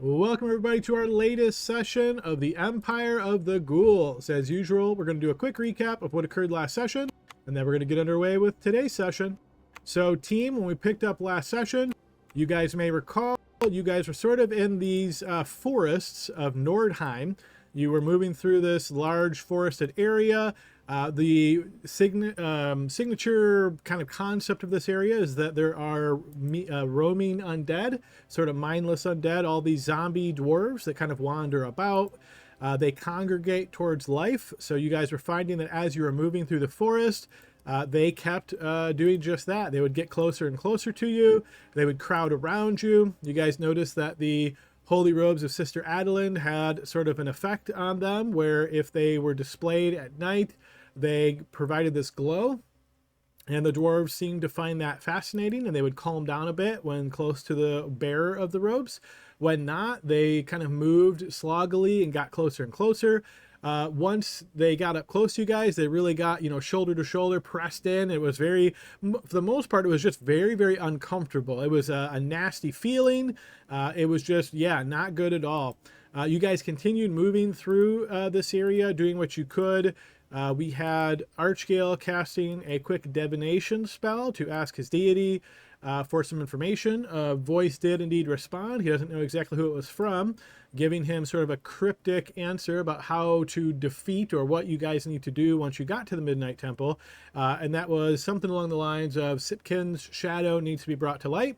Welcome everybody to our latest session of the Empire of the Ghouls. As usual, we're going to do a quick recap of what occurred last session, and then we're going to get underway with today's session. So team, when we picked up last session, you guys may recall, you guys were sort of in these forests of Nordheim. You were moving through this large forested area. The signature kind of concept of this area is that there are roaming undead, sort of mindless undead, all these zombie dwarves that kind of wander about. They congregate towards life. So you guys were finding that as you were moving through the forest, they kept doing just that. They would get closer and closer to you. They would crowd around you. You guys noticed that the holy robes of Sister Adeline had sort of an effect on them, where if they were displayed at night, they provided this glow, and the dwarves seemed to find that fascinating, and they would calm down a bit when close to the bearer of the robes. When not, they kind of moved sloggily and got closer and closer. Once they got up close to you guys, they really got, shoulder to shoulder, pressed in. It was for the most part, it was just very, very uncomfortable. It was a nasty feeling. It was just, not good at all. You guys continued moving through this area, doing what you could. We had Archgale casting a quick divination spell to ask his deity for some information. Voice did indeed respond. He doesn't know exactly who it was from, giving him sort of a cryptic answer about how to defeat or what you guys need to do once you got to the Midnight Temple. And that was something along the lines of Sipkin's shadow needs to be brought to light.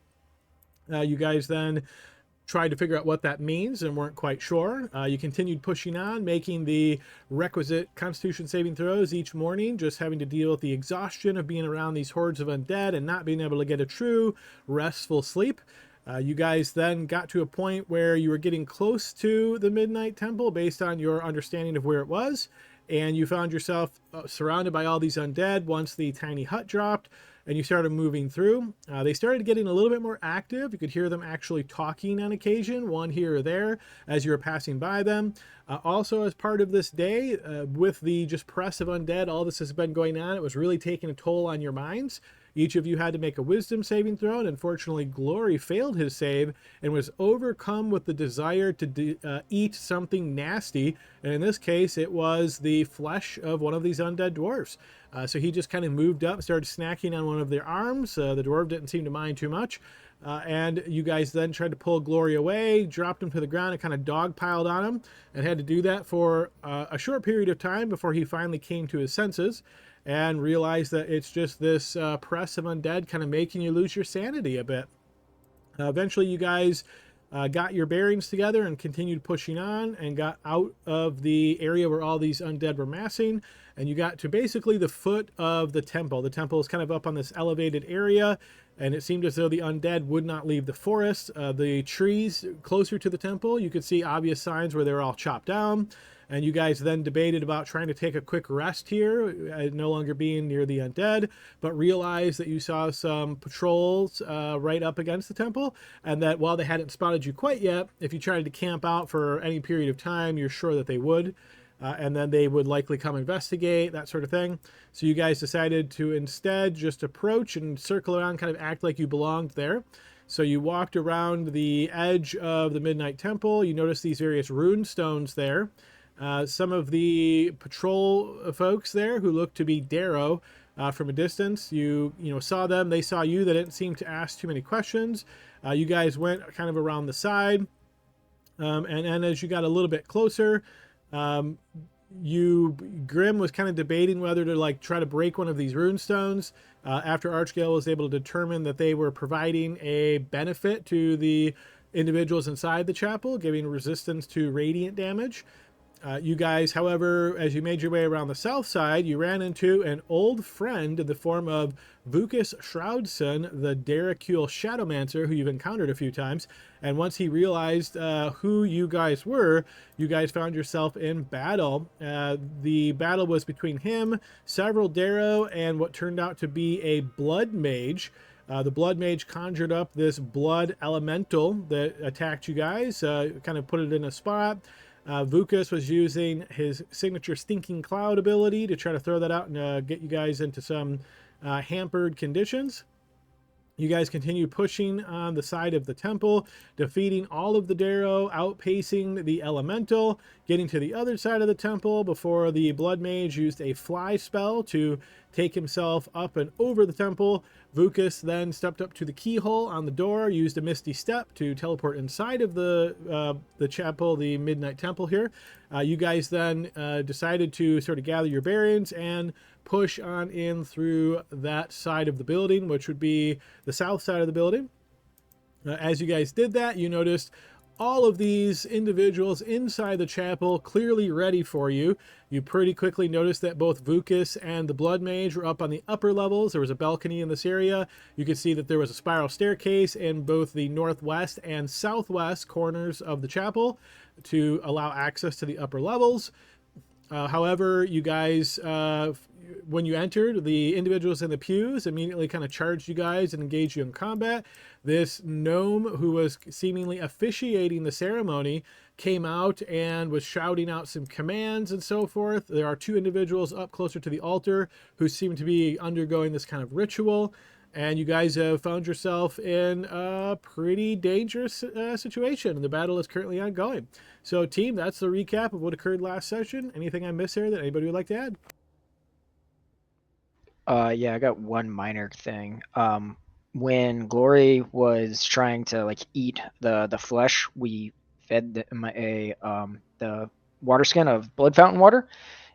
You guys then tried to figure out what that means and weren't quite sure. You continued pushing on, making the requisite Constitution saving throws each morning, just having to deal with the exhaustion of being around these hordes of undead and not being able to get a true restful sleep. You guys then got to a point where you were getting close to the Midnight Temple based on your understanding of where it was, and you found yourself surrounded by all these undead once the tiny hut dropped. And you started moving through. They started getting a little bit more active. You could hear them actually talking on occasion, one here or there, as you were passing by them. Also, as part of this day, with the just press of undead, all this has been going on. It was really taking a toll on your minds. Each of you had to make a wisdom saving throw, and unfortunately, Glory failed his save and was overcome with the desire to eat something nasty. And in this case, it was the flesh of one of these undead dwarves. So he just kind of moved up, started snacking on one of their arms. The dwarf didn't seem to mind too much. And you guys then tried to pull Glory away, dropped him to the ground, and kind of dogpiled on him, and had to do that for a short period of time before he finally came to his senses and realized that it's just this press of undead kind of making you lose your sanity a bit. Eventually, you guys got your bearings together and continued pushing on and got out of the area where all these undead were massing, and you got to basically the foot of the temple. The temple is kind of up on this elevated area, and it seemed as though the undead would not leave the forest. The trees closer to the temple, you could see obvious signs where they were all chopped down. And you guys then debated about trying to take a quick rest here, no longer being near the undead, but realized that you saw some patrols right up against the temple, and that while they hadn't spotted you quite yet, if you tried to camp out for any period of time, you're sure that they would. And then they would likely come investigate, that sort of thing. So you guys decided to instead just approach and circle around, kind of act like you belonged there. So you walked around the edge of the Midnight Temple. You noticed these various rune stones there. Some of the patrol folks there who looked to be Darrow from a distance, you saw them, they saw you, they didn't seem to ask too many questions. You guys went kind of around the side, and as you got a little bit closer, Grim was kind of debating whether to try to break one of these rune stones after Archgale was able to determine that they were providing a benefit to the individuals inside the chapel, giving resistance to radiant damage. You guys, however, as you made your way around the south side, you ran into an old friend in the form of Vukas Shroudson, the Derricule Shadowmancer, who you've encountered a few times. And once he realized who you guys were, you guys found yourself in battle. The battle was between him, several Darrow, and what turned out to be a blood mage. The blood mage conjured up this blood elemental that attacked you guys, kind of put it in a spot. Vukas was using his signature Stinking Cloud ability to try to throw that out and get you guys into some hampered conditions. You guys continue pushing on the side of the temple, defeating all of the Darrow, outpacing the elemental, getting to the other side of the temple before the blood mage used a fly spell to take himself up and over the temple. Vukas then stepped up to the keyhole on the door, used a misty step to teleport inside of the chapel, the Midnight Temple here. You guys then decided to sort of gather your bearings and push on in through that side of the building, which would be the south side of the building. As you guys did that, you noticed all of these individuals inside the chapel clearly ready for you. You pretty quickly noticed that both Vukas and the Blood Mage were up on the upper levels. There was a balcony in this area. You could see that there was a spiral staircase in both the northwest and southwest corners of the chapel to allow access to the upper levels. However, you guys, when you entered, the individuals in the pews immediately kind of charged you guys and engaged you in combat. This gnome who was seemingly officiating the ceremony came out and was shouting out some commands and so forth. There are two individuals up closer to the altar who seem to be undergoing this kind of ritual. And you guys have found yourself in a pretty dangerous situation. And the battle is currently ongoing. So, team, that's the recap of what occurred last session. Anything I missed here that anybody would like to add? Yeah, I got one minor thing. When Glory was trying to like eat the flesh, we fed the water skin of blood fountain water.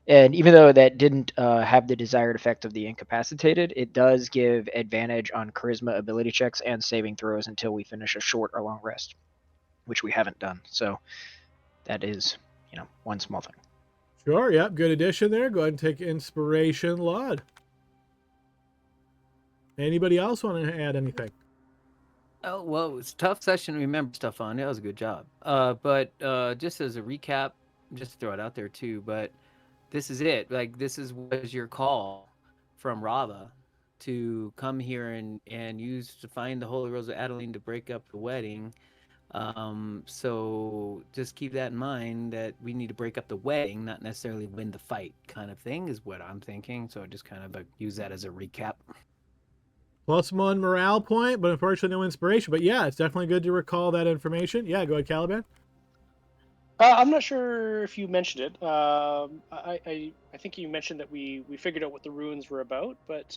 And even though that didn't have the desired effect of the incapacitated, it does give advantage on charisma ability checks and saving throws until we finish a short or long rest, which we haven't done. So that is, one small thing. Sure, yep, good addition there. Go ahead and take inspiration, Laud. Anybody else want to add anything? Oh, well, it was a tough session to remember stuff on. That was a good job. But just as a recap, just to throw it out there too, but this is it. Like, this was your call from Rava to come here and use to find the Holy Rose of Adeline to break up the wedding. So just keep that in mind, that we need to break up the wedding, not necessarily win the fight kind of thing is what I'm thinking. So just kind of use that as a recap. +1 morale point, but unfortunately no inspiration. But yeah, it's definitely good to recall that information. Yeah, go ahead, Caliban. I'm not sure if you mentioned it. I think you mentioned that we figured out what the runes were about, but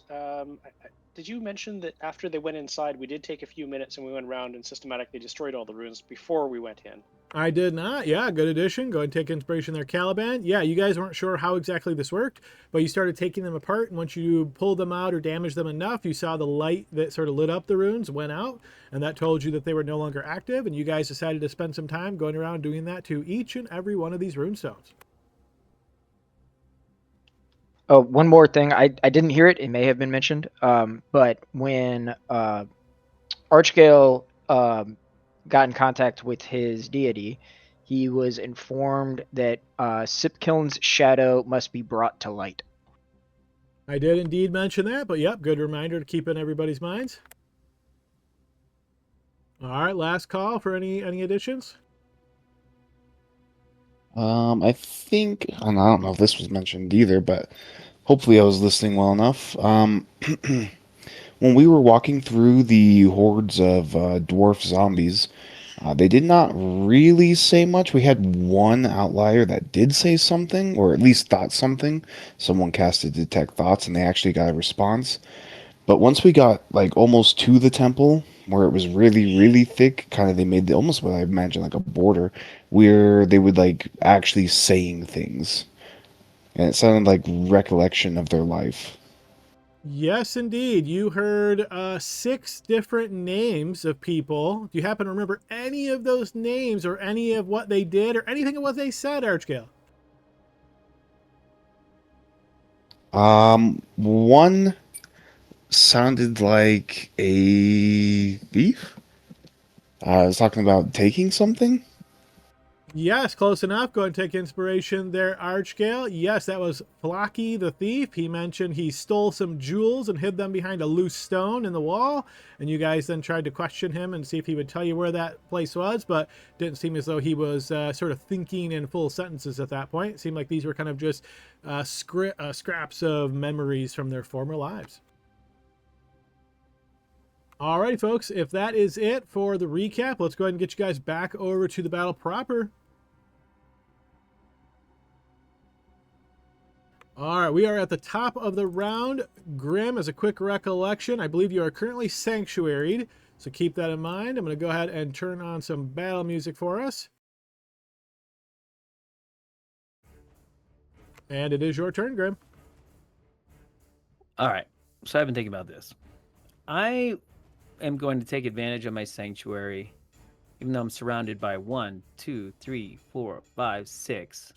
did you mention that after they went inside, we did take a few minutes and we went around and systematically destroyed all the runes before we went in? I did not. Yeah, good addition. Go ahead and take inspiration there, Caliban. Yeah, you guys weren't sure how exactly this worked, but you started taking them apart, and once you pulled them out or damaged them enough, you saw the light that sort of lit up the runes went out, and that told you that they were no longer active, and you guys decided to spend some time going around doing that to each and every one of these runestones. Oh, one more thing. I didn't hear it. It may have been mentioned. But when Archgale got in contact with his deity, he was informed that Sipkiln's shadow must be brought to light. I did indeed mention that, but yep, good reminder to keep in everybody's minds. All right, last call for any additions. I think, and I don't know if this was mentioned either, but hopefully I was listening well enough. When we were walking through the hordes of dwarf zombies, they did not really say much. We had one outlier that did say something, or at least thought something. Someone casted Detect Thoughts, and they actually got a response. But once we got like almost to the temple, where it was really, really thick, kind of they made almost what I imagine like a border, where they would like actually saying things, and it sounded like recollection of their life. Yes, indeed. You heard 6 different names of people. Do you happen to remember any of those names or any of what they did or anything of what they said, Archgale? One sounded like a thief. I was talking about taking something. Yes, close enough. Go ahead and take inspiration there, Archgale. Yes, that was Flocky the thief. He mentioned he stole some jewels and hid them behind a loose stone in the wall. And you guys then tried to question him and see if he would tell you where that place was, but didn't seem as though he was sort of thinking in full sentences at that point. It seemed like these were kind of just scraps of memories from their former lives. All right, folks, if that is it for the recap, let's go ahead and get you guys back over to the battle proper. All right, we are at the top of the round. Grim, as a quick recollection, I believe you are currently sanctuaried, so keep that in mind. I'm going to go ahead and turn on some battle music for us. And it is your turn, Grim. All right. So I've been thinking about this. I am going to take advantage of my sanctuary, even though I'm surrounded by 1, 2, 3, 4, 5, 6.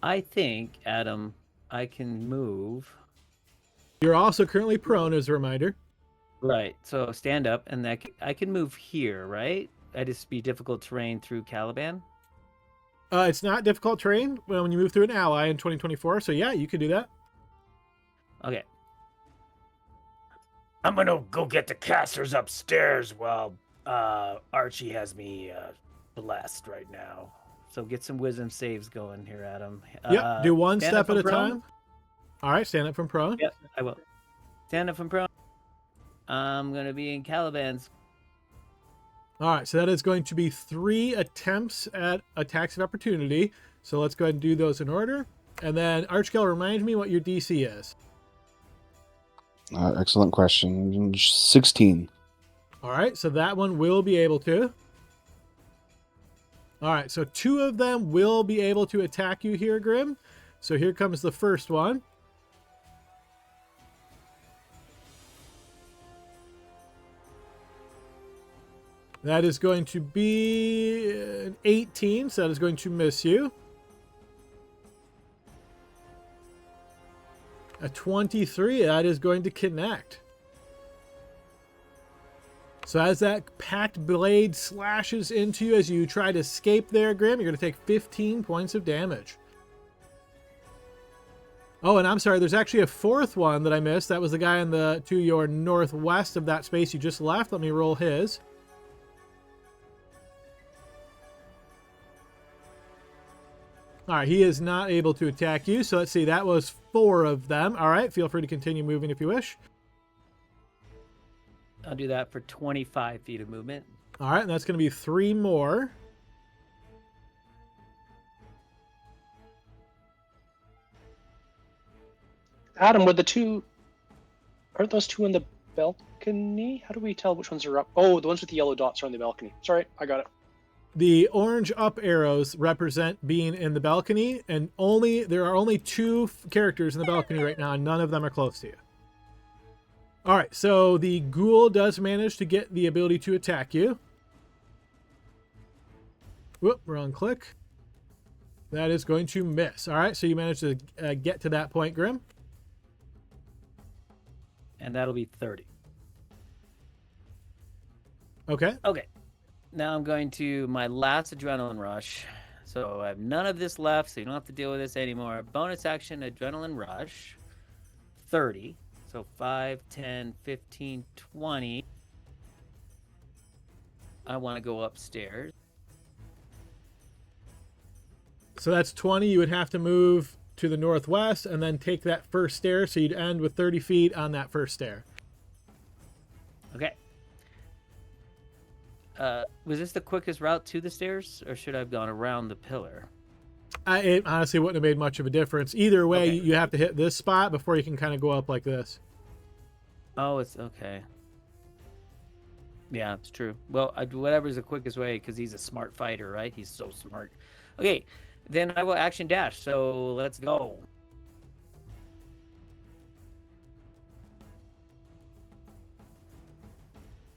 I think, Adam, I can move. You're also currently prone, as a reminder. Right. So stand up, and I can move here, right? I just be difficult terrain through Caliban. It's not difficult terrain when you move through an ally in 2024, so yeah, you can do that. Okay. I'm gonna go get the casters upstairs while Archie has me blessed right now. So get some wisdom saves going here, Adam. Yep, do one stand up step at a from prone? time. All right, stand up from prone. Yep, I will. Stand up from prone. I'm going to be in Caliban's. All right, so that is going to be 3 attempts at attacks of opportunity. So let's go ahead and do those in order. And then, Archkill, remind me what your DC is. Excellent question. 16. All right, so that one will be able to. All right, so 2 of them will be able to attack you here, Grim. So here comes the first one. That is going to be an 18, so that is going to miss you. A 23, that is going to connect. So as that packed blade slashes into you as you try to escape there, Grim, you're going to take 15 points of damage. Oh, and I'm sorry, there's actually a 4th one that I missed. That was the guy to your northwest of that space you just left. Let me roll his. All right, he is not able to attack you. So let's see, that was 4 of them. All right, feel free to continue moving if you wish. I'll do that for 25 feet of movement. All right, and that's going to be 3 more. Adam, aren't those 2 in the balcony? How do we tell which ones are up? Oh, the ones with the yellow dots are on the balcony. Sorry, I got it. The orange up arrows represent being in the balcony, and there are only 2 characters in the balcony right now, and none of them are close to you. All right, so the ghoul does manage to get the ability to attack you. Whoop, wrong click. That is going to miss. All right, so you managed to get to that point, Grim. And that'll be 30. Okay. Okay. Now I'm going to my last adrenaline rush. So I have none of this left, so you don't have to deal with this anymore. Bonus action, adrenaline rush. 30. So 5, 10, 15, 20. I want to go upstairs. So that's 20. You would have to move to the northwest and then take that first stair. So you'd end with 30 feet on that first stair. Okay. Was this the quickest route to the stairs, or should I have gone around the pillar? It honestly wouldn't have made much of a difference. Either way, Okay. you have to hit this spot before you can kind of go up like this. Oh, it's okay. Yeah, it's true. Well, whatever's the quickest way, because he's a smart fighter, right? He's so smart. Okay, then I will action dash. So let's go.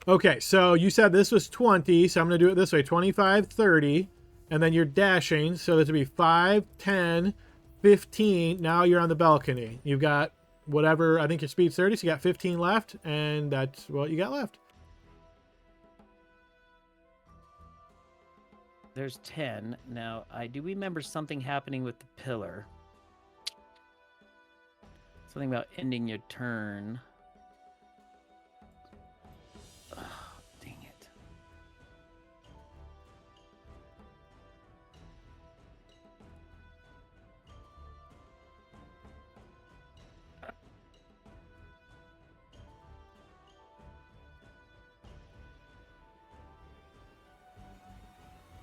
Okay, so you said this was 20, so I'm going to do it this way. 25, 30, and then you're dashing. So this would be 5, 10, 15. Now you're on the balcony. You've got whatever, I think your speed's 30, so you got 15 left, and that's what you got left. There's 10. Now, I do remember something happening with the pillar. Something about ending your turn. Oh, dang it.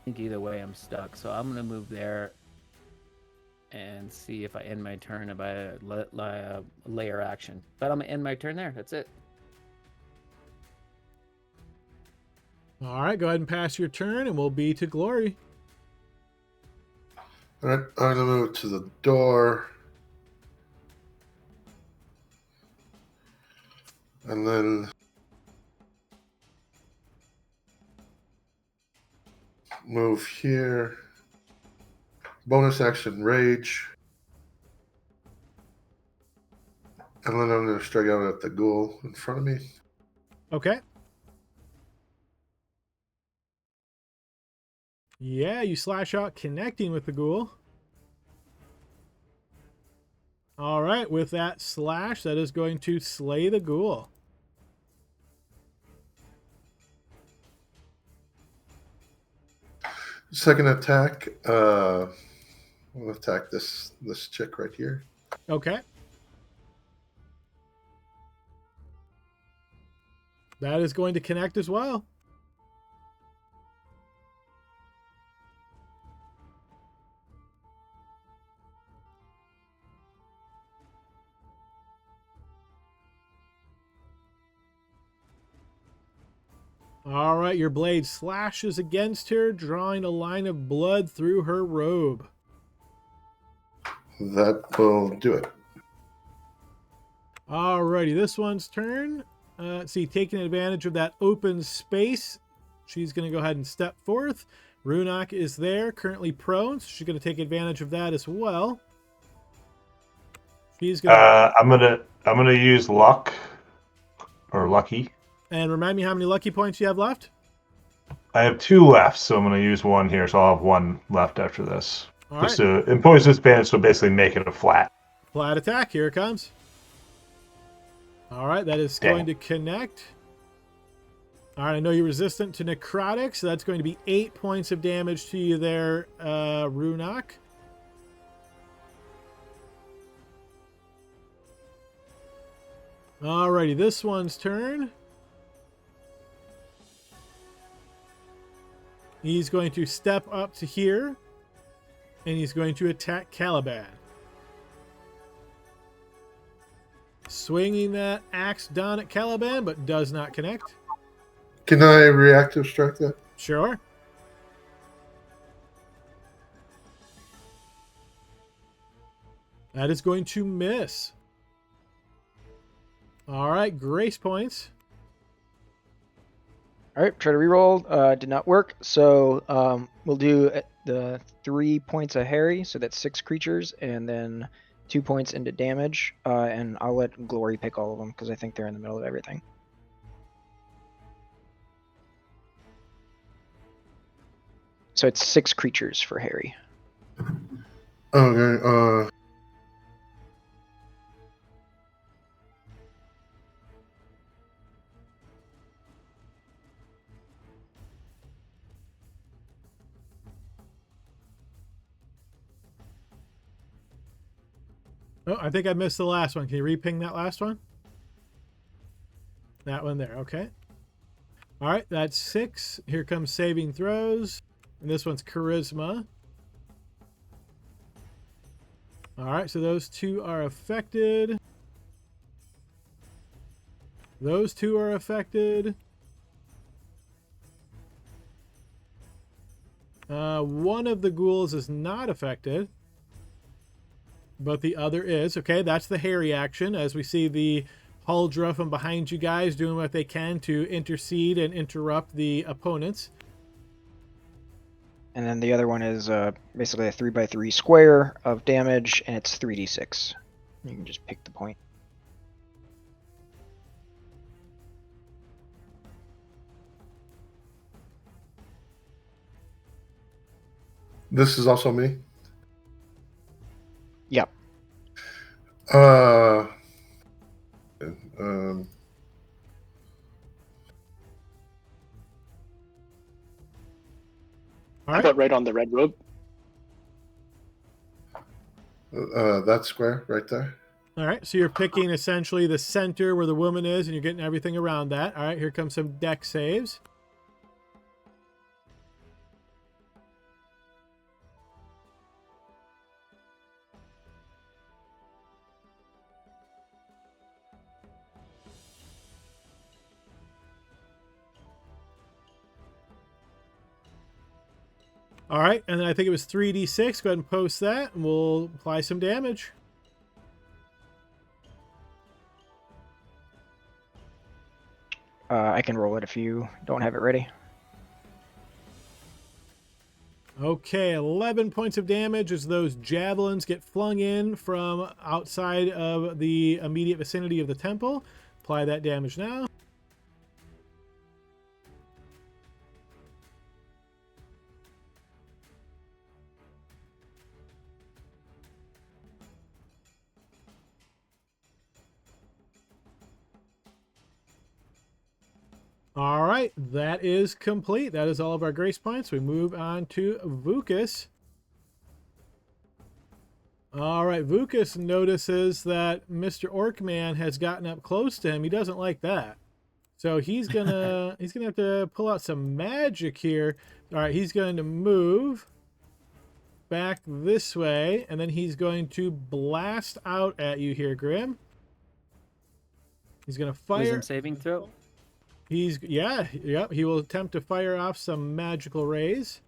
think either way I'm stuck. So I'm gonna move there and see if I end my turn by a layer action. But I'm gonna end my turn there. That's it. All right, go ahead and pass your turn, and we'll be to Glory. All right, I'm gonna move to the door, and then move here. Bonus action rage, and then I'm gonna strike out at the ghoul in front of me. Okay. Yeah, you slash out, connecting with the ghoul. All right, with that slash, that is going to slay the ghoul. Second attack, I'll attack this chick right here. Okay. That is going to connect as well. All right, your blade slashes against her, drawing a line of blood through her robe. That will do it. Alrighty, this one's turn. Let's see, taking advantage of that open space, she's going to go ahead and step forth. Runak is there, currently prone, so she's going to take advantage of that as well. She's going to... I'm gonna use luck or lucky. And remind me how many lucky points you have left? I have 2 left, so I'm gonna use 1 here, so I'll have 1 left after this. All Just right. to impose disadvantage, so basically make it a flat. Flat attack, here it comes. All right, that is Dang. going to connect. All right, I know you're resistant to necrotic, so that's going to be 8 points of damage to you there, Runak. Alrighty, this one's turn. He's going to step up to here, and he's going to attack Caliban. Swinging that axe down at Caliban, but does not connect. Can I reactive strike that? Sure. That is going to miss. All right, grace points. All right, try to reroll. Did not work. So we'll do the 3 points of Harry. So that's 6 creatures, and then 2 points into damage. And I'll let Glory pick all of them because I think they're in the middle of everything. So it's 6 creatures for Harry. Okay. Oh, I think I missed the last one. Can you reping that last one? That one there, okay. All right, that's 6. Here comes saving throws. And this one's charisma. All right, so those 2 are affected. Those 2 are affected. One of the ghouls is not affected, but the other is. Okay, that's the Harry action, as we see the Huldra from behind you guys doing what they can to intercede and interrupt the opponents. And then the other one is basically a 3x3 square of damage, and it's 3d6. You can just pick the point. This is also me. Yep. Um, All How right. about right on the red robe? that square right there. All right, so you're picking essentially the center where the woman is, and you're getting everything around that. All right, here comes some deck saves. All right, and then I think it was 3d6. Go ahead and post that, and we'll apply some damage. I can roll it if you don't have it ready. Okay, 11 points of damage as those javelins get flung in from outside of the immediate vicinity of the temple. Apply that damage now. All right, that is complete. That is all of our grace points. We move on to Vukas. All right, Vukas notices that Mr. Orcman has gotten up close to him. He doesn't like that. So he's gonna have to pull out some magic here. All right, he's going to move back this way, and then he's going to blast out at you here, Grim. He's gonna fire. Wisdom saving throw. He will attempt to fire off some magical rays.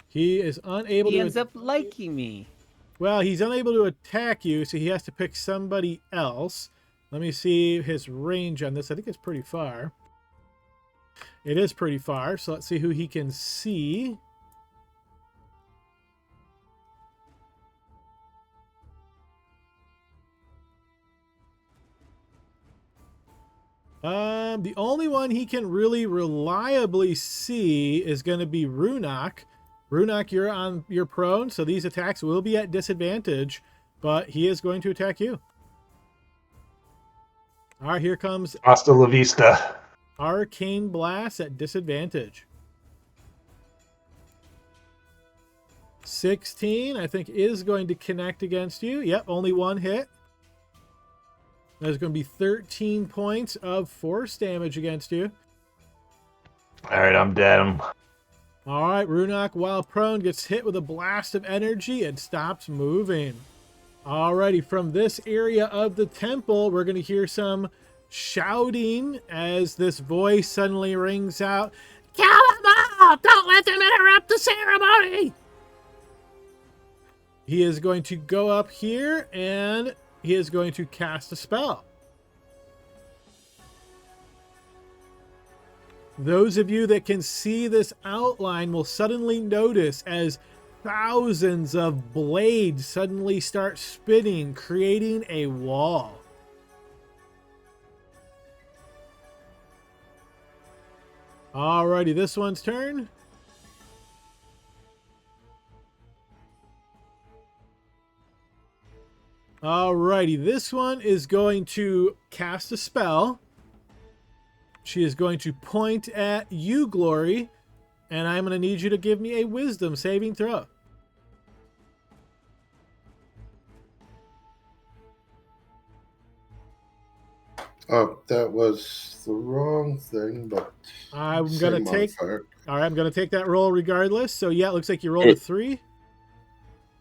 He is unable He to. ends up liking me. Well, he's unable to attack you, so he has to pick somebody else. Let me see his range on this. I think it's pretty far. It is pretty far, so let's see who he can see. The only one he can really reliably see is going to be Runak. Runak, you're prone, so these attacks will be at disadvantage, but he is going to attack you. All right, here comes Hasta la vista. Arcane Blast at disadvantage. 16, I think, is going to connect against you. Yep, only one hit. There's going to be 13 points of force damage against you. All right, I'm dead. All right, Runak, while prone, gets hit with a blast of energy and stops moving. Alrighty, from this area of the temple, we're going to hear some shouting as this voice suddenly rings out, "Kill them all! Don't let them interrupt the ceremony!" He is going to go up here and he is going to cast a spell. Those of you that can see this outline will suddenly notice as thousands of blades suddenly start spinning, creating a wall. Alrighty, this one's turn. Alrighty, this one is going to cast a spell. She is going to point at you, Glory, and I'm going to need you to give me a wisdom saving throw. Oh, that was the wrong thing, but I'm same going to take. modifier. All right, I'm going to take that roll regardless. So yeah, it looks like you rolled a 3.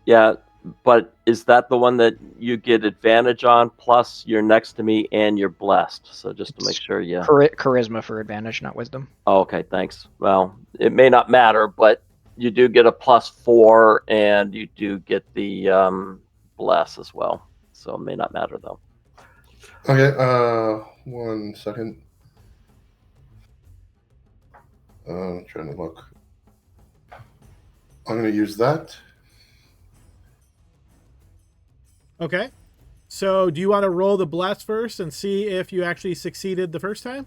Yeah, but is that the one that you get advantage on? Plus, you're next to me and you're blessed. So just to make sure, yeah. Charisma for advantage, not wisdom. Oh, okay, thanks. Well, it may not matter, but you do get a +4, and you do get the bless as well. So it may not matter though. Okay, 1 second. Trying to look. I'm going to use that. Okay. So do you want to roll the bless first and see if you actually succeeded the first time?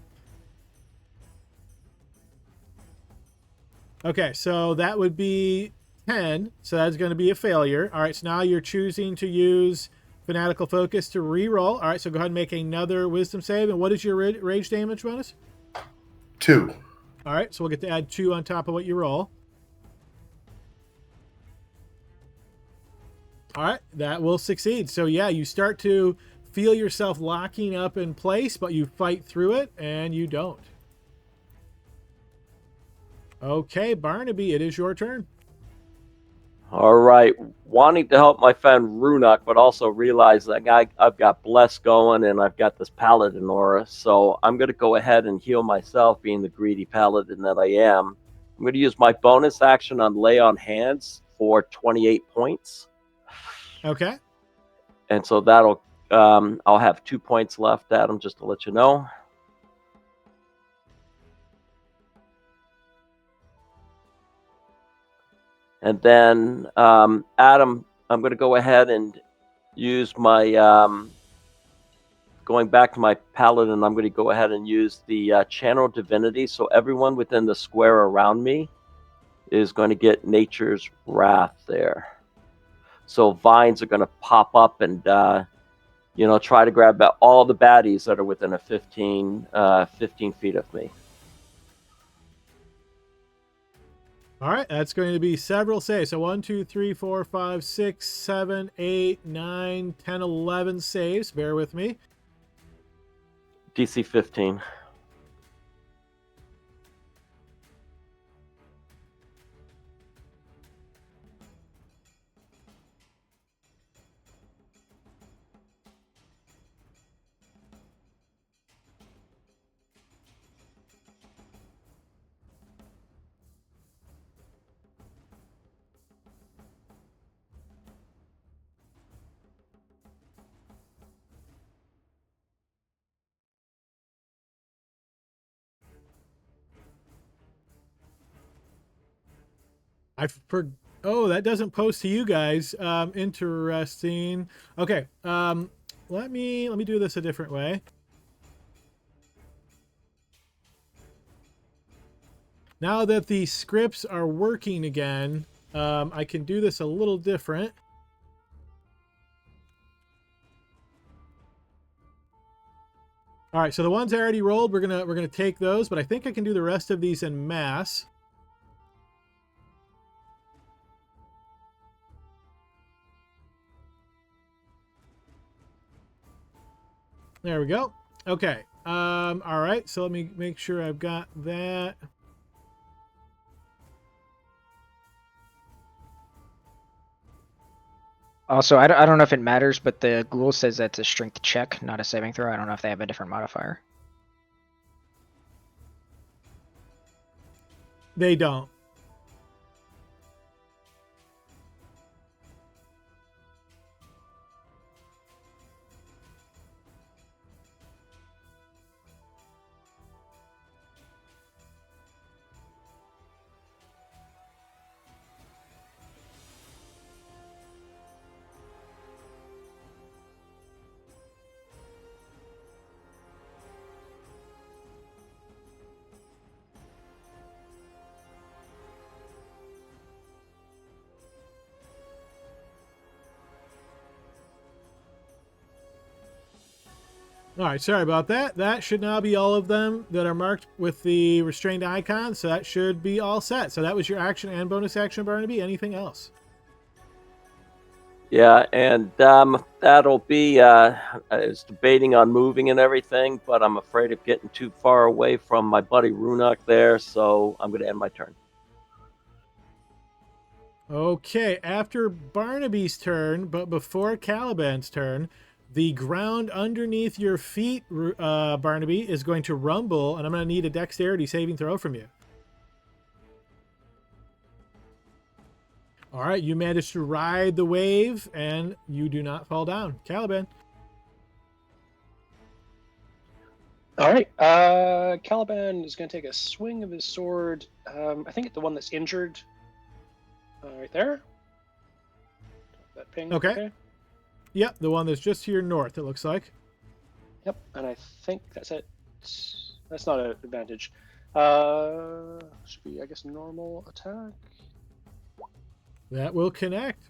Okay, so that would be 10. So that's going to be a failure. All right, so now you're choosing to use Fanatical Focus to re-roll. All right, so go ahead and make another wisdom save. And what is your rage damage bonus? 2. All right, so we'll get to add 2 on top of what you roll. All right, that will succeed. So yeah, you start to feel yourself locking up in place, but you fight through it, and you don't. Okay, Barnaby, it is your turn. All right, wanting to help my friend Runak, but also realize that I've got Bless going and I've got this Paladin aura, so I'm going to go ahead and heal myself, being the greedy Paladin that I am. I'm going to use my bonus action on Lay on Hands for 28 points. Okay. And so that'll, I'll have 2 points left, Adam, just to let you know. And then, Adam, I'm going to go ahead and use my, going back to my paladin, I'm going to go ahead and use the channel divinity. So everyone within the square around me is going to get nature's wrath there. So vines are going to pop up and, try to grab all the baddies that are within a 15 feet of me. All right, that's going to be several saves. So 1, 2, 3, 4, 5, 6, 7, 8, 9, 10, 11 saves. Bear with me. DC 15. Oh, that doesn't post to you guys. Interesting. Okay. Let me do this a different way. Now that the scripts are working again, I can do this a little different. All right, so the ones I already rolled, we're gonna take those, but I think I can do the rest of these en masse. There we go. Okay. All right, so let me make sure I've got that. Also, I don't know if it matters, but the Ghoul says that's a strength check, not a saving throw. I don't know if they have a different modifier. They don't. All right, sorry about that. That should now be all of them that are marked with the restrained icon, so that should be all set. So that was your action and bonus action, Barnaby. Anything else? Yeah, and that'll be, I was debating on moving and everything, but I'm afraid of getting too far away from my buddy Runok there, so I'm going to end my turn. Okay, after Barnaby's turn, but before Caliban's turn, the ground underneath your feet, Barnaby, is going to rumble, and I'm going to need a dexterity saving throw from you. All right, you managed to ride the wave, and you do not fall down. Caliban. All right. Caliban is going to take a swing of his sword. I think it's the one that's injured. Right there. That ping. Okay. Yep, the one that's just to your north, it looks like. Yep, and I think that's it. That's not an advantage. Should be, I guess, normal attack. That will connect.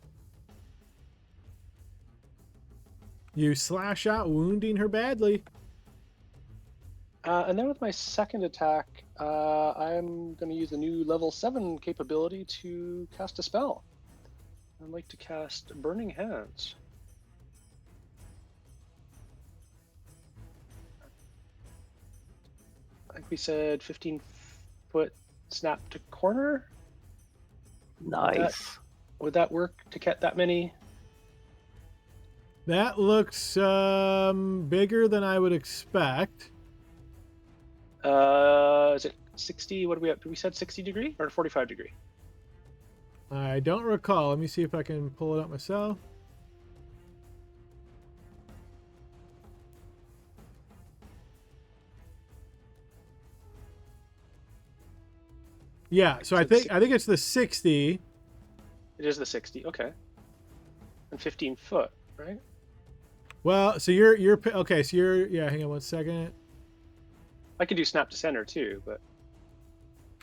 You slash out, wounding her badly. And then with my second attack, I'm going to use the new level 7 capability to cast a spell. I'd like to cast Burning Hands. I think we said 15-foot snap to corner. Nice. Would that work to get that many? That looks bigger than I would expect. Is it 60. What do we have? We said 60 degree or 45 degree? I don't recall. Let me see if I can pull it up myself. Yeah, so I think it's the 60. It is the 60. Okay. And 15 foot, right? Well, so you're okay. So yeah. Hang on 1 second. I could do snap to center too, but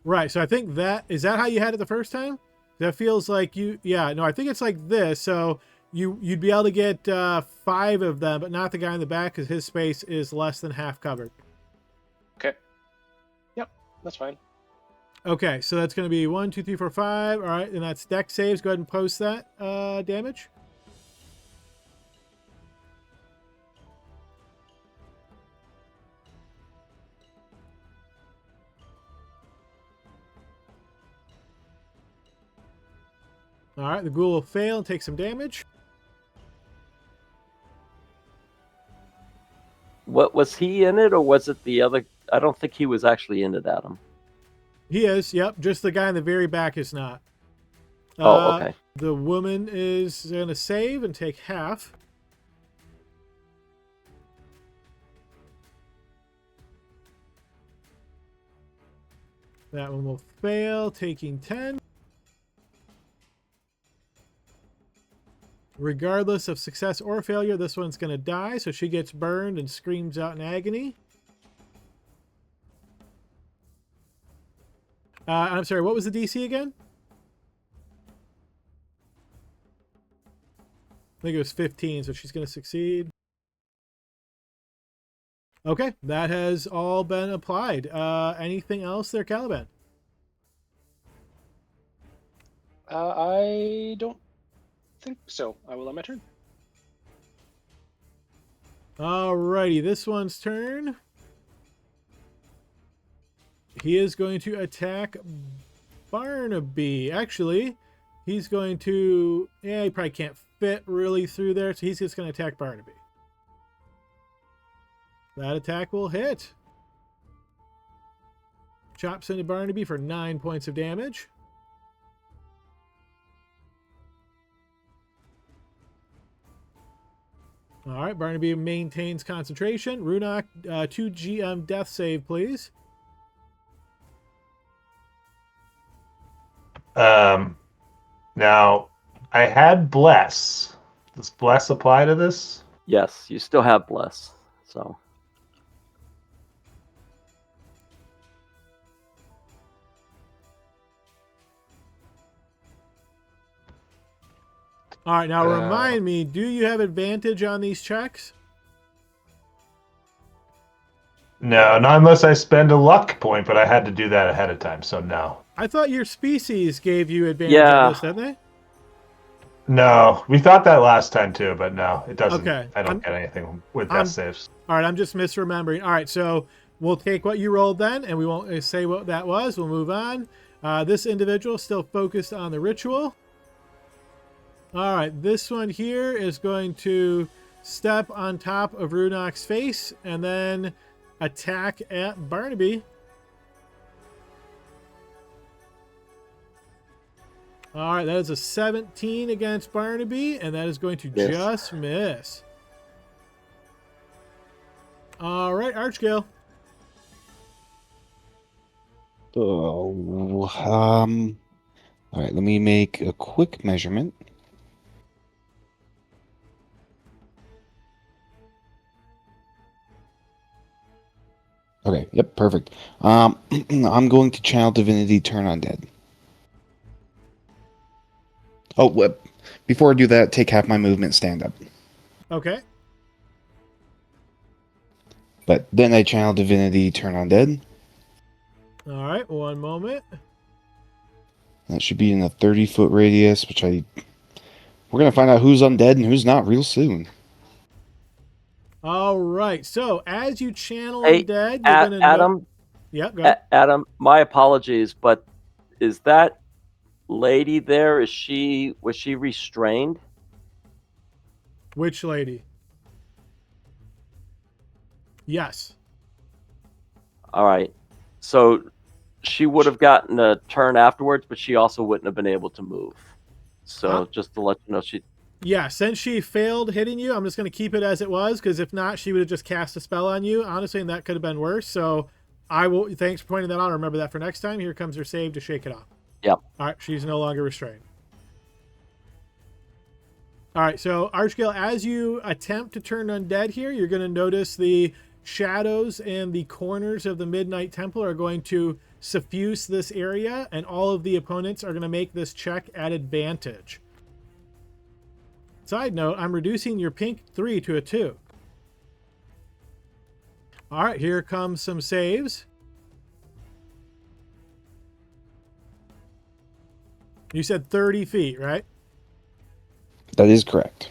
Right. So I think is that how you had it the first time? That feels like you. Yeah. No, I think it's like this. So you'd be able to get 5 of them, but not the guy in the back because his space is less than half covered. okay. Yep, that's fine. Okay, so that's going to be 1, 2, 3, 4, 5. All right, and that's deck saves. Go ahead and post that damage. All right, the ghoul will fail and take some damage. What was he in it, or was it the other? I don't think he was actually in it, Adam. He is, yep. Just the guy in the very back is not. Oh, okay. The woman is going to save and take half. That one will fail, taking 10. Regardless of success or failure, this one's going to die, so she gets burned and screams out in agony. I'm sorry, what was the DC again? I think it was 15, so she's going to succeed. Okay, that has all been applied. Anything else there, Caliban? I don't think so. I will end my turn. Alrighty, this one's turn. He is going to attack Barnaby. Actually, he's going to... Yeah, he probably can't fit really through there, so he's just going to attack Barnaby. That attack will hit. Chops into Barnaby for 9 points of damage. All right, Barnaby maintains concentration. Runok, 2 GM death save, please. Now, I had Bless. Does Bless apply to this? Yes, you still have Bless. So. All right, now remind me, do you have advantage on these checks? No, not unless I spend a luck point, but I had to do that ahead of time, so no. I thought your species gave you advantage Yeah. on this, didn't they? No, we thought that last time too, but no, it doesn't. Okay. I don't get anything with death saves. All right, I'm just misremembering. All right, so we'll take what you rolled then, and we won't say what that was. We'll move on. This individual is still focused on the ritual. All right, this one here is going to step on top of Runok's face and then attack at Barnaby. All right, that is a 17 against Barnaby, and that is going to just miss. All right, Archgale. Oh, all right, let me make a quick measurement. Okay, yep, perfect. I'm going to channel divinity, turn undead. Oh, before I do that, take half my movement, stand up. Okay. But then I channel divinity, turn undead. All right, one moment. That should be in a 30-foot radius, we're going to find out who's undead and who's not real soon. All right, so as you channel Hey, undead, you're going to... Adam, Yeah, go ahead. Adam, my apologies, but is that lady there? Was she restrained? Which lady? Yes. All right. So she would have gotten a turn afterwards, but she also wouldn't have been able to move. So Huh? just to let you know, she. Yeah, since she failed hitting you, I'm just going to keep it as it was, because if not, she would have just cast a spell on you, honestly, and that could have been worse. So I will. Thanks for pointing that out. I'll remember that for next time. Here comes her save to shake it off. Yep. All right, she's no longer restrained. All right, so Archgale, as you attempt to turn undead here, you're going to notice the shadows and the corners of the Midnight Temple are going to suffuse this area, and all of the opponents are going to make this check at advantage. Side note, I'm reducing your pink 3 to a 2. All right, here comes some saves. You said 30 feet, right? That is correct.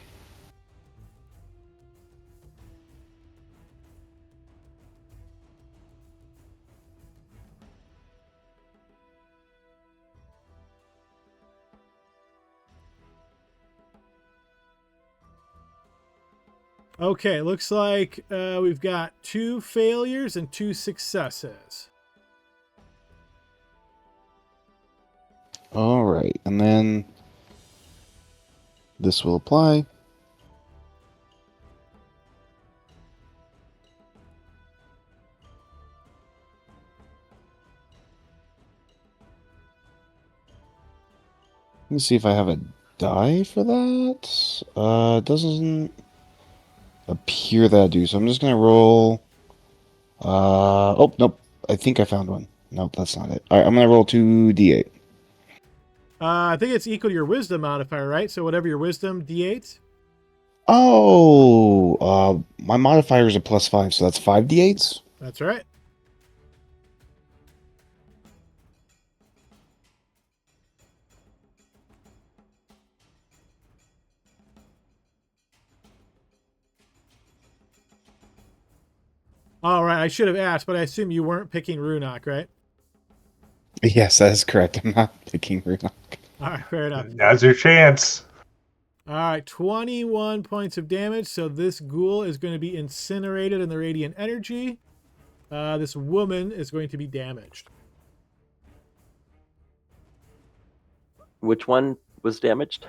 Okay, looks like we've got 2 failures and 2 successes. All right, and then this will apply. Let me see if I have a die for that. Doesn't appear that I do, so I'm just gonna roll. Oh nope, I think I found one. Nope, that's not it. All right, I'm gonna roll 2d8. I think it's equal to your wisdom modifier, right? So whatever your wisdom, d8. Oh, my modifier is a +5, so that's 5d8s. That's right. All right, I should have asked, but I assume you weren't picking Runok, right? Yes, that is correct. I'm not picking Runok. All right, fair enough. Now's your chance. All right, 21 points of damage. So this ghoul is going to be incinerated in the radiant energy. This woman is going to be damaged. Which one was damaged?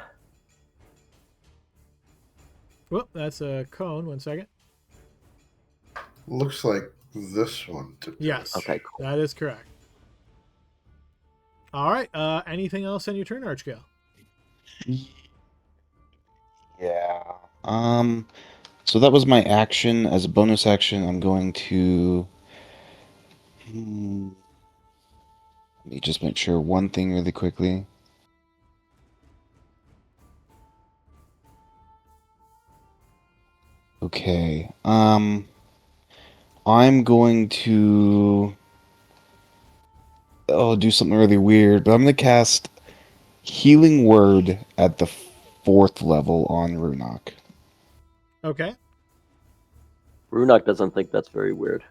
Whoop, that's a cone. 1 second. Looks like this one. Yes. Okay, cool. That is correct. All right. Anything else on your turn, Archgale? Yeah. So that was my action. As a bonus action, I'm going to. Let me just make sure one thing really quickly. Okay. I'm going to do something really weird, but I'm going to cast Healing Word at the 4th level on Runok. Okay. Runok doesn't think that's very weird.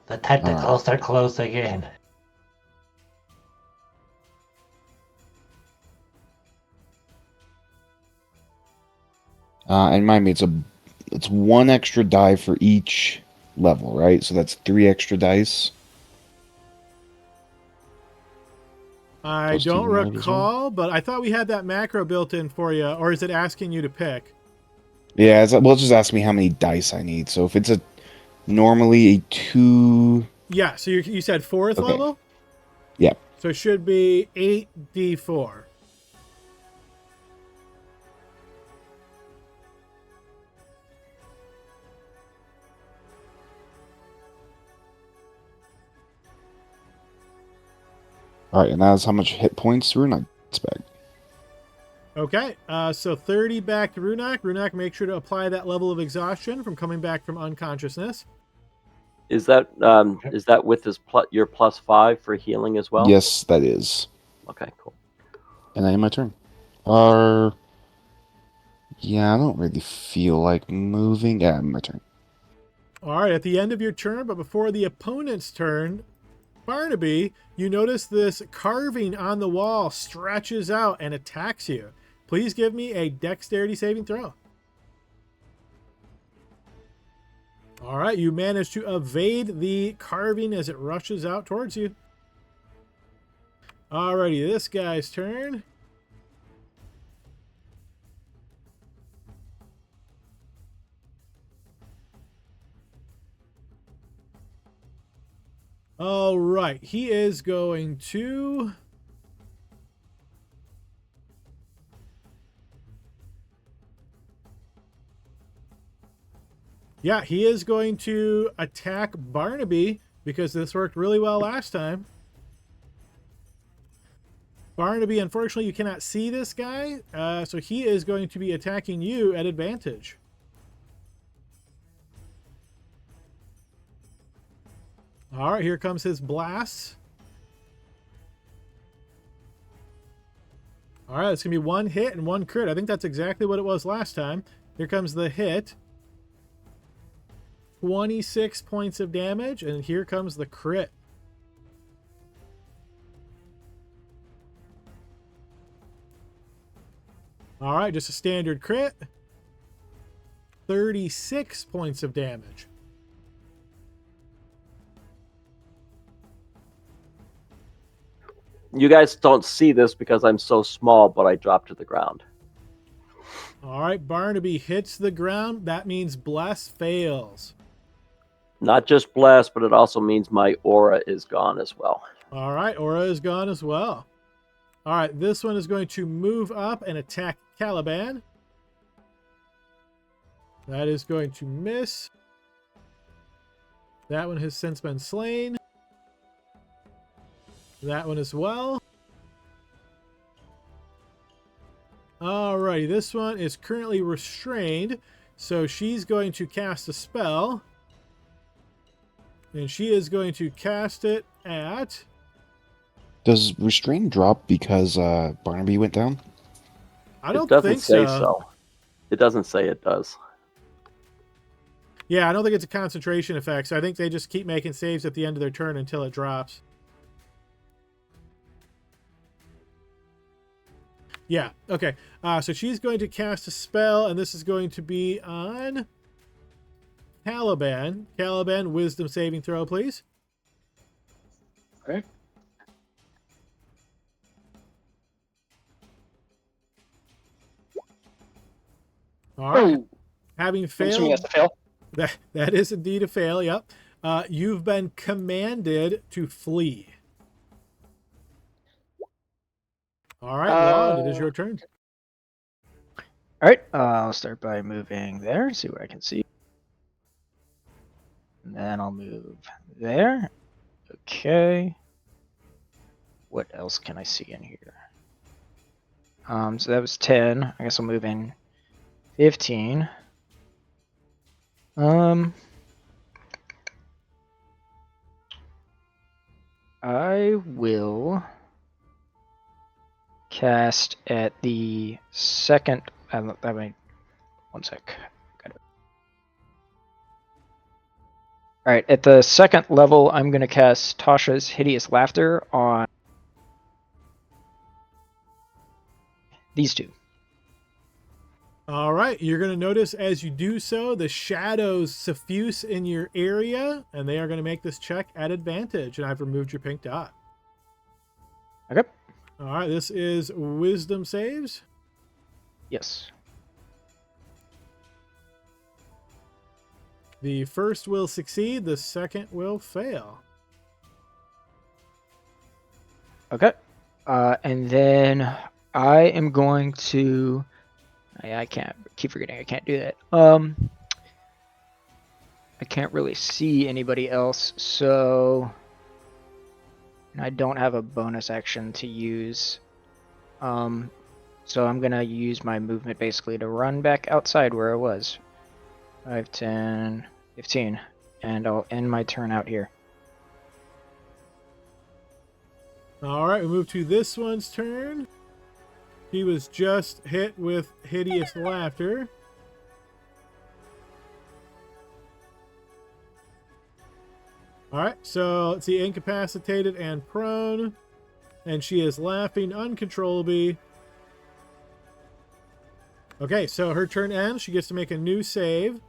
The tentacles are closing in. And remind me, it's 1 extra die for each level, right? So that's 3 extra dice. I Plus don't Healing Word as well? recall, but I thought we had that macro built in for you, or is it asking you to pick? Yeah, well, just ask me how many dice I need. So if it's normally a 2... Yeah, so you said 4th Okay. level? Yep. So it should be 8d4. Alright, and that's how much hit points Runok gets back. Okay, so 30 back to Runok. Runok, make sure to apply that level of exhaustion from coming back from unconsciousness. Is that with his your +5 for healing as well? Yes, that is. Okay, cool. And I end my turn. Yeah, I don't really feel like moving. Yeah, my turn. All right, at the end of your turn, but before the opponent's turn, Barnaby, you notice this carving on the wall stretches out and attacks you. Please give me a dexterity saving throw. All right, you manage to evade the carving as it rushes out towards you. Alrighty, this guy's turn. All right, he is going to... Yeah, he is going to attack Barnaby because this worked really well last time. Barnaby, unfortunately, you cannot see this guy, so he is going to be attacking you at advantage. All right, here comes his blast. All right, it's going to be one hit and one crit. I think that's exactly what it was last time. Here comes the hit. 26 points of damage, and here comes the crit. All right, just a standard crit. 36 points of damage. You guys don't see this because I'm so small, but I dropped to the ground. All right, Barnaby hits the ground. That means Bless fails. Not just blessed, but it also means my aura is gone as well. All right, Aura is gone as well. All right, this one is going to move up and attack Caliban. That is going to miss. That one has since been slain. That one as well. Alrighty, this one is currently restrained, so she's going to cast a spell. And she is going to cast it at... Does restraint drop because Barnaby went down? I don't It doesn't think say so. so. It doesn't say it does. Yeah, I don't think it's a concentration effect, so I think they just keep making saves at the end of their turn until it drops. Yeah, okay. So she's going to cast a spell, and this is going to be on Caliban. Caliban, wisdom saving throw, please. Okay. All right. Oh, Having I'm assuming failed, that's a fail. that is indeed a fail, yep. You've been commanded to flee. All right, Laud, it is your turn. All right, I'll start by moving there, see what I can see. And then I'll move there. Okay. What else can I see in here? So that was 10. I guess I'll move in 15. I will cast at the second. I mean, one sec. All right, at the second level, I'm going to cast Tasha's Hideous Laughter on these two. All right, you're going to notice as you do so, the shadows suffuse in your area, and they are going to make this check at advantage, and I've removed your pink dot. Okay. All right, this is wisdom saves. Yes. The first will succeed, the second will fail. Okay. And then I am going to... I can't keep forgetting I can't do that. I can't really see anybody else, so I don't have a bonus action to use. So I'm gonna use my movement basically to run back outside where I was. 5, 10, 15, and I'll end my turn out here. All right, we move to this one's turn. He was just hit with Hideous Laughter. All right, so let's see, incapacitated and prone, and she is laughing uncontrollably. Okay, so her turn ends. She gets to make a new save.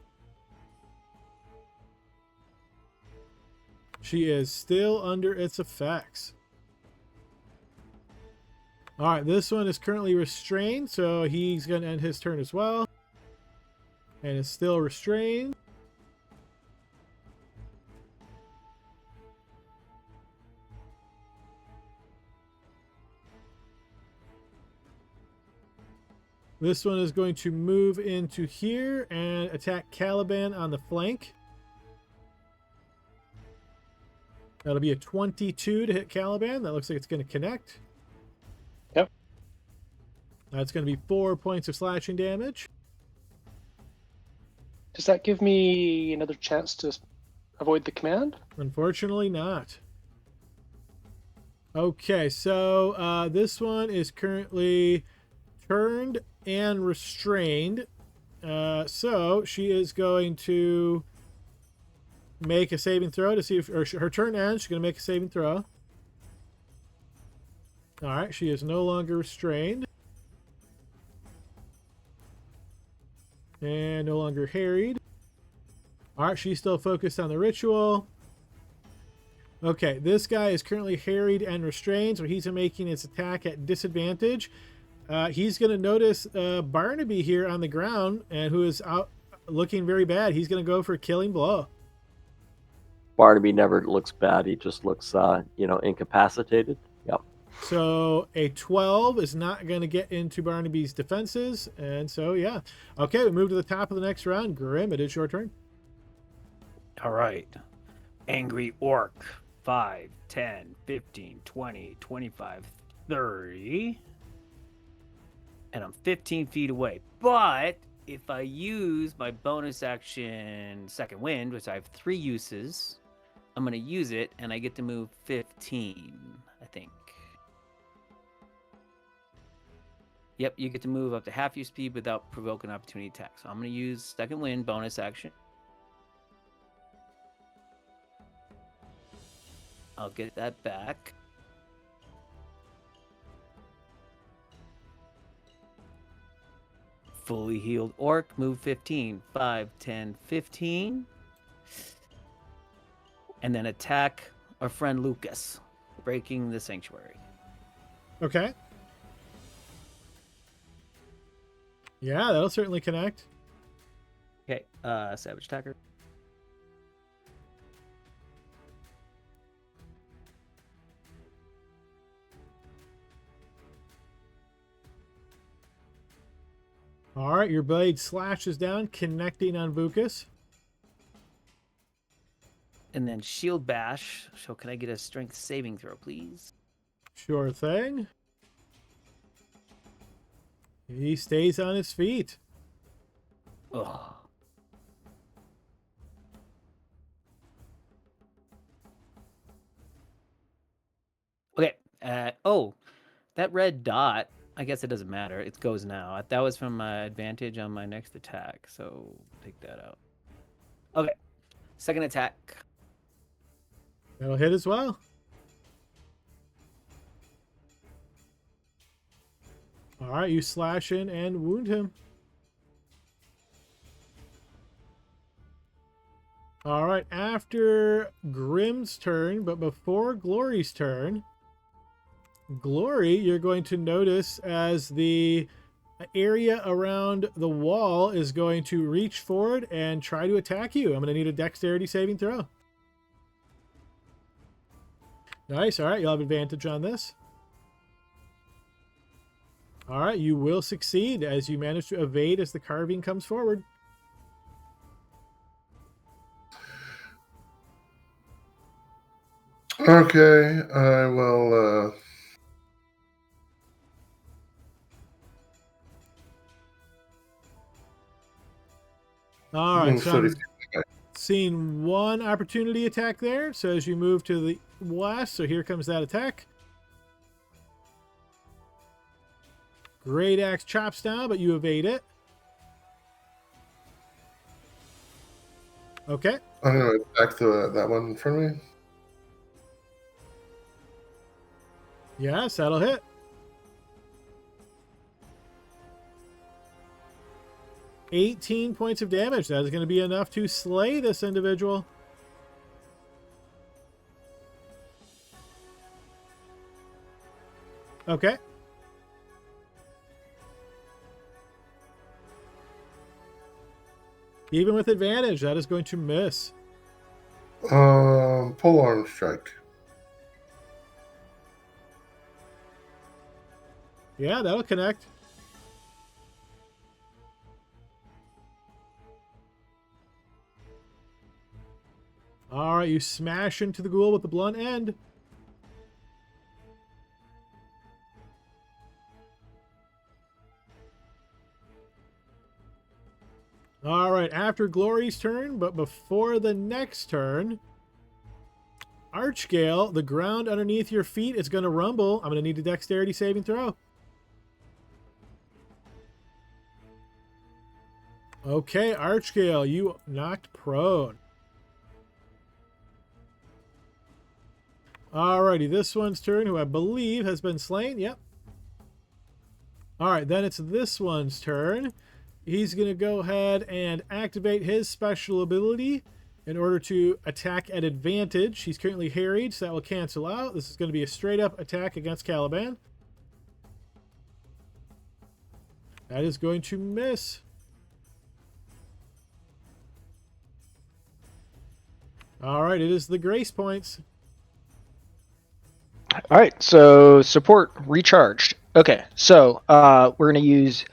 She is still under its effects. All right, this one is currently restrained, so he's going to end his turn as well. And is still restrained. This one is going to move into here and attack Caliban on the flank. That'll be a 22 to hit Caliban. That looks like it's going to connect. Yep. That's going to be 4 points of slashing damage. Does that give me another chance to avoid the command? Unfortunately not. Okay, so this one is currently turned and restrained. So she is going to make a saving throw to see if her turn ends. She's going to make a saving throw. All right, she is no longer restrained. And no longer harried. All right, she's still focused on the ritual. Okay, this guy is currently harried and restrained, so he's making his attack at disadvantage. He's going to notice Barnaby here on the ground, and who is out looking very bad. He's going to go for a killing blow. Barnaby never looks bad. He just looks, incapacitated. Yep. So a 12 is not going to get into Barnaby's defenses. And so, yeah. Okay, we move to the top of the next round. Grim, it is your turn. All right. Angry Orc. 5, 10, 15, 20, 25, 30. And I'm 15 feet away. But if I use my bonus action Second Wind, which I have 3 uses, I'm going to use it, and I get to move 15, I think. Yep, you get to move up to half your speed without provoking opportunity attack. So I'm going to use Second Wind bonus action. I'll get that back. Fully healed orc, move 15. 5, 10, 15. And then attack our friend Lucas, breaking the sanctuary. Okay. Yeah, that'll certainly connect. Okay, Savage Attacker. All right, your blade slashes down, connecting on Vukas. And then Shield Bash. So can I get a strength saving throw, please? Sure thing. He stays on his feet. Ugh. Okay. Oh, that red dot. I guess it doesn't matter. It goes now. That was from my advantage on my next attack, so take that out. Okay. Second attack. That'll hit as well. All right, you slash in and wound him. All right, after Grim's turn, but before Glory's turn, Glory, you're going to notice as the area around the wall is going to reach forward and try to attack you. I'm going to need a dexterity saving throw. Nice. All right, you'll have advantage on this. All right, you will succeed as you manage to evade as the carving comes forward. Okay, I will. All right, move so 30 I'm feet away. seeing one opportunity attack there. So as you move to the west, so here comes that attack. Great axe chops down, but you evade it. Okay. I'm going to attack that one in front of me. Yes, that'll hit. $18 points of damage. That is going to be enough to slay this individual. Okay. Even with advantage, that is going to miss. Pole arm strike. Yeah, that'll connect. All right, you smash into the ghoul with the blunt end. All right, after Glory's turn, but before the next turn, Archgale, the ground underneath your feet is going to rumble. I'm going to need a dexterity saving throw. Okay, Archgale, you knocked prone. Alrighty, this one's turn, who I believe has been slain. Yep. Alright, then it's this one's turn. He's going to go ahead and activate his special ability in order to attack at advantage. He's currently harried, so that will cancel out. This is going to be a straight-up attack against Caliban. That is going to miss. Alright, it is the grace points. All right, so support recharged. Okay, so we're going to use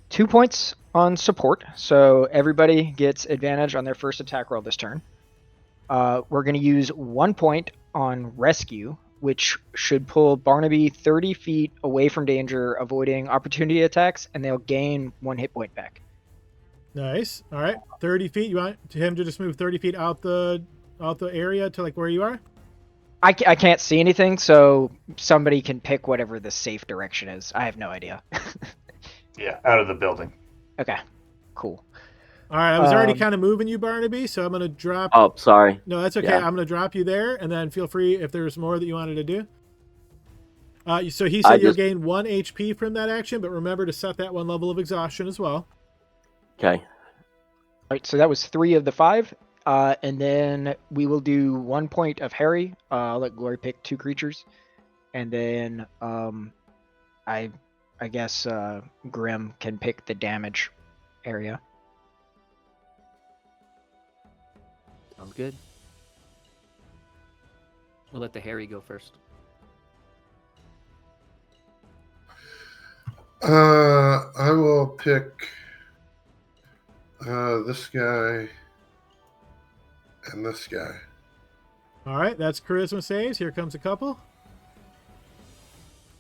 2 points on support, so everybody gets advantage on their first attack roll this turn. We're going to use 1 point on rescue, which should pull Barnaby 30 feet away from danger, avoiding opportunity attacks, and they'll gain 1 hit point back. Nice. All right, 30 feet. You want him to just move 30 feet out the area to like where you are? I can't see anything, so somebody can pick whatever the safe direction is. I have no idea. Yeah, out of the building. Okay, cool. All right, I was already kind of moving you, Barnaby, so I'm going to drop... Oh, sorry. No, that's okay. Yeah. I'm going to drop you there, and then feel free if there's more that you wanted to do. So he said you'll gain 1 HP from that action, but remember to set that 1 level of exhaustion as well. Okay. All right, so that was 3 of the 5. And then we will do 1 point of Harry. I'll let Glory pick 2 creatures. And then I guess Grim can pick the damage area. Sounds good. We'll let the Harry go first. I will pick this guy and this guy. All right, that's charisma saves. Here comes a couple.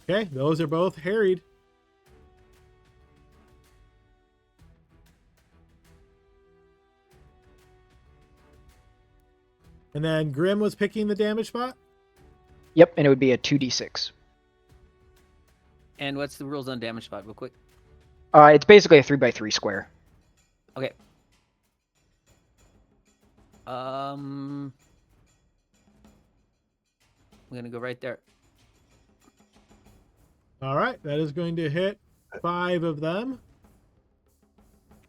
Okay, those are both harried. And then Grim was picking the damage spot? Yep, and it would be a 2d6. And what's the rules on damage spot, real quick? It's basically a 3x3 square. Okay. I'm gonna go right there. All right, that is going to hit 5 of them.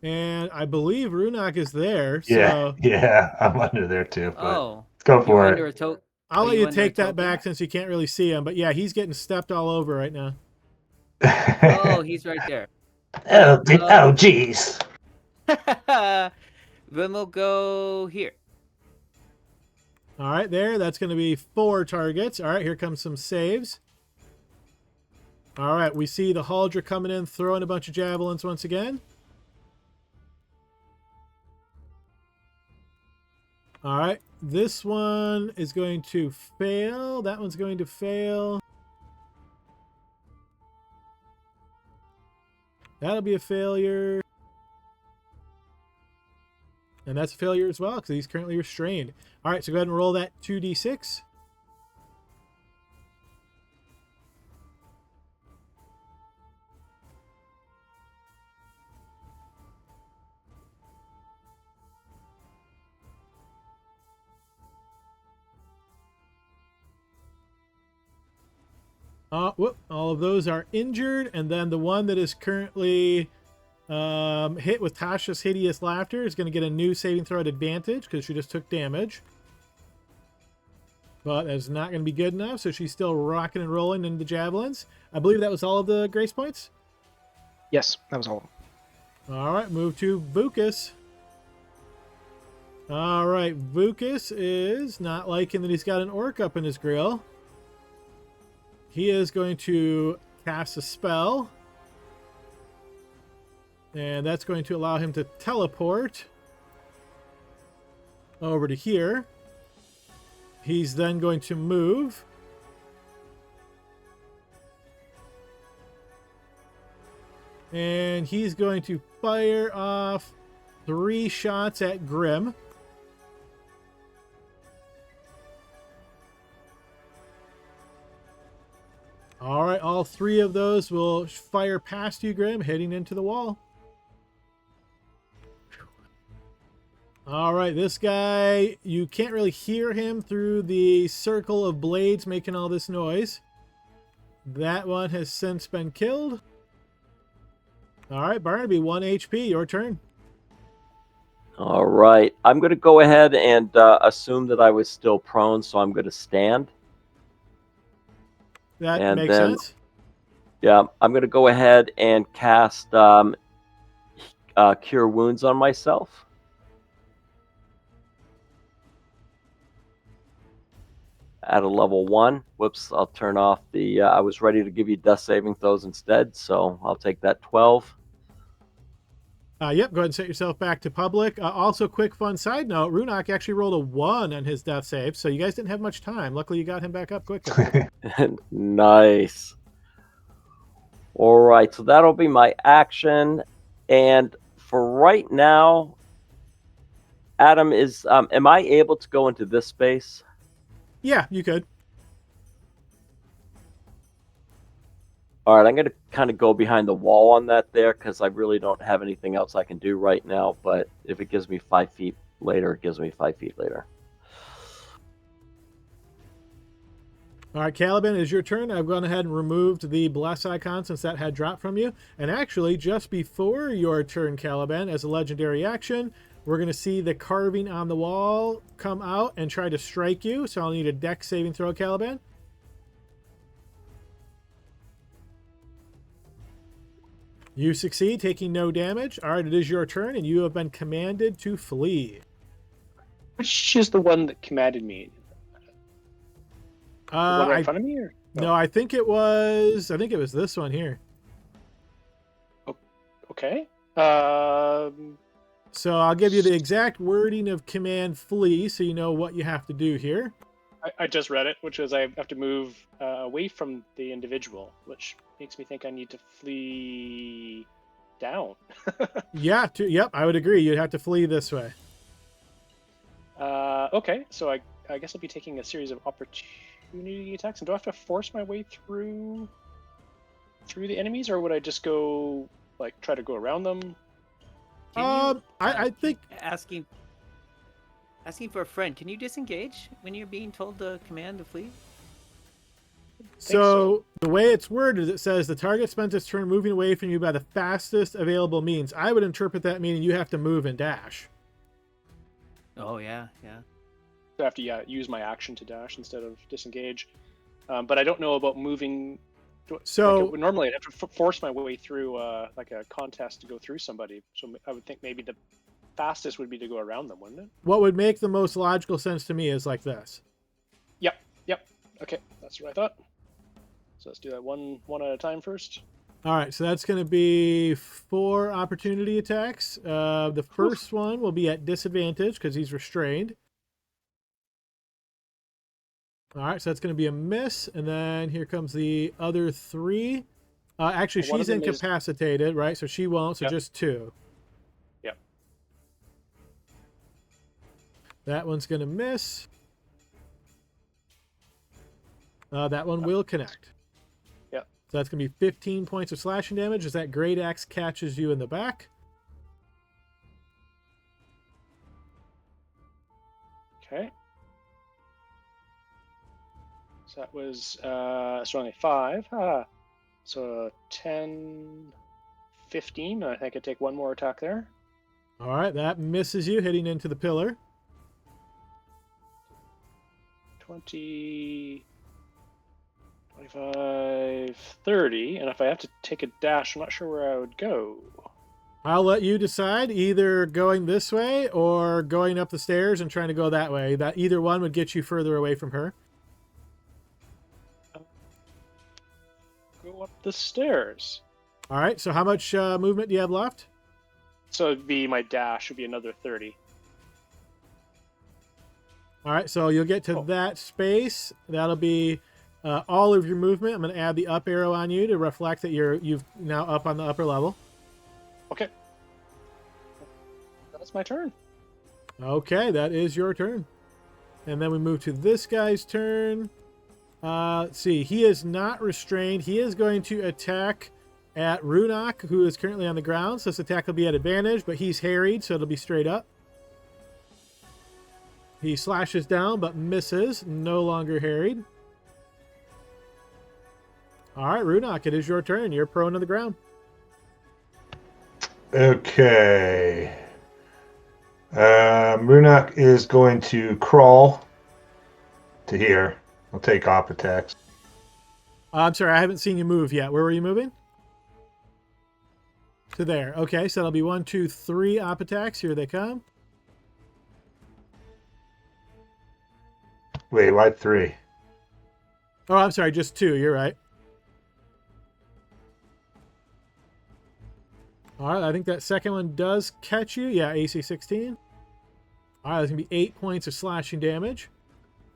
And I believe Runak is there. Yeah, So yeah, I'm under there too. But Oh, let's go you're for under it. a tote. I'll Are let you you under take a that token? back since you can't really see him. But yeah, he's getting stepped all over right now. Oh, he's right there. Oh, jeez. Then we'll go here. All right, there. That's going to be 4 targets. All right, here comes some saves. All right, we see the Haldra coming in, throwing a bunch of javelins once again. All right, this one is going to fail. That one's going to fail. That'll be a failure. And that's a failure as well, because he's currently restrained. All right, so go ahead and roll that 2d6. Whoop, all of those are injured, and then the one that is currently hit with Tasha's hideous laughter is going to get a new saving throw at advantage because she just took damage. but that's not going to be good enough, so she's still rocking and rolling into the javelins. I believe that was all of the grace points. Yes, that was all. All right, move to Vukas. All right, Vukas is not liking that he's got an orc up in his grill. He is going to cast a spell. And that's going to allow him to teleport over to here. He's then going to move. And he's going to fire off 3 shots at Grim. All right, all 3 of those will fire past you, Grim, heading into the wall. All right, this guy, you can't really hear him through the circle of blades making all this noise. That one has since been killed. All right, Barnaby, 1 HP, your turn. All right. I'm going to go ahead and assume that I was still prone, so I'm going to stand. That And makes then- sense. Yeah, I'm going to go ahead and cast Cure Wounds on myself. At a level 1. Whoops, I'll turn off the... I was ready to give you death saving throws instead, so I'll take that 12. Yep, go ahead and set yourself back to public. Also, quick fun side note, Runak actually rolled a 1 on his death save, so you guys didn't have much time. Luckily, you got him back up quickly. Nice. All right, so that'll be my action. And for right now, Adam, is am I able to go into this space? Yeah, you could. All right, I'm going to kind of go behind the wall on that there because I really don't have anything else I can do right now. But if it gives me 5 feet later, it gives me 5 feet later. All right, Caliban, it is your turn. I've gone ahead and removed the bless icon since that had dropped from you. And actually, just before your turn, Caliban, as a legendary action, we're going to see the carving on the wall come out and try to strike you. So I'll need a dex saving throw, Caliban. You succeed, taking no damage. All right, it is your turn, and you have been commanded to flee. Which is the one that commanded me? The one right in front of me? Or? No, I think it was this one here. Okay. So I'll give you the exact wording of command flee so you know what you have to do here. I just read it, which was I have to move away from the individual, which makes me think I need to flee down. Yeah, yep, I would agree. You'd have to flee this way. Okay, so I guess I'll be taking a series of opportunity attacks. And do I have to force my way through the enemies, or would I just go try to go around them? I think Asking for a friend. Can you disengage when you're being told to command to flee? so. The way it's worded, it says the target spends its turn moving away from you by the fastest available means. I would interpret that meaning you have to move and dash. Oh yeah. So I have to use my action to dash instead of disengage. But I don't know about moving. So normally I'd have to force my way through a contest to go through somebody. So I would think maybe the fastest would be to go around them, wouldn't it? what would make the most logical sense to me is like this. Yep. Okay, that's what I thought. So let's do that one at a time first. All right, so that's going to be 4 opportunity attacks. The first one will be at disadvantage because he's restrained. All right, so that's going to be a miss. And then here comes the other 3. Actually, One of she's them is- incapacitated, right? So she won't, so Yep. just 2. Yep. That one's going to miss. That one will connect. Yep. So that's going to be 15 points of slashing damage as that great axe catches you in the back. Okay. So that was so only 5. So 10, 15. I think I take one more attack there. All right, that misses you, hitting into the pillar. 20, 25, 30. And if I have to take a dash, I'm not sure where I would go. I'll let you decide, either going this way or going up the stairs and trying to go that way. That either one would get you further away from her. Go up the stairs. All right, so how much movement do you have left? So it'd be my dash would be another 30. All right, so you'll get to that space. That'll be all of your movement. I'm going to add the up arrow on you to reflect that you've now up on the upper level. Okay. That's my turn. Okay, that is your turn. And then we move to this guy's turn. Let's see. He is not restrained. He is going to attack at Runok, who is currently on the ground. So this attack will be at advantage, but he's harried, so it'll be straight up. He slashes down, but misses. No longer harried. All right, Runok, it is your turn. You're prone to the ground. Okay. Runok is going to crawl to here. I'll take op attacks. I'm sorry, I haven't seen you move yet. Where were you moving? To there. Okay, so that'll be 1, 2, 3 op attacks. Here they come. Wait, why 3? Oh, I'm sorry, just 2. You're right. All right, I think that second one does catch you. Yeah, AC 16. All right, that's going to be 8 points of slashing damage.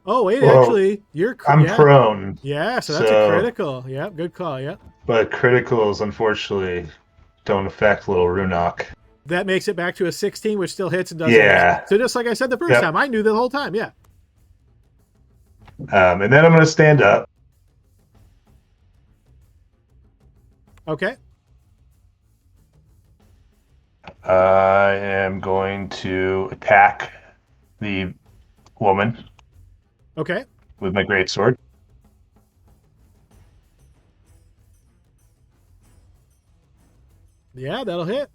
Oh, wait, Well, actually, you're... I'm prone. Yeah, so that's a critical. Yep, good call, yep. But criticals, unfortunately, don't affect little Runok. That makes it back to a 16, which still hits and does Yeah. damage. So just like I said the first time, I knew the whole time, yeah. And then I'm going to stand up. Okay. I am going to attack the woman Okay. with my greatsword. Yeah, that'll hit.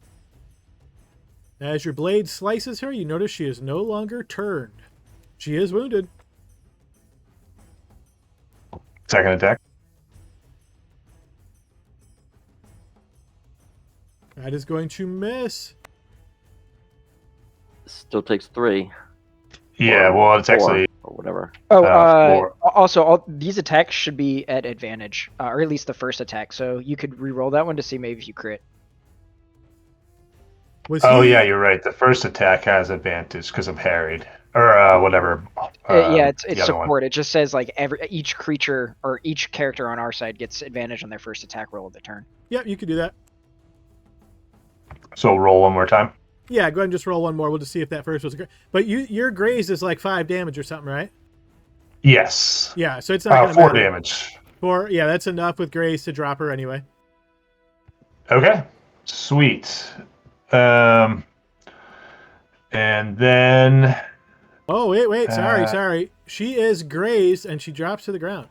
As your blade slices her, you notice she is no longer turned. She is wounded. Second attack. That is going to miss. Still takes 3. Yeah, well, it's 4, actually... or whatever. Oh, 4. also, all these attacks should be at advantage, or at least the first attack. So you could re-roll that one to see maybe if you crit. Oh, yeah, you're right. The first attack has advantage because I'm harried. Or whatever. Yeah, it's the other support. one. It just says like each creature or each character on our side gets advantage on their first attack roll of the turn. Yep, you can do that. So roll one more time. Yeah, go ahead and just roll one more. We'll just see if that first was a... But your grazed is like 5 damage or something, right? Yes. Yeah, so it's not going to 4 matter. damage. 4, yeah, that's enough with graze to drop her anyway. Okay. Sweet. And then... Oh, wait, sorry. She is grazed and she drops to the ground.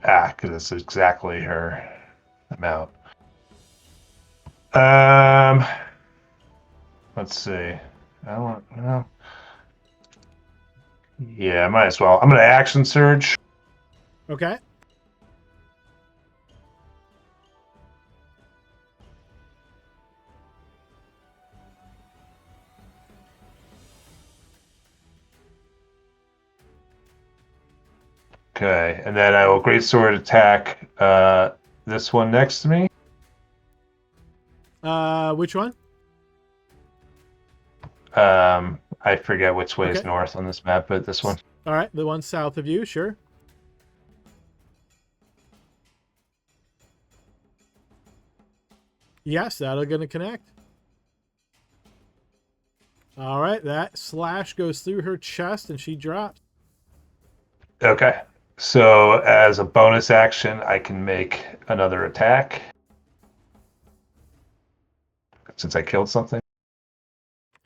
Because it's exactly her amount. Let's see. I don't know. Yeah, I might as well. I'm going to action surge. Okay. Okay, and then I will greatsword attack this one next to me. Which one? I forget which way is north on this map, but this one. All right, the one south of you, sure. Yes, that'll gonna connect. All right, that slash goes through her chest and she drops. Okay, so as a bonus action, I can make another attack. Since I killed something.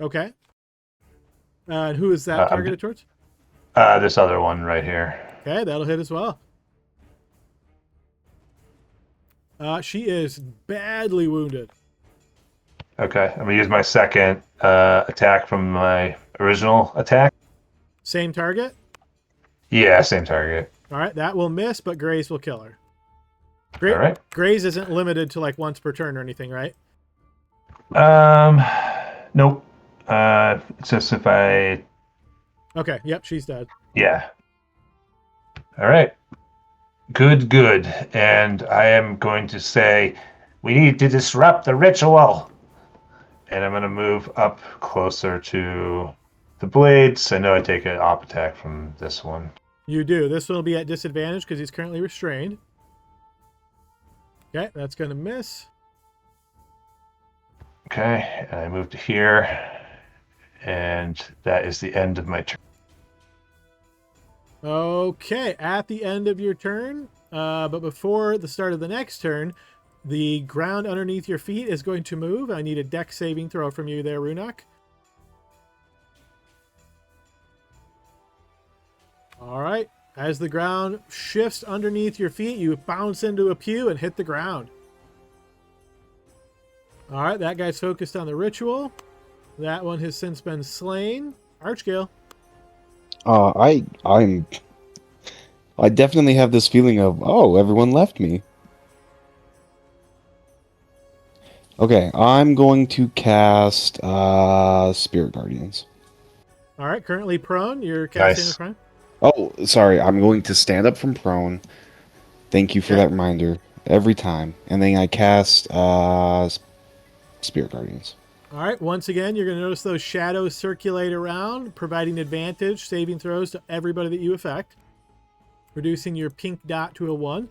Okay. And who is that targeted towards? This other one right here. Okay, that'll hit as well. She is badly wounded. Okay, I'm gonna use my second attack from my original attack. Same target? Yeah, same target. All right, that will miss, but Graze will kill her. All right. Graze isn't limited to like once per turn or anything, right? Nope. It's just if I. Okay, yep, she's dead. Yeah. All right. Good. And I am going to say, we need to disrupt the ritual. And I'm going to move up closer to the blades. I know I take an op attack from this one. You do. This one will be at disadvantage because he's currently restrained. Okay, that's going to miss. Okay, and I move to here. And that is the end of my turn. Okay, at the end of your turn, but before the start of the next turn, the ground underneath your feet is going to move. I need a dex saving throw from you there, Runak. All right. As the ground shifts underneath your feet, you bounce into a pew and hit the ground. All right, that guy's focused on the ritual. That one has since been slain. Archgale. I definitely have this feeling of, oh, everyone left me. Okay, I'm going to cast Spirit Guardians. All right, currently prone. You're casting Nice. the prone. Oh, sorry, I'm going to stand up from prone. Thank you for that reminder. Every time. And then I cast Spirit Guardians. All right, once again, you're going to notice those shadows circulate around, providing advantage, saving throws to everybody that you affect, reducing your pink dot to a 1.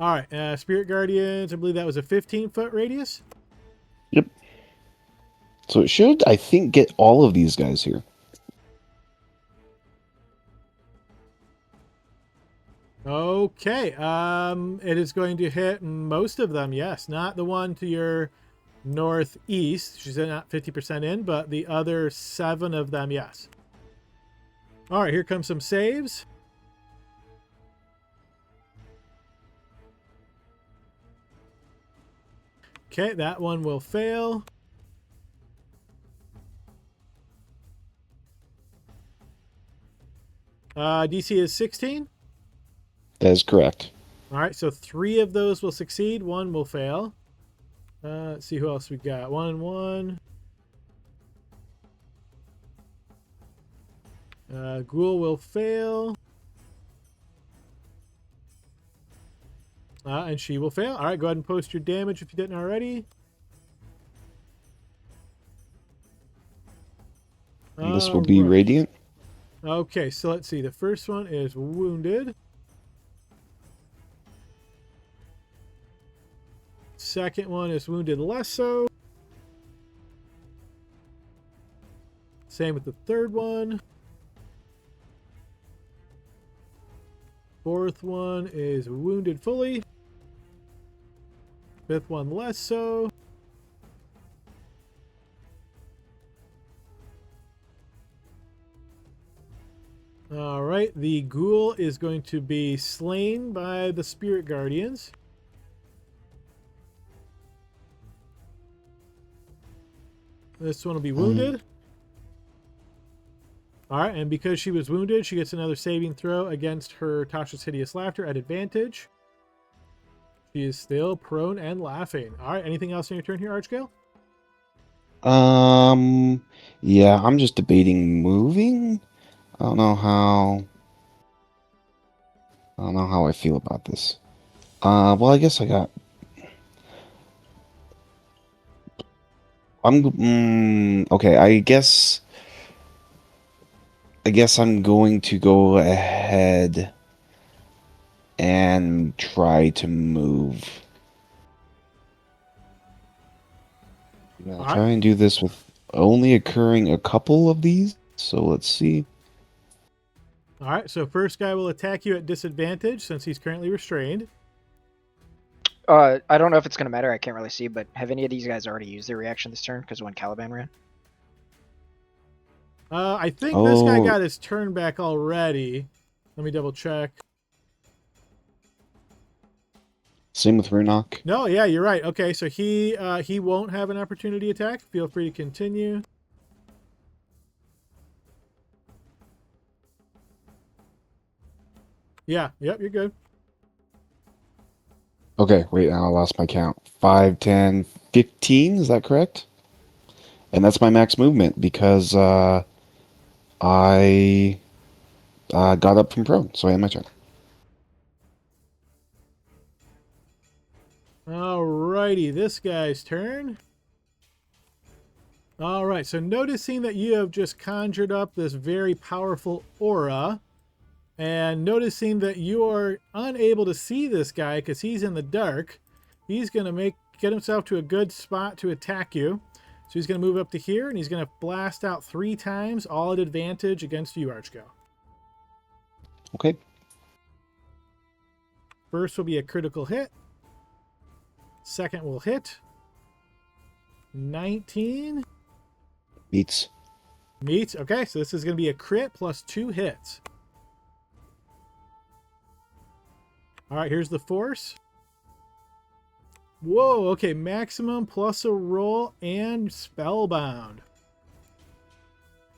All right, Spirit Guardians, I believe that was a 15-foot radius. Yep. So it should, I think, get all of these guys here. Okay, it is going to hit most of them, yes. Not the one to your northeast. She's not 50% in, but the other 7 of them, yes. All right, here comes some saves. Okay, that one will fail. DC is 16. That is correct. All right, so 3 of those will succeed. 1 will fail. Let's see who else we got. 1 and 1. Ghoul will fail. And she will fail. All right, go ahead and post your damage if you didn't already. And this will be Radiant. Okay, so let's see. The first one is wounded. Second one is wounded less so. Same with the third one. Fourth one is wounded fully. Fifth one less so. All right, the ghoul is going to be slain by the Spirit Guardians. This one will be wounded. All right, and because she was wounded, she gets another saving throw against her Tasha's Hideous Laughter at advantage. She is still prone and laughing. All right, anything else on your turn here, Archgale? Yeah, I'm just debating moving. I don't know how I feel about this. Well, I guess I got. Okay. I guess I'm going to go ahead and try to move. I'll try and do this with only occurring a couple of these. So let's see. All right, so first guy will attack you at disadvantage since he's currently restrained. I don't know if it's going to matter. I can't really see, but have any of these guys already used their reaction this turn? Because when Caliban ran? I think this guy got his turn back already. Let me double check. Same with Runok. No, yeah, you're right. Okay, so he won't have an opportunity attack. Feel free to continue. Yeah, yep, you're good. Okay, wait, now I lost my count. 5, 10, 15, is that correct? And that's my max movement because I got up from prone, so I had my turn. Alrighty, this guy's turn. Alright, so noticing that you have just conjured up this very powerful aura, and noticing that you are unable to see this guy because he's in the dark, he's going to get himself to a good spot to attack you. So he's going to move up to here, and he's going to blast out 3 times, all at advantage against you, Archgale. Okay. First will be a critical hit. Second will hit. 19. Meets. Meets. Okay, so this is going to be a crit plus 2 hits. All right, here's the force. Whoa, okay, maximum plus a roll and spellbound.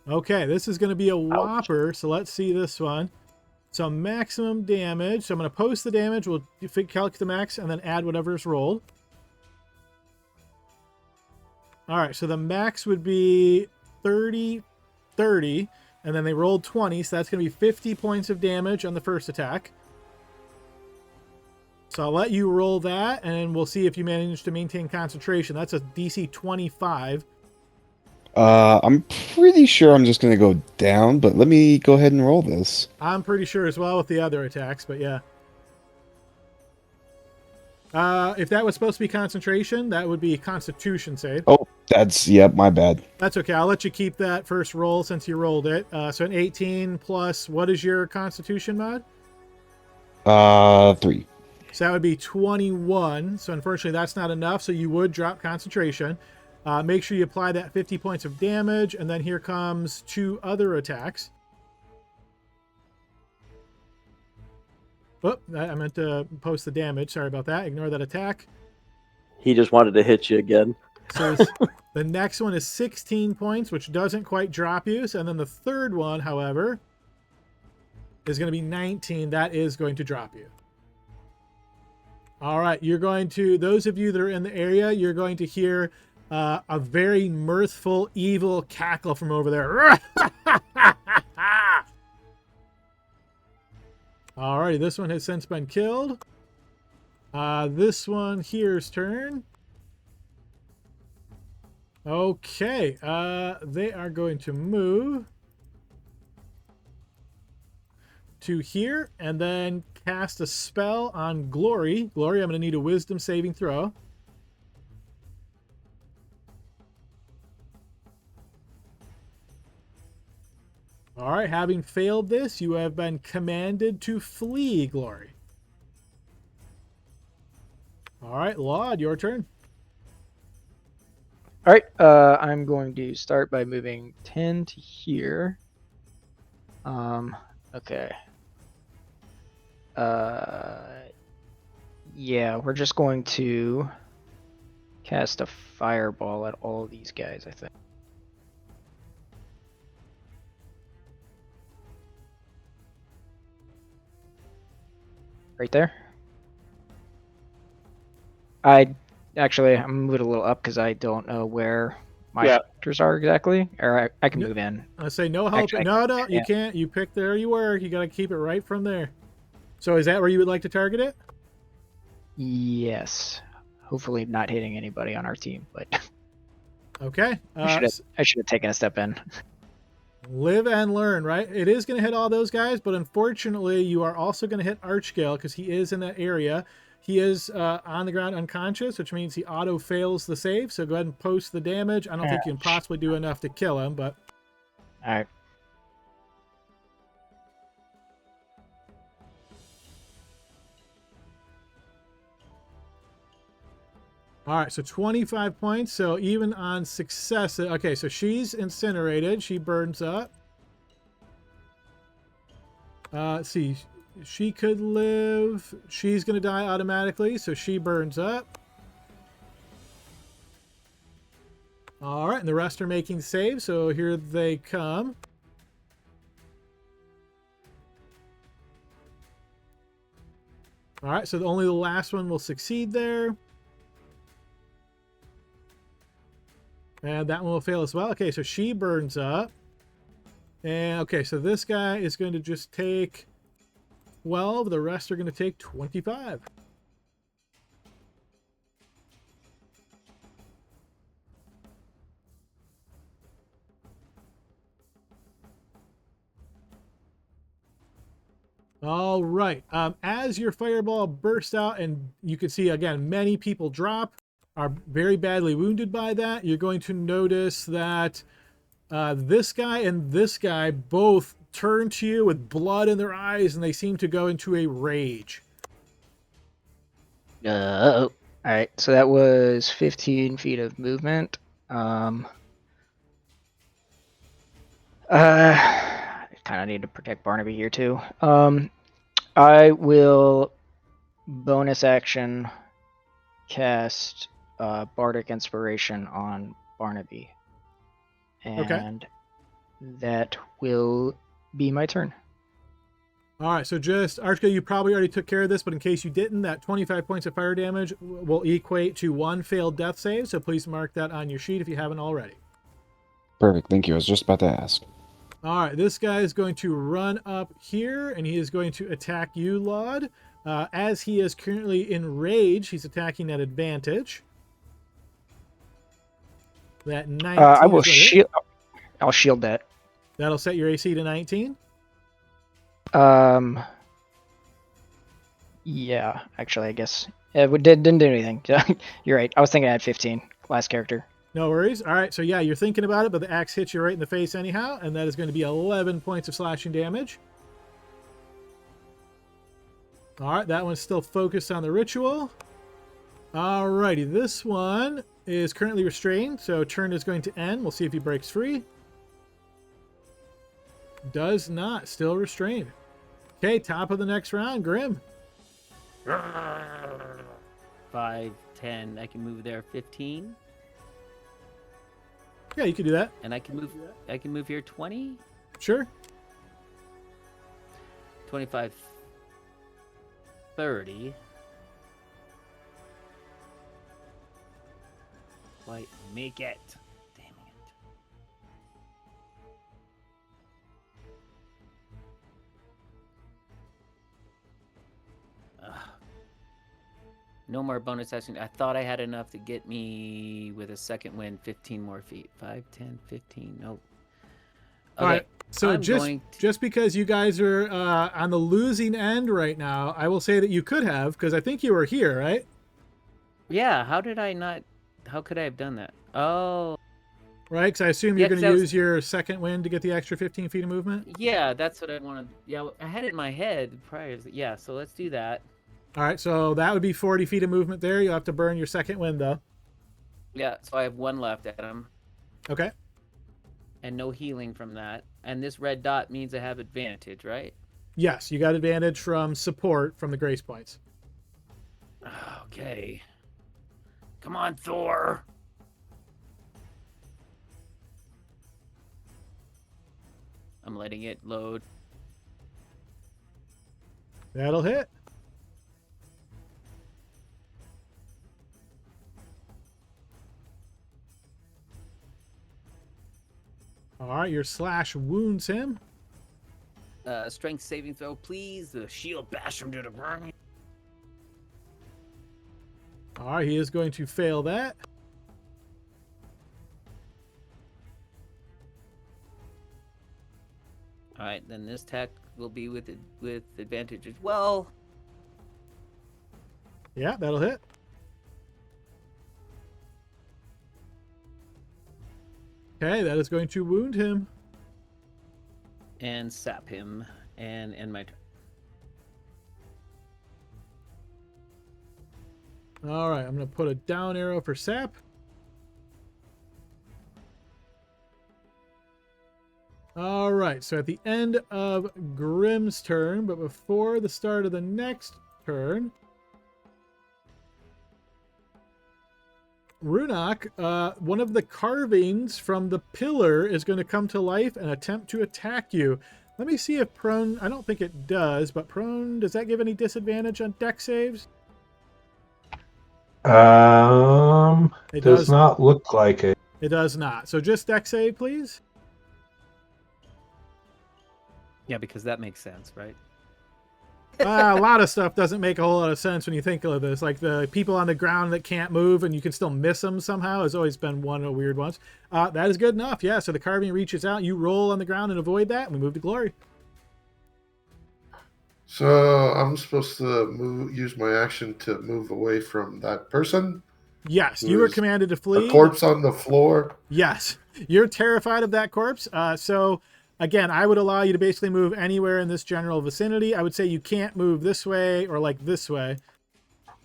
Okay, this is going to be a whopper, so let's see this one. So maximum damage. So I'm going to post the damage. We'll calculate the max and then add whatever's rolled. All right, so the max would be 30, 30, and then they rolled 20, so that's going to be 50 points of damage on the first attack. So I'll let you roll that, and we'll see if you manage to maintain concentration. That's a DC 25. I'm pretty sure I'm just going to go down, but let me go ahead and roll this. I'm pretty sure as well with the other attacks, but yeah. If that was supposed to be concentration, that would be Constitution save. Oh, yep, my bad. That's okay. I'll let you keep that first roll since you rolled it. So an 18 plus, what is your Constitution mod? 3. So that would be 21. So unfortunately, that's not enough. So you would drop concentration. Make sure you apply that 50 points of damage. And then here comes 2 other attacks. Oh, I meant to post the damage. Sorry about that. Ignore that attack. He just wanted to hit you again. So the next one is 16 points, which doesn't quite drop you. And then the third one, however, is going to be 19. That is going to drop you. All right, you're going to, those of you that are in the area, you're going to hear a very mirthful, evil cackle from over there. All righty, this one has since been killed. This one here's turn. Okay, they are going to move to here and then cast a spell on Glory. Glory, I'm going to need a wisdom saving throw. All right, having failed this, you have been commanded to flee, Glory. All right, Laud, your turn. All right, I'm going to start by moving 10 to here. Okay. Yeah, we're just going to cast a fireball at all of these guys, I think. Right there. I'm moving a little up because I don't know where my factors are exactly. Or I can move in. I say no help. Actually, no, you can't. You picked there you were. You got to keep it right from there. So is that where you would like to target it? Yes. Hopefully not hitting anybody on our team, but okay. I should have taken a step in. Live and learn, right? It is going to hit all those guys, but unfortunately, you are also going to hit Archgale because he is in that area. He is on the ground unconscious, which means he auto fails the save. So go ahead and post the damage. I don't think you can possibly do enough to kill him, but all right. All right, so 25 points. So even on success, okay, so she's incinerated. She burns up. Let's see. She could live. She's going to die automatically, so she burns up. All right, and the rest are making saves, so here they come. All right, so only the last one will succeed there. And that one will fail as well. Okay, so she burns up. And okay, so this guy is going to just take 12. The rest are going to take 25. All right. As your fireball bursts out, and you can see again, many people drop, are very badly wounded by that. You're going to notice that this guy and this guy both turn to you with blood in their eyes, and they seem to go into a rage. All right, so that was 15 feet of movement. I kind of need to protect Barnaby here too. I will bonus action cast Bardic Inspiration on Barnaby. And that will be my turn. All right, so just, Archka, you probably already took care of this, but in case you didn't, that 25 points of fire damage will equate to 1 failed death save, so please mark that on your sheet if you haven't already. Perfect, thank you. I was just about to ask. All right, this guy is going to run up here, and he is going to attack you, Laud. As he is currently in rage, he's attacking at advantage. That 19 I will is gonna hit. I'll shield that. That'll set your AC to 19. Yeah, actually, I guess it didn't do anything. You're right. I was thinking I had 15 last character. No worries. All right, so yeah, you're thinking about it, but the axe hits you right in the face anyhow, and that is going to be 11 points of slashing damage. All right, that one's still focused on the ritual. All righty, this one is currently restrained, so turn is going to end. We'll see if he breaks free. Does not. Still restrained. Okay, top of the next round, Grim. 5, 10. I can move there. 15. Yeah, you can do that. And I can move. I can move here. 20. Sure. 25. 30. Wait, make it. Damn it. No more bonus action. I thought I had enough to get me with a second wind 15 more feet. 5, 10, 15. Nope. Okay. All right. So I'm just because you guys are on the losing end right now, I will say that you could have, because I think you were here, right? Yeah. How did I not? How could I have done that? Oh. Right, because I assume you're going to use your second wind to get the extra 15 feet of movement? Yeah, that's what I wanted. Yeah, I had it in my head prior. Yeah, so let's do that. All right, so that would be 40 feet of movement there. You'll have to burn your second wind, though. Yeah, so I have 1 left, Adam. Okay. And no healing from that. And this red dot means I have advantage, right? Yes, you got advantage from support from the grace points. Okay. Come on, Thor. I'm letting it load. That'll hit. All right, your slash wounds him. Strength saving throw, please. The shield bash him to the ground. All right, he is going to fail that. All right, then this attack will be with advantage as well. Yeah, that'll hit. Okay, that is going to wound him. And sap him and end my turn. All right, I'm going to put a down arrow for sap. All right, so at the end of Grimm's turn, but before the start of the next turn, Runak, one of the carvings from the pillar is going to come to life and attempt to attack you. Let me see if prone... I don't think it does, but prone, does that give any disadvantage on deck saves? It does does. not look like it. It does not. So just deck save, please. Yeah, because that makes sense, right? A lot of stuff doesn't make a whole lot of sense when you think of this. Like the people on the ground that can't move and you can still miss them somehow has always been one of the weird ones. That is good enough. Yeah, so the carving reaches out. You roll on the ground and avoid that, and we move to Glory. So I'm supposed to use my action to move away from that person? Yes, Who you were is commanded to flee. A corpse on the floor? Yes, you're terrified of that corpse. So again, I would allow you to basically move anywhere in this general vicinity. I would say you can't move this way or like this way.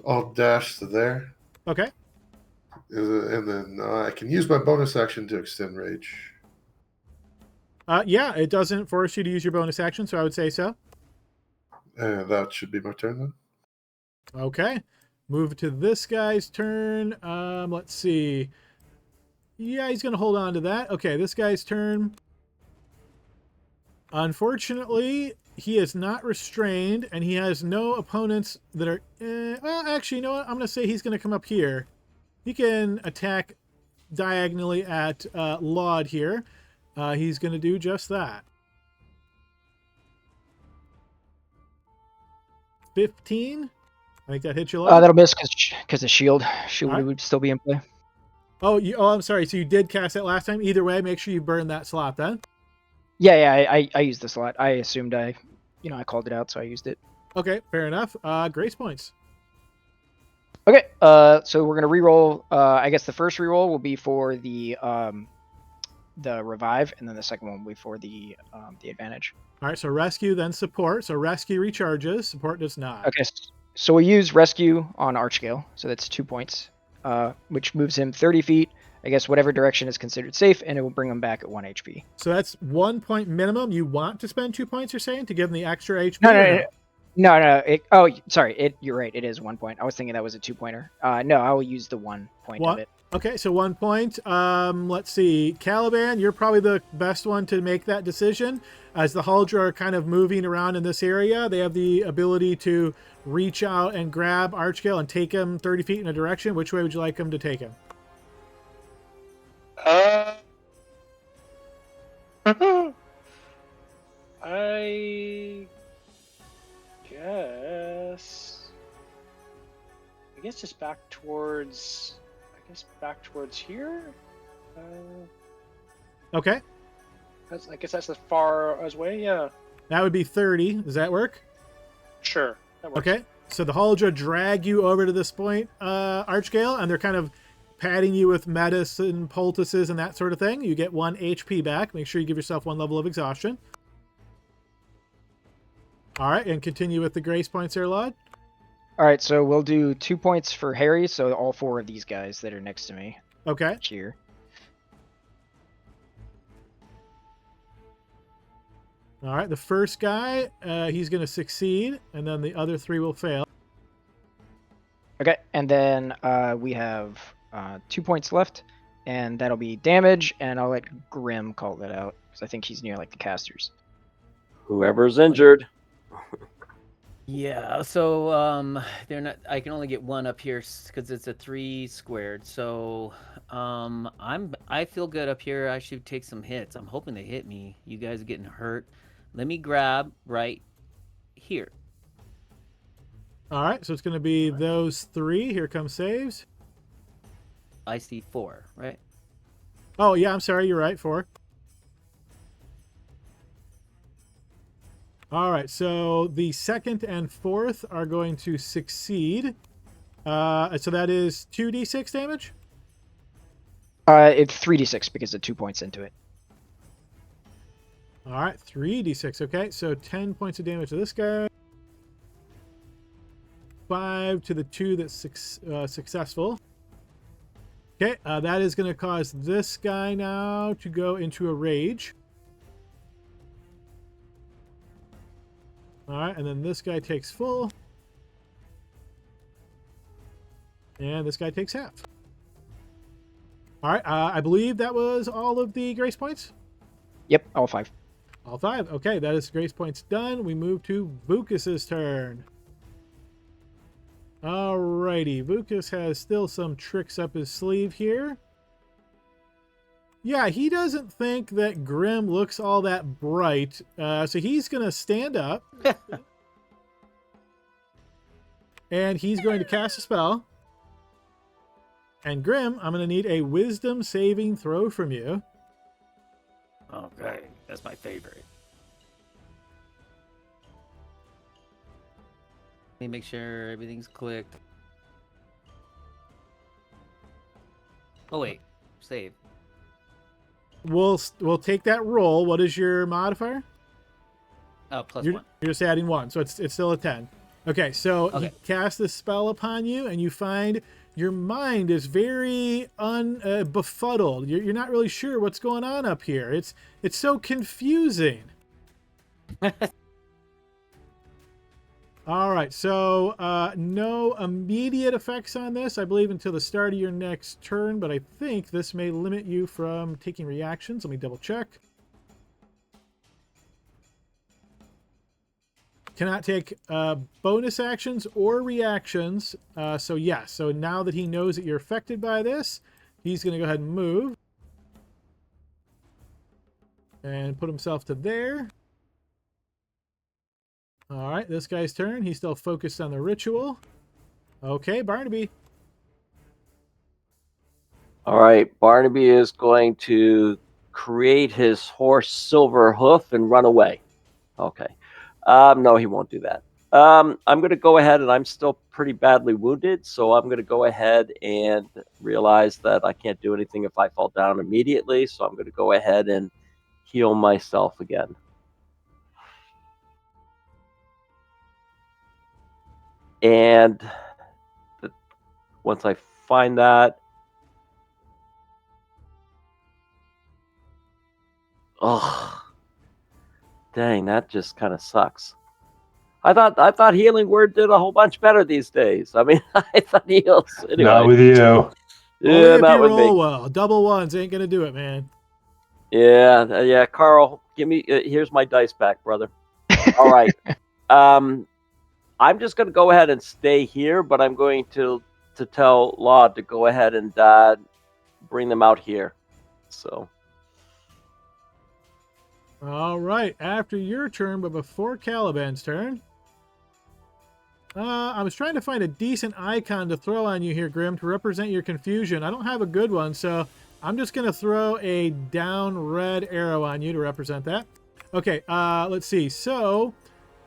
I'll dash to there. Okay. And then I can use my bonus action to extend rage. Yeah, it doesn't force you to use your bonus action, so I would say so. And that should be my turn then. Okay. Move to this guy's turn. Let's see. Yeah, he's going to hold on to that. Okay, this guy's turn. Unfortunately, he is not restrained, and he has no opponents that are... well, actually, you know what? I'm going to say he's going to come up here. He can attack diagonally at Laud here. He's going to do just that. 15? I think that hits you, Laud. That'll miss because the shield Alright. would still be in play. Oh, I'm sorry. So you did cast that last time. Either way, make sure you burn that slot then. Yeah, I used the slot. I assumed I called it out, so I used it. Okay, fair enough. Grace points. Okay, so we're gonna reroll. I guess the first reroll will be for the revive, and then the second one will be for the advantage. All right, so rescue, then support. So rescue recharges, support does not. Okay, so we use rescue on Archgale, so that's 2 points, which moves him 30 feet. I guess whatever direction is considered safe, and it will bring him back at 1 HP. So that's 1 point minimum. You want to spend 2 points, you're saying, to give him the extra HP? No. Sorry. You're right. It is 1 point. I was thinking that was a 2-pointer. No, I will use the 1 point of it. Okay, so 1 point. Let's see. Caliban, you're probably the best one to make that decision. As the Huldra are kind of moving around in this area, they have the ability to reach out and grab Archgale and take him 30 feet in a direction. Which way would you like him to take him? I guess just back towards here. Okay. I guess that's as far as way. Yeah. That would be 30. Does that work? Sure. That works. Okay. So the Huldra drag you over to this point, Archgale, and they're kind of patting you with medicine, poultices, and that sort of thing. You get 1 HP back. Make sure you give yourself 1 level of exhaustion. All right, and continue with the grace points there, Laud. All right, so we'll do 2 points for Harry, so all 4 of these guys that are next to me. Okay. Here. All right, the first guy, he's going to succeed, and then the other 3 will fail. Okay, and then we have 2 points left, and that'll be damage, and I'll let Grim call that out, because I think he's near, like, the casters. Whoever's injured. Yeah, so they're not. I can only get 1 up here because it's a 3 squared. So I feel good up here. I should take some hits. I'm hoping they hit me. You guys are getting hurt. Let me grab right here. All right, so it's going to be those 3. Here come saves. I see 4, right? Oh, yeah, I'm sorry. You're right, 4. All right, so the second and fourth are going to succeed. So that is 2d6 damage? It's 3d6 because of 2 points into it. All right, 3d6. Okay, so 10 points of damage to this guy. 5 to the 2 that's successful. Okay, that is going to cause this guy now to go into a rage. All right, and then this guy takes full. And this guy takes half. All right, I believe that was all of the grace points. Yep, all 5. All 5. Okay, that is grace points done. We move to Vukas' turn. Alrighty, Vukas has still some tricks up his sleeve here. Yeah, he doesn't think that Grim looks all that bright, so he's going to stand up. And he's going to cast a spell. And Grim, I'm going to need a wisdom saving throw from you. Okay, that's my favorite. Let me make sure everything's clicked. Oh wait, save. We'll take that roll. What is your modifier? Oh, plus You're 1. just adding 1, so it's still a 10. Okay, so he Okay. casts this spell upon you, and you find your mind is very befuddled. You're not really sure what's going on up here. It's so confusing. All right, so no immediate effects on this, I believe, until the start of your next turn, but I think this may limit you from taking reactions. Let me double check. Cannot take bonus actions or reactions. So yeah, so now that he knows that you're affected by this, he's going to go ahead and move. And put himself to there. All right, this guy's turn. He's still focused on the ritual. Okay, Barnaby. All right, Barnaby is going to create his horse Silver Hoof and run away. Okay. No, he won't do that. I'm going to go ahead, and I'm still pretty badly wounded, so I'm going to go ahead and realize that I can't do anything if I fall down immediately, so I'm going to go ahead and heal myself again. And once I find that, oh, dang, that just kind of sucks. I thought Healing Word did a whole bunch better these days. I mean, I thought heals anyway. Not with you. Only Yeah, if not you with roll me. well. Double ones ain't gonna do it, man. Yeah, Carl, give me. Here's my dice back, brother. All right. I'm just going to go ahead and stay here, but I'm going to tell Law to go ahead and bring them out here. So. All right, after your turn, but before Caliban's turn. I was trying to find a decent icon to throw on you here, Grim, to represent your confusion. I don't have a good one, so I'm just going to throw a down red arrow on you to represent that. Okay, let's see. So,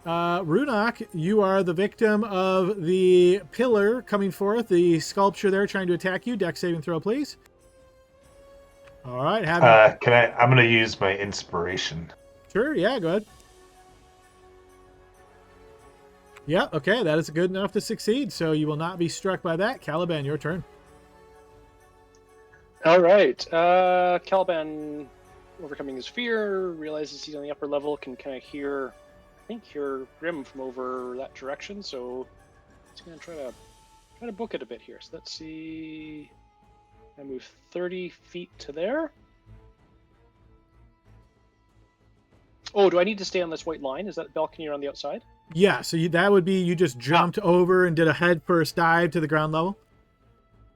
Runok, you are the victim of the pillar coming forth, the sculpture there trying to attack you. Dex saving throw, please. All right. I'm going to use my inspiration. Sure, yeah, go ahead. Yeah, okay, that is good enough to succeed, so you will not be struck by that. Caliban, your turn. All right. Caliban, overcoming his fear, realizes he's on the upper level, can kind of hear Grim from over that direction, so he's going to try to book it a bit here. So let's see. I move 30 feet to there. Oh, do I need to stay on this white line? Is that balcony on the outside? Yeah, so that would be you just jumped over and did a head first dive to the ground level.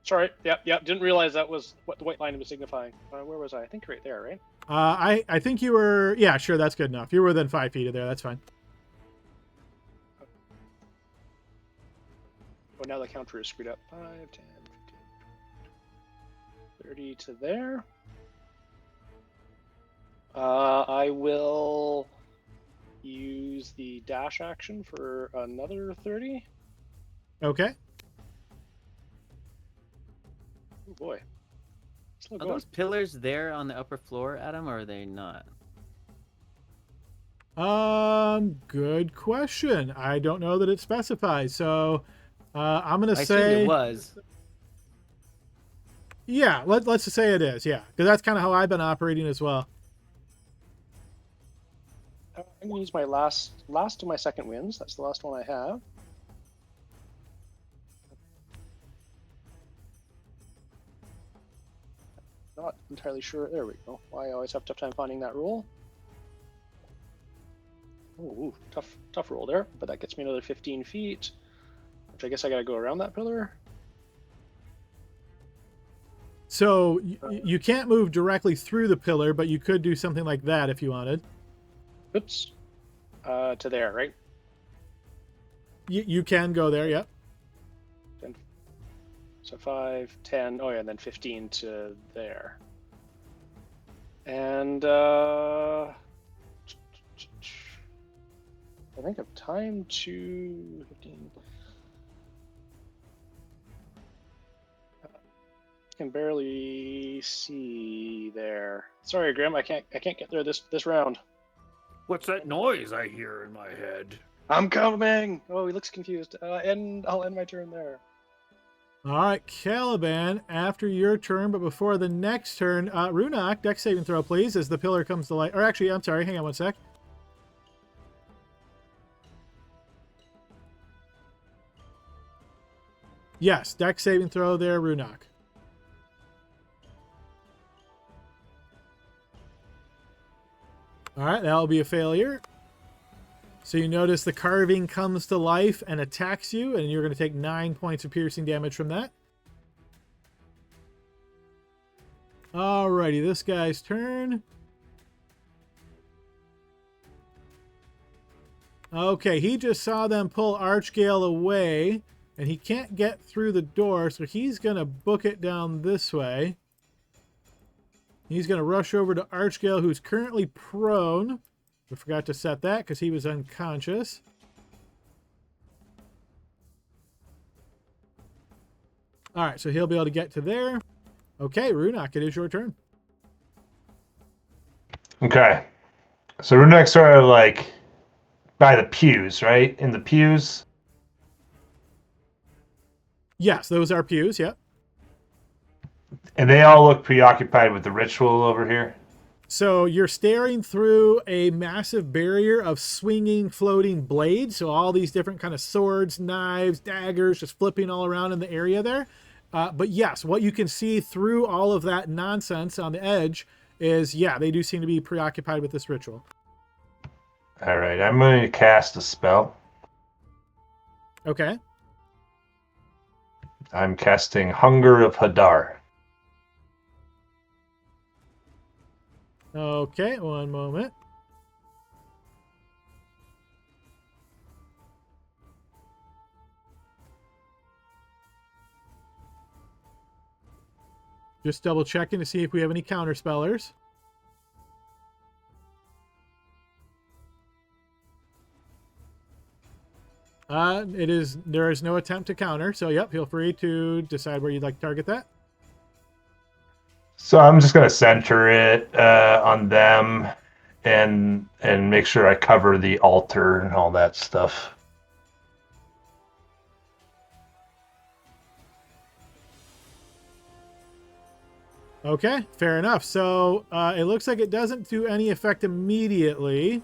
Sorry. Yep. Didn't realize that was what the white line was signifying. Where was I? I think right there, right? I think you were... Yeah, sure, that's good enough. You were within 5 feet of there. That's fine. Oh, now the counter is screwed up. 5, 10, 15, 30 to there. I will use the dash action for another 30. Okay. Oh boy. Still Are going. those pillars there on the upper floor, Adam, or are they not? Good question. I don't know that it specifies, so I'm going to I say... assumed it was. Yeah, let's just say it is, yeah. Because that's kind of how I've been operating as well. I'm going to use my last of my second wins. That's the last one I have. Not entirely sure. There we go. Why I always have a tough time finding that roll. ooh, tough roll there, but that gets me another 15 feet, which I guess I gotta go around that pillar. So you can't move directly through the pillar, but you could do something like that if you wanted. Oops. To there, right? You can go there, yep. 10. So 5, 10, oh yeah, and then 15 to there. And I think I've time to 15. Can barely see there. Sorry, Grim, I can't get there this round. What's that noise I hear in my head? I'm coming. Oh, he looks confused. I'll end my turn there. All right, Caliban, after your turn, but before the next turn, Runok, dex saving throw, please, as the pillar comes to life. Or actually, I'm sorry, hang on one sec. Yes, dex saving throw there, Runok. All right, that will be a failure. So you notice the carving comes to life and attacks you, and you're going to take 9 points of piercing damage from that. Alrighty, this guy's turn. Okay, he just saw them pull Archgale away, and he can't get through the door, so he's going to book it down this way. He's going to rush over to Archgale, who's currently prone. We forgot to set that because he was unconscious. All right, so he'll be able to get to there. Okay, Runok, it is your turn. Okay. So Runek's sort of like by the pews, right? In the pews. Yes, those are pews, yep. And they all look preoccupied with the ritual over here. So you're staring through a massive barrier of swinging, floating blades. So all these different kind of swords, knives, daggers, just flipping all around in the area there. But yes, what you can see through all of that nonsense on the edge is, yeah, they do seem to be preoccupied with this ritual. All right, I'm going to cast a spell. Okay. I'm casting Hunger of Hadar. Okay, one moment. Just double checking to see if we have any counter spellers. There is no attempt to counter, so yep, feel free to decide where you'd like to target that. So I'm just going to center it on them and make sure I cover the altar and all that stuff. Okay, fair enough. So it looks like it doesn't do any effect immediately.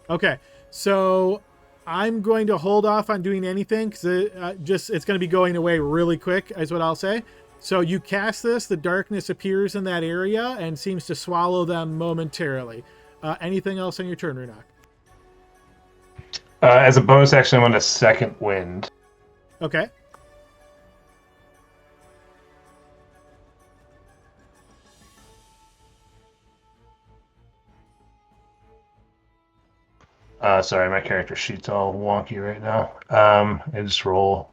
Okay, so I'm going to hold off on doing anything because it's going to be going away really quick, is what I'll say. So you cast this, the darkness appears in that area and seems to swallow them momentarily. Anything else on your turn, Runok? As a bonus action, I'm on a second wind. Okay. Sorry, my character sheet's all wonky right now. I just roll.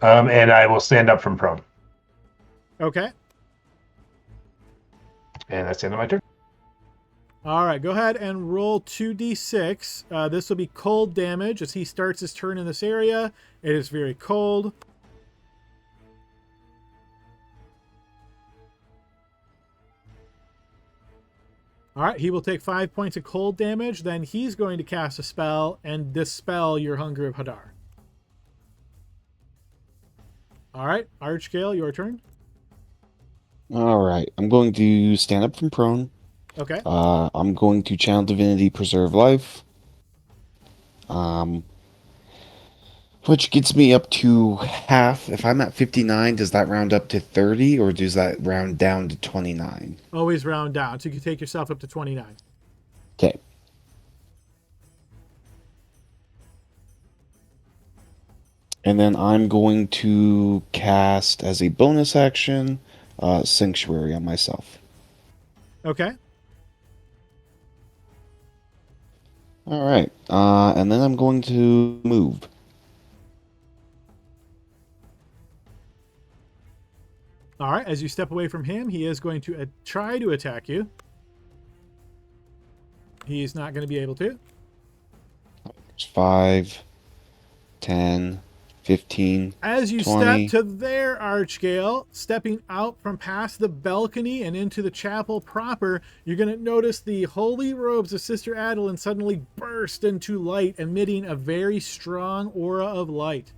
And I will stand up from prone. Okay. And that's the end of my turn. All right, go ahead and roll 2d6. This will be cold damage as he starts his turn in this area. It is very cold. All right, he will take 5 points of cold damage. Then he's going to cast a spell and dispel your Hunger of Hadar. All right, Archgale, your turn. All right, I'm going to stand up from prone. Okay. I'm going to channel Divinity Preserve Life. Which gets me up to half. If I'm at 59, does that round up to 30 or does that round down to 29? Always round down, so you can take yourself up to 29. Okay. And then I'm going to cast as a bonus action Sanctuary on myself. Okay. All right. And then I'm going to move. All right. As you step away from him, he is going to try to attack you. He's not going to be able to. 5, 10, 15, As you 20. step to there, Archgale, stepping out from past the balcony and into the chapel proper, you're going to notice the holy robes of Sister Adeline suddenly burst into light, emitting a very strong aura of light.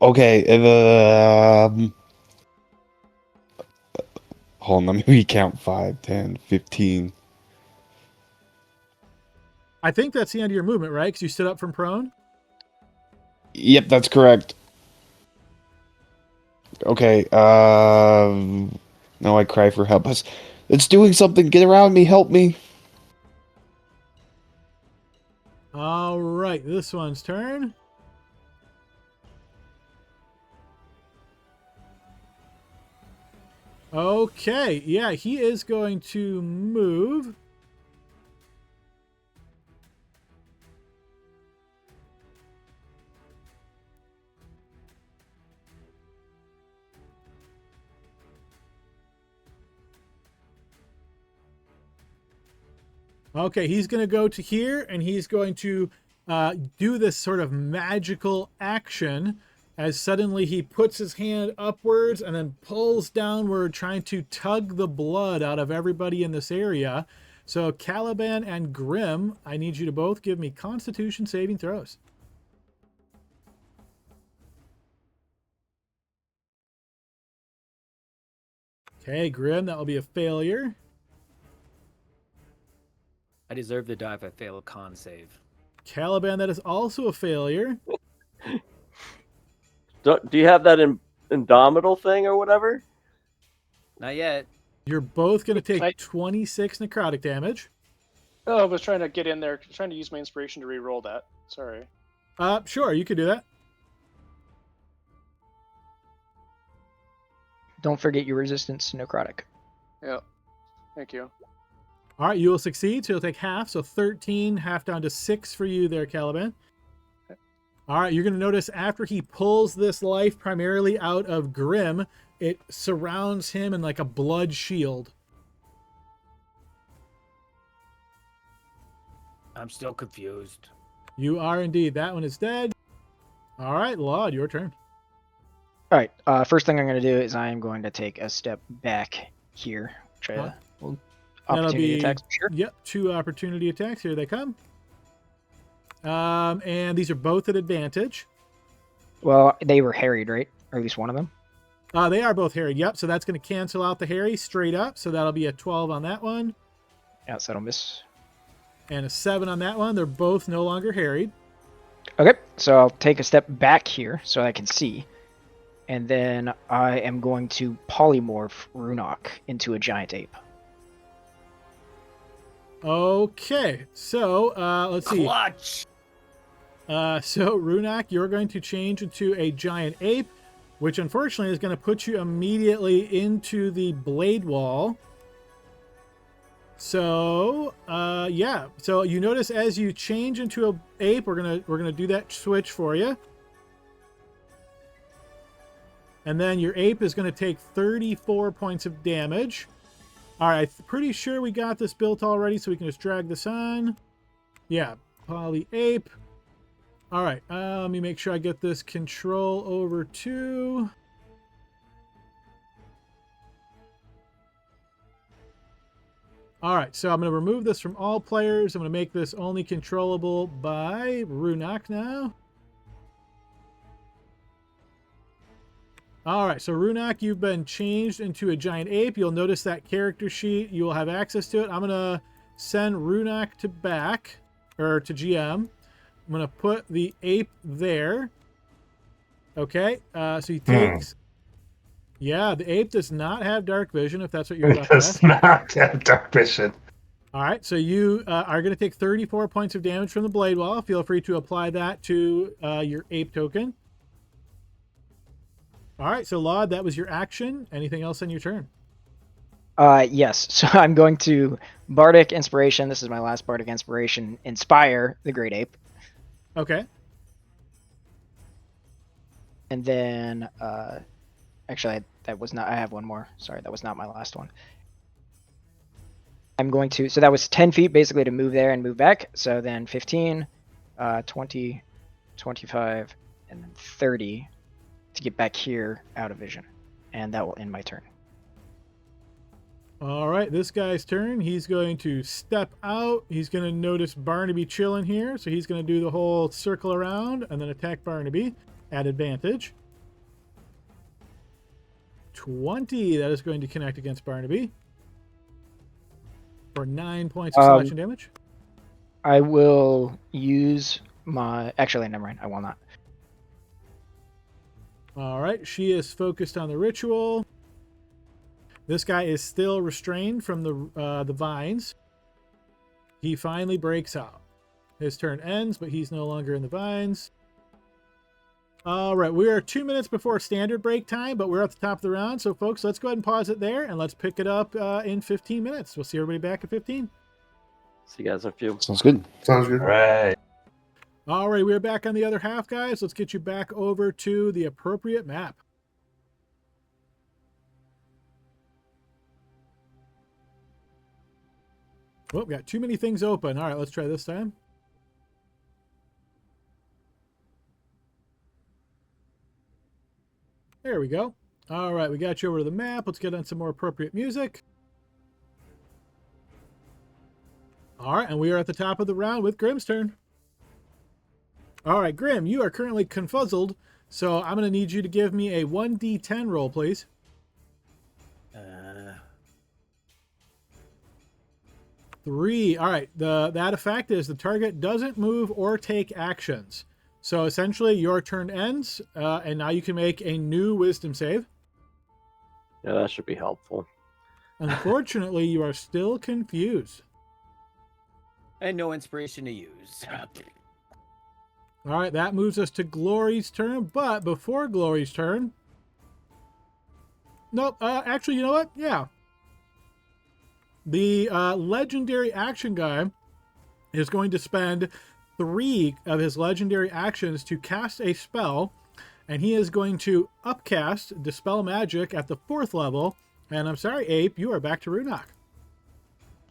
Okay. Hold on, let me count 5, 10, 15. I think that's the end of your movement, right? Because you stood up from prone. Yep, that's correct. Okay, now I cry for help. It's doing something. Get around me. Help me. All right, this one's turn. Okay, yeah, he is going to move. Okay, he's going to go to here, and he's going to do this sort of magical action as suddenly he puts his hand upwards and then pulls downward, trying to tug the blood out of everybody in this area. So Caliban and Grim, I need you to both give me Constitution saving throws. Okay, Grim, that will be a failure. I deserve to die if I fail a con save. Caliban, that is also a failure. Do you have that Indomitable thing or whatever? Not yet. You're both going to take I- 26 necrotic damage. Oh, I was trying to get in there, trying to use my inspiration to re-roll that. Sorry. Sure, you could do that. Don't forget your resistance to necrotic. Yeah. Thank you. All right, you will succeed, so you'll take half, so 13, half down to 6 for you there, Caliban. All right, you're going to notice after he pulls this life primarily out of Grim, it surrounds him in like a blood shield. I'm still confused. You are indeed. That one is dead. All right, Laud, your turn. All right. First thing I'm going to do is I am going to take a step back here. Try Huh? to That'll opportunity be- attacks. Sure. Yep, 2 opportunity attacks. Here they come. And these are both at advantage. Well, they were harried, right? Or at least one of them. They are both harried. Yep, so that's going to cancel out the harry straight up. So that'll be a 12 on that one Yeah, so that'll miss. and a 7 on that one. They're both no longer harried. Okay, so I'll take a step back here so I can see. And then I am going to polymorph Runok into a giant ape. Okay, so let's see. Clutch! So Runok, you're going to change into a giant ape, which unfortunately is going to put you immediately into the blade wall. So yeah, so you notice as you change into a ape, we're gonna do that switch for you. And then your ape is going to take 34 points of damage. All right, pretty sure we got this built already, so we can just drag this on. Yeah, poly ape. All right, let me make sure I get this control over to... All right, so I'm going to remove this from all players. I'm going to make this only controllable by Runok now. All right, so Runak, you've been changed into a giant ape. You'll notice that character sheet. You will have access to it. I'm gonna send Runak to back or to GM. I'm gonna put the ape there. Okay, so he takes. Yeah, the ape does not have dark vision. If that's what you're It about to does ask. not have dark vision. All right, so you are going to take 34 points of damage from the blade wall. Feel free to apply that to your ape token. All right, so Laud, that was your action. Anything else on your turn? Yes. So I'm going to Bardic Inspiration. This is my last Bardic Inspiration. Inspire the Great Ape. Okay. And then, actually, that was not. I have one more. Sorry, that was not my last one. I'm going to. So that was 10 feet basically to move there and move back. So then 15, 20, 25, and then 30 to get back here out of vision. And that will end my turn. All right, this guy's turn. He's going to step out. He's going to notice Barnaby chilling here. So he's going to do the whole circle around and then attack Barnaby at advantage. 20. That is going to connect against Barnaby for 9 points of slashing damage. I will use my. Actually, never mind. I will not. All right, she is focused on the ritual. This guy is still restrained from the vines. He finally breaks out. His turn ends, but he's no longer in the vines. All right, we are 2 minutes before standard break time, but we're at the top of the round. So, folks, let's go ahead and pause it there, and let's pick it up in 15 minutes. We'll see everybody back at 15. See you guys in a few. Sounds good. Sounds good. All right. All right, we're back on the other half, guys. Let's get you back over to the appropriate map. Oh, we got too many things open. All right, let's try this time. There we go. All right, we got you over to the map. Let's get on some more appropriate music. All right, and we are at the top of the round with Grimm's turn. All right, Grimm, you are currently confuzzled, so I'm going to need you to give me a 1d10 roll, please. 3. All right, that effect is the target doesn't move or take actions. So essentially, your turn ends, and now you can make a new wisdom save. Yeah, that should be helpful. Unfortunately, you are still confused. And no inspiration to use. All right, that moves us to Glory's turn, but before Glory's turn... Nope, actually, you know what? Yeah. The legendary action guy is going to spend 3 of his legendary actions to cast a spell, and he is going to upcast Dispel Magic at the 4th level. And I'm sorry, Ape, you are back to Runak.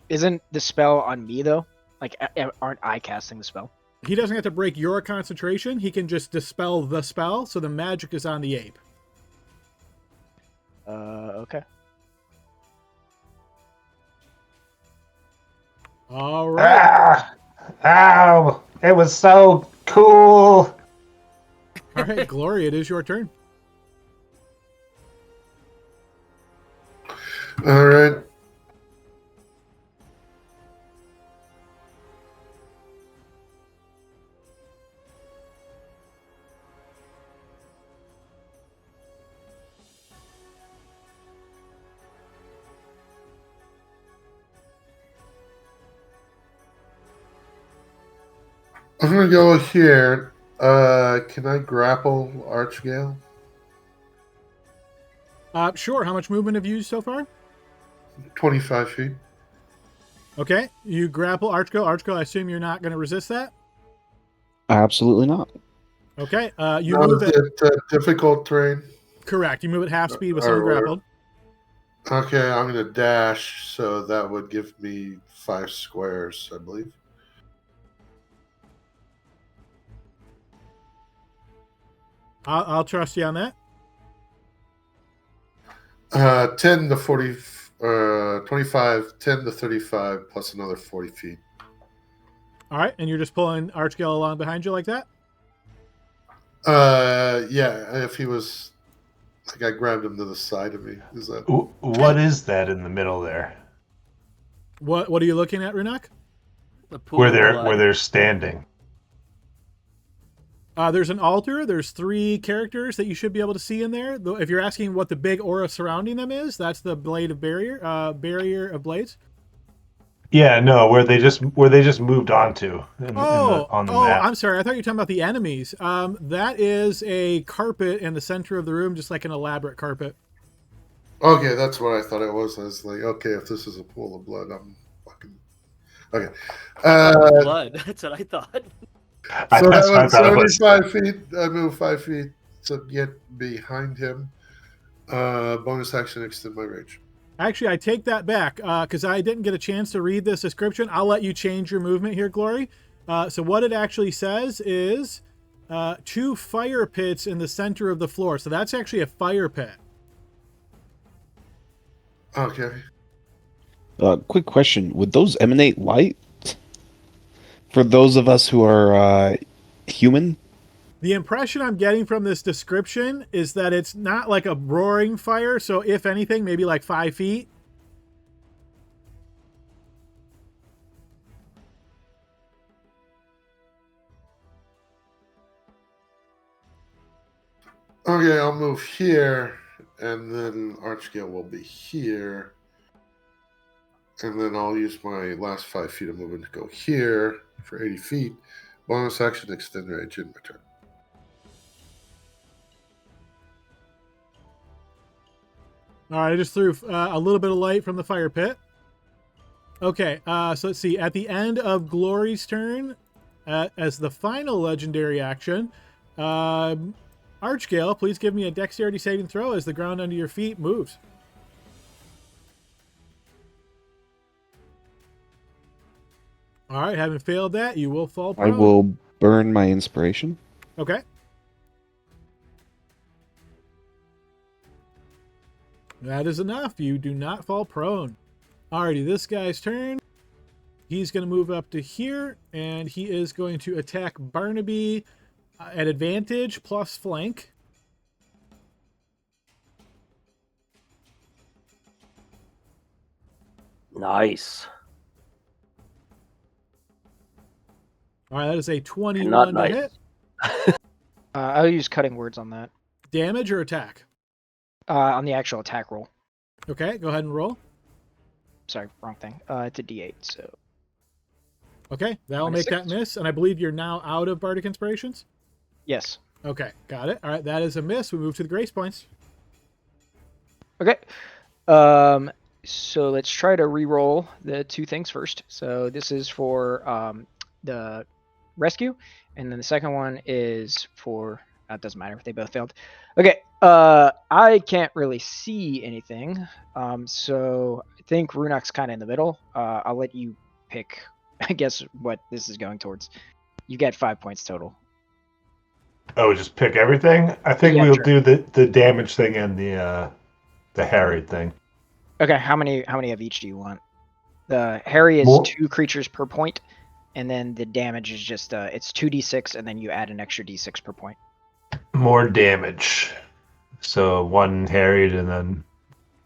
Isn't the spell on me, though? Like, aren't I casting the spell? He doesn't have to break your concentration. He can just dispel the spell, so the magic is on the ape. Okay. All right. Ow! It was so cool. All right, Glory, it is your turn. All right. I'm gonna go here. Can I grapple Archgale? Sure. How much movement have you used so far? 25 feet. Okay. You grapple Archgale. Archgale, I assume you're not going to resist that? Absolutely not. Okay. You Now, move is it. it difficult terrain? Correct. You move at half speed with Or- someone or- grappled. Okay, I'm gonna dash, so that would give me 5 squares, I believe. I'll trust you on that. 10 to 40, 25, 10 to 35, plus another 40 feet. All right. And you're just pulling Archgale along behind you like that? Yeah, if he was think I grabbed him to the side of me. Is that? What is that in the middle there? What are you looking at, Runak? The pool of Where blood. they're standing. There's an altar. There's 3 characters that you should be able to see in there. If you're asking what the big aura surrounding them is, that's the blade of barrier of blades. Yeah, no, where they just moved on to on the map. I'm sorry. I thought you were talking about the enemies. That is a carpet in the center of the room, just like an elaborate carpet. Okay, that's what I thought it was. I was like, okay, if this is a pool of blood, I'm fucking okay. Blood. That's what I thought. So that was 75 feet. I moved 5 feet to get behind him. Bonus action, extend my range. Actually, I take that back because I didn't get a chance to read this description. I'll let you change your movement here, Glory. So what it actually says is 2 fire pits in the center of the floor. So that's actually a fire pit. Okay. Quick question: would those emanate light? For those of us who are human? The impression I'm getting from this description is that it's not like a roaring fire. So if anything, maybe like 5 feet. Okay, I'll move here, and then Archgale will be here. And then I'll use my last 5 feet of movement to go here for 80 feet. Bonus action, extend range in my turn. All right, I just threw a little bit of light from the fire pit. Okay, so let's see. At the end of Glory's turn, as the final legendary action, Archgale, please give me a dexterity saving throw as the ground under your feet moves. All right, having failed that, you will fall prone. I will burn my inspiration. Okay. That is enough. You do not fall prone. Alrighty, this guy's turn. He's going to move up to here, and he is going to attack Barnaby at advantage plus flank. Nice. All right, that is a 21 to nice. hit. I'll use cutting words on that. Damage or attack? On the actual attack roll. Okay, go ahead and roll. Sorry, wrong thing. It's a D8, so. Okay, that'll make that miss, and I believe you're now out of Bardic Inspirations? Yes. Okay, got it. All right, that is a miss. We move to the grace points. Okay. So let's try to re-roll the 2 things first. So this is for the rescue, and then the second one is for it doesn't matter, they both failed. Okay, I can't really see anything, so I think Runak's kind of in the middle. I'll let you pick, I guess, what this is going towards. You get 5 points total. Oh, just pick everything? I think Yeah, we'll sure. do the damage thing and the harried thing. Okay, how many of each do you want? The harry is More. 2 creatures per point, and then the damage is just it's 2d6, and then you add an extra d6 per point. More damage. So 1 harried and then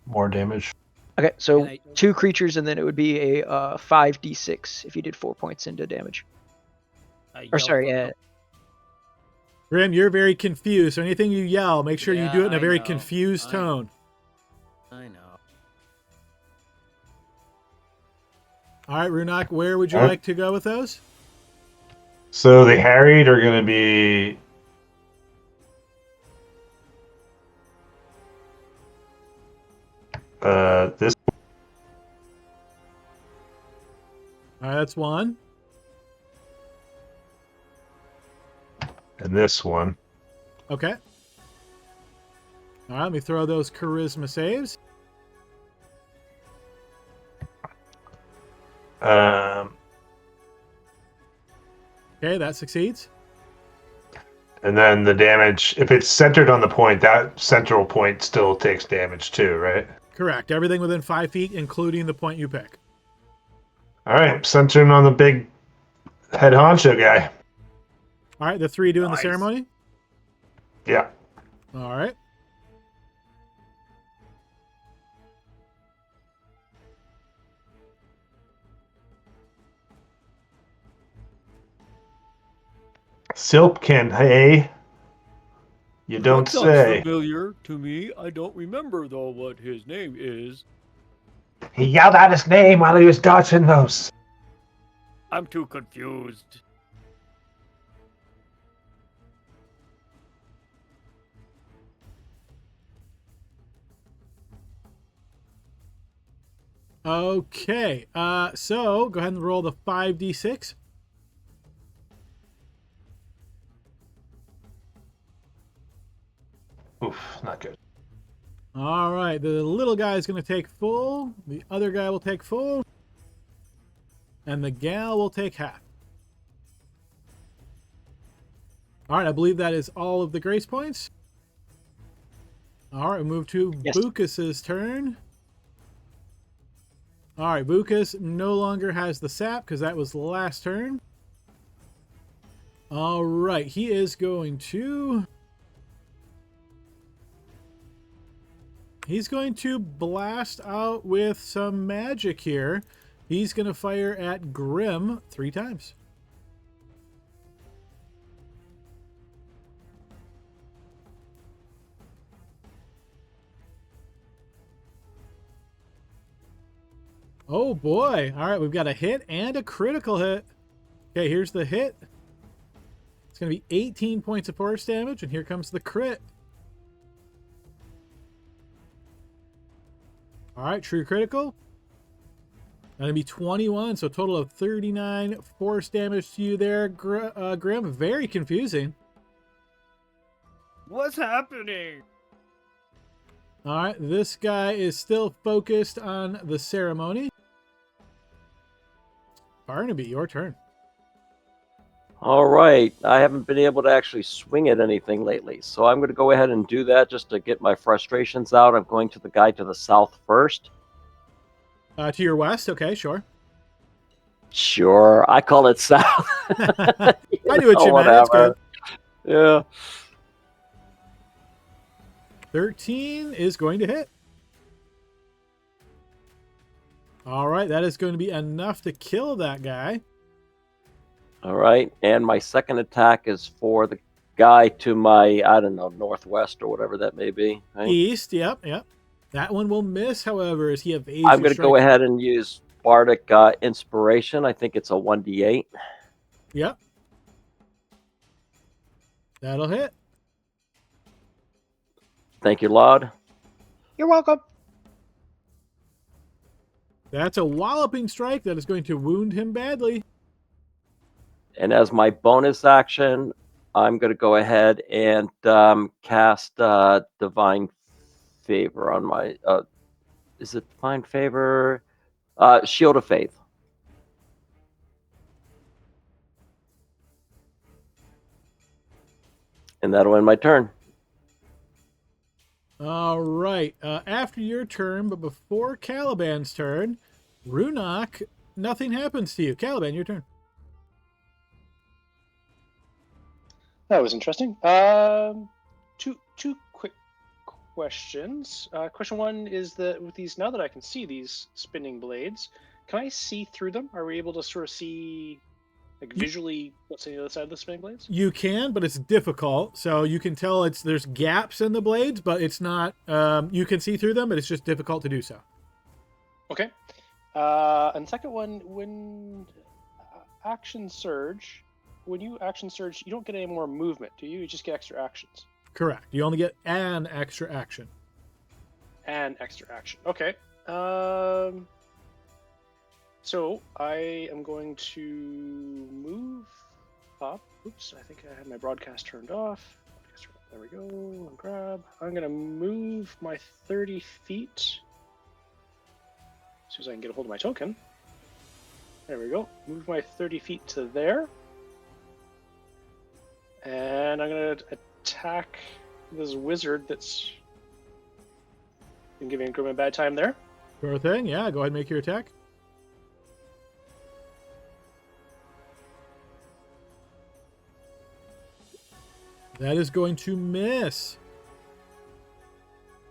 more damage. Okay, so And I- 2 creatures, and then it would be a 5d6 if you did 4 points into damage. Or sorry, Grim, you're very confused. So anything you yell, make sure you do it in a I very know. confused tone. I know. All right, Runak, where would you All right. like to go with those? So the harried are going to be this All right, that's 1. and this one. Okay. All right, let me throw those charisma saves. Okay, that succeeds. And then the damage, if it's centered on the point, that central point still takes damage too, right? Correct. Everything within 5 feet, including the point you pick. All right, centering on the big head honcho guy. All right, the 3 doing Nice. the ceremony. Yeah. All right. Silpkin, hey? You don't That sounds say. familiar to me. I don't remember, though, what his name is. He yelled out his name while he was dodging those. I'm too confused. Okay, so go ahead and roll the 5d6. Oof, not good. All right, the little guy is going to take full. The other guy will take full. And the gal will take half. All right, I believe that is all of the grace points. All right, we move to Yes. Bucas's turn. All right, Bucas no longer has the sap because that was the last turn. All right, he is going to... He's going to blast out with some magic here. He's going to fire at Grim 3 times. Oh boy. All right, we've got a hit and a critical hit. Okay, here's the hit. It's going to be 18 points of force damage, and here comes the crit. All right, true critical. That'll be 21, so a total of 39 force damage to you there, Grim. Very confusing. What's happening? All right, this guy is still focused on the ceremony. Barnaby, your turn. All right. I haven't been able to actually swing at anything lately, so I'm going to go ahead and do that just to get my frustrations out. I'm going to the guy to the south first. To your west, okay, sure. Sure, I call it south. I knew what you meant. That's good. Yeah. 13 is going to hit. All right, that is going to be enough to kill that guy. All right, and my second attack is for the guy to my, I don't know, northwest or whatever that may be. Right? East, yep. That one will miss, however, as he evades. I'm going to go ahead and use Bardic Inspiration. I think it's a 1d8. Yep. That'll hit. Thank you, Laud. You're welcome. That's a walloping strike that is going to wound him badly. And as my bonus action, I'm going to go ahead and cast Divine Favor on my... is it Divine Favor? Shield of Faith. And that'll end my turn. All right. After your turn, but before Caliban's turn, Runok, nothing happens to you. Caliban, your turn. That was interesting. Two quick questions. Question one is that with these, now that I can see these spinning blades, can I see through them? Are we able to sort of see, like, visually what's on the other side of the spinning blades? You can, but it's difficult. So you can tell there's gaps in the blades, but it's not. You can see through them, but it's just difficult to do so. Okay. And second one, when action surge, when you action surge, you don't get any more movement, do you? You just get extra actions. Correct. You only get an extra action. An extra action. Okay. So I am going to move up. Oops, I think I had my broadcast turned off. There we go. Grab. I'm going to move my 30 feet. As soon as I can get a hold of my token. There we go. Move my 30 feet to there. And I'm going to attack this wizard that's been giving Grim a bad time there. Sure thing. Yeah, go ahead and make your attack. That is going to miss.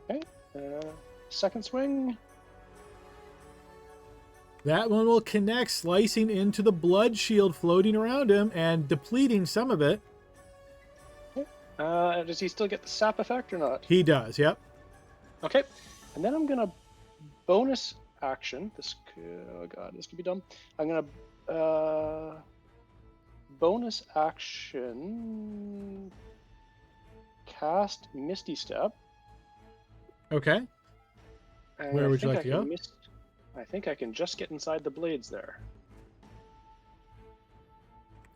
Okay. Second swing. That one will connect, slicing into the blood shield floating around him and depleting some of it. Does he still get the sap effect or not? He does, yep. Okay. And then I'm going to bonus action. Oh god, this could be dumb. I'm going to bonus action cast Misty Step. Okay. And Where I would you think like to go? I think I can just get inside the blades there.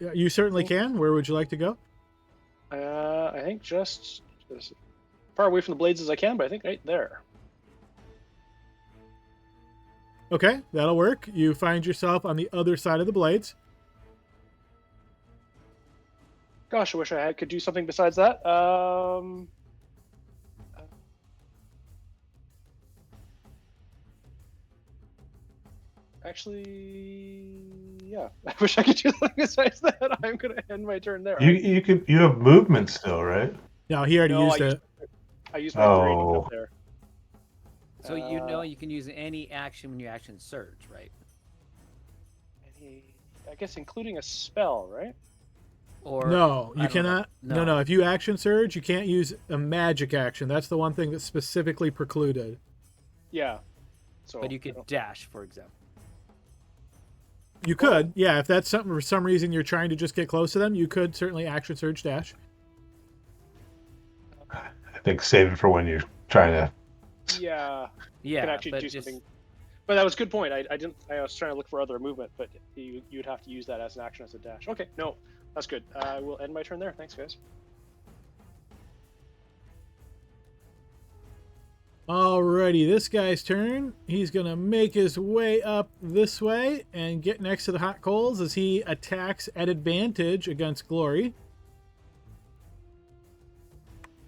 Yeah, you certainly can. Where would you like to go? I think just as far away from the blades as I can, but I think right there. Okay, that'll work. You find yourself on the other side of the blades. Gosh, I wish I could do something besides that. Actually, yeah. I wish I could do something besides that. I'm gonna end my turn there. You have movement still, right? No, he already used it. I used my grading up there. So you know you can use any action when you action surge, right? I guess including a spell, right? Or No, you I don't know. cannot. No. If you action surge, you can't use a magic action. That's the one thing that's specifically precluded. Yeah. So, But you could dash, for example. You could, yeah. If that's something for some reason you're trying to just get close to them, you could certainly action surge dash. I think save it for when you're trying to. Yeah. Yeah, Can actually but do just, something. But that was a good point. I didn't. I was trying to look for other movement, but you'd have to use that as an action as a dash. Okay, no, that's good. I will end my turn there. Thanks, guys. Alrighty, this guy's turn. He's gonna make his way up this way and get next to the hot coals as he attacks at advantage against Glory.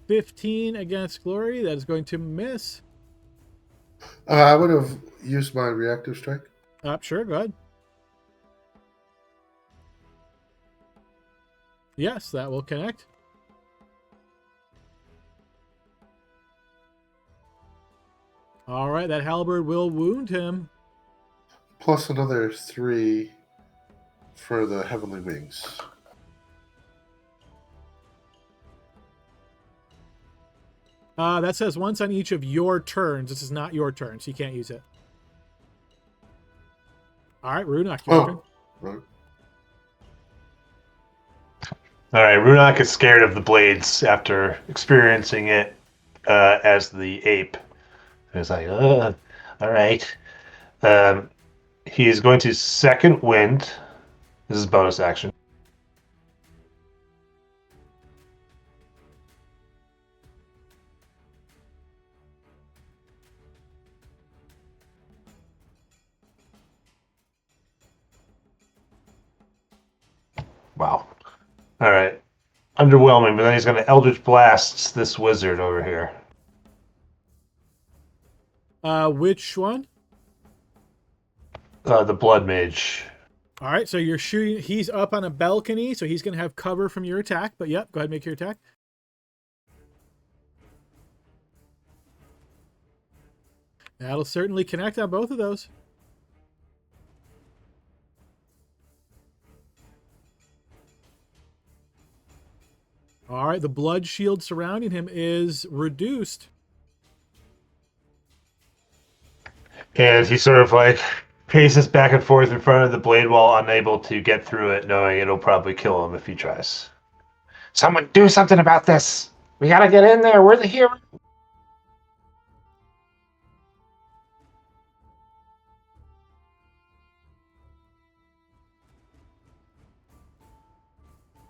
15 against Glory. That is going to miss. I would have used my reactive strike. Sure, go ahead. Yes, that will connect. All right, that halberd will wound him. Plus another 3 for the heavenly wings. That says once on each of your turns. This is not your turn, so you can't use it. All right, Runak, your turn. Right. All right, Runak is scared of the blades after experiencing it as the ape. It's like, all right. He is going to second wind. This is bonus action. Wow. All right. Underwhelming, but then he's going to Eldritch Blast this wizard over here. Which one? The Blood Mage. All right, so you're shooting. He's up on a balcony, so he's going to have cover from your attack. But yep, go ahead and make your attack. That'll certainly connect on both of those. All right, the blood shield surrounding him is reduced. And he sort of like paces back and forth in front of the blade wall, unable to get through it, knowing it'll probably kill him if he tries. Someone do something about this. We gotta get in there. We're the hero.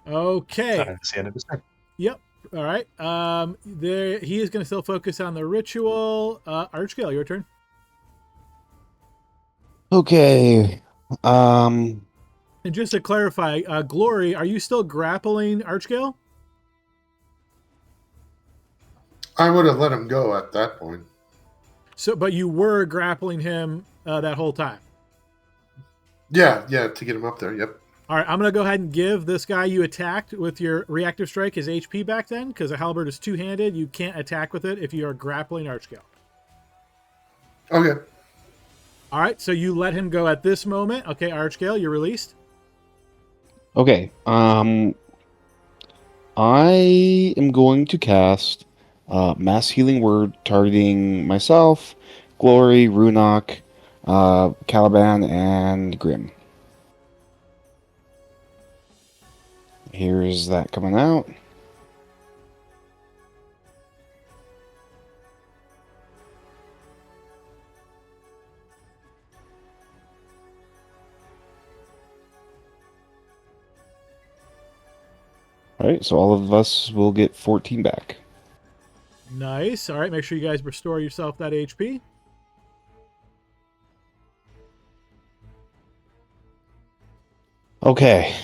Okay. That's the end of his turn. Yep. All right. There he is going to still focus on the ritual. Archgale, your turn. Okay. And just to clarify, Glory, are you still grappling Archgale? I would have let him go at that point. So, but you were grappling him that whole time. Yeah, to get him up there. Yep. All right, I'm going to go ahead and give this guy you attacked with your reactive strike his HP back then, because a halberd is two-handed. You can't attack with it if you are grappling Archgale. Okay. All right, so you let him go at this moment. Okay, Archgale, you're released. Okay. I'll I am going to cast Mass Healing Word targeting myself, Glory, Runok, Caliban, and Grim. Here's that coming out. All right, so all of us will get 14 back. Nice. All right, make sure you guys restore yourself that HP. Okay,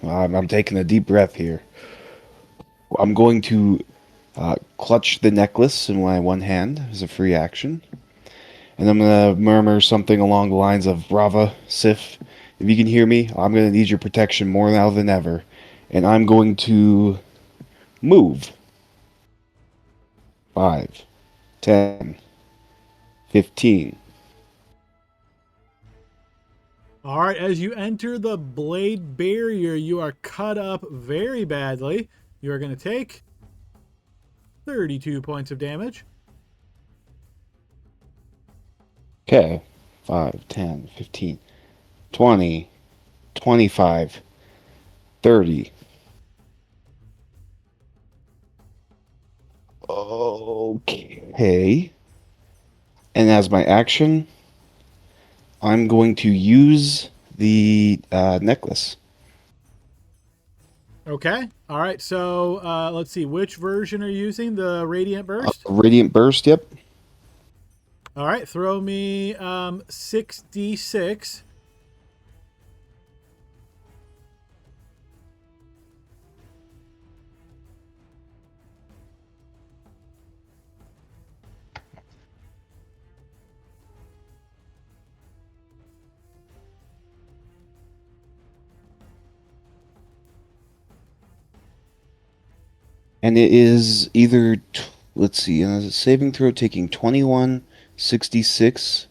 I'm taking a deep breath here. I'm going to clutch the necklace in my one hand as a free action. And I'm going to murmur something along the lines of, Brava, Sif, if you can hear me, I'm going to need your protection more now than ever. And I'm going to move. 5, 10, 15. All right, as you enter the blade barrier, you are cut up very badly. You are going to take 32 points of damage. Okay, 5, 10, 15, 20, 25, 30. Okay. And as my action, I'm going to use the necklace. Okay. All right, so let's see. Which version are you using? The Radiant Burst? Radiant Burst, yep. All right, throw me 6d6. And it is either, let's see, a saving throw taking 21, 66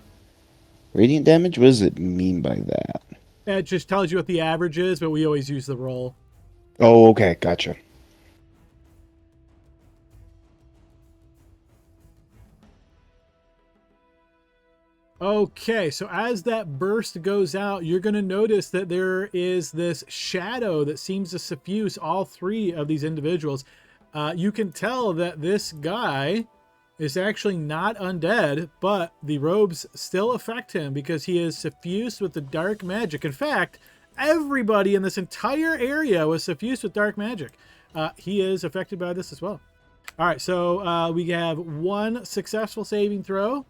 radiant damage? What does it mean by that? It just tells you what the average is, but we always use the roll. Oh, okay, gotcha. Okay, so as that burst goes out, you're going to notice that there is this shadow that seems to suffuse all three of these individuals. You can tell that this guy is actually not undead, but the robes still affect him because he is suffused with the dark magic. In fact, everybody in this entire area was suffused with dark magic. He is affected by this as well. All right, so we have one successful saving throw,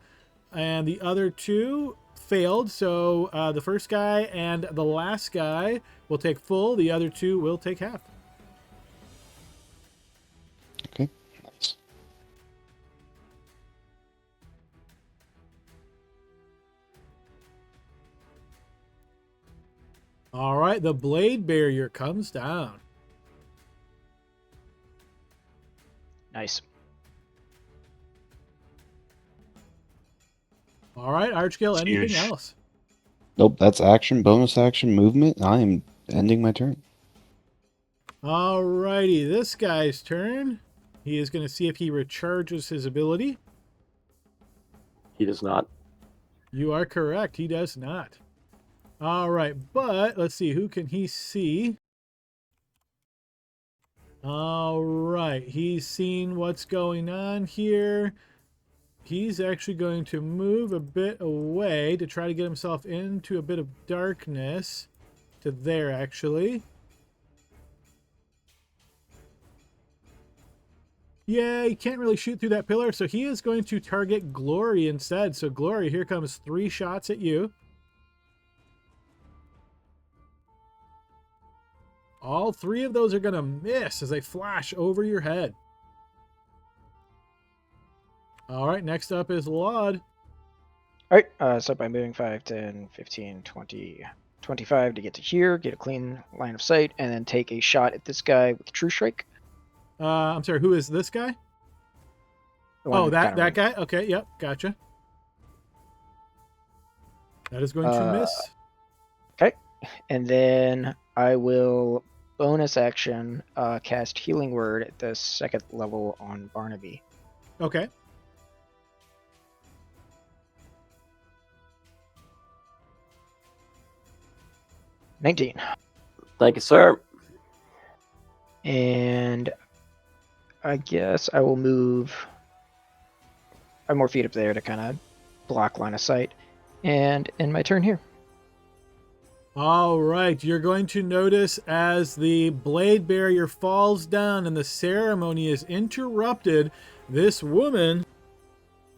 and the other two failed. So the first guy and the last guy will take full. The other two will take half. Okay, nice. All right, the blade barrier comes down. Nice. All right, Archgill, anything Huge. else? Nope, that's action, bonus action, movement. I am ending my turn. All righty, this guy's turn. He is going to see if he recharges his ability. He does not. You are correct. He does not. All right, but let's see. Who can he see? All right. He's seen what's going on here. He's actually going to move a bit away to try to get himself into a bit of darkness. To there, actually. Yeah, he can't really shoot through that pillar, so he is going to target Glory instead. So, Glory, here comes 3 shots at you. All 3 of those are going to miss as they flash over your head. All right, next up is Laud. All right, start by moving 5, 10, 15, 20, 25 to get to here, get a clean line of sight, and then take a shot at this guy with True Strike. I'm sorry, who is this guy? The one Oh, that kinda guy? Okay, yep, gotcha. That is going to miss. Okay, and then I will bonus action cast Healing Word at the 2nd level on Barnaby. Okay. $19. Thank you, sir. And I guess I will move 5 more feet up there to kind of block line of sight. And end my turn here. All right, you're going to notice as the blade barrier falls down and the ceremony is interrupted, this woman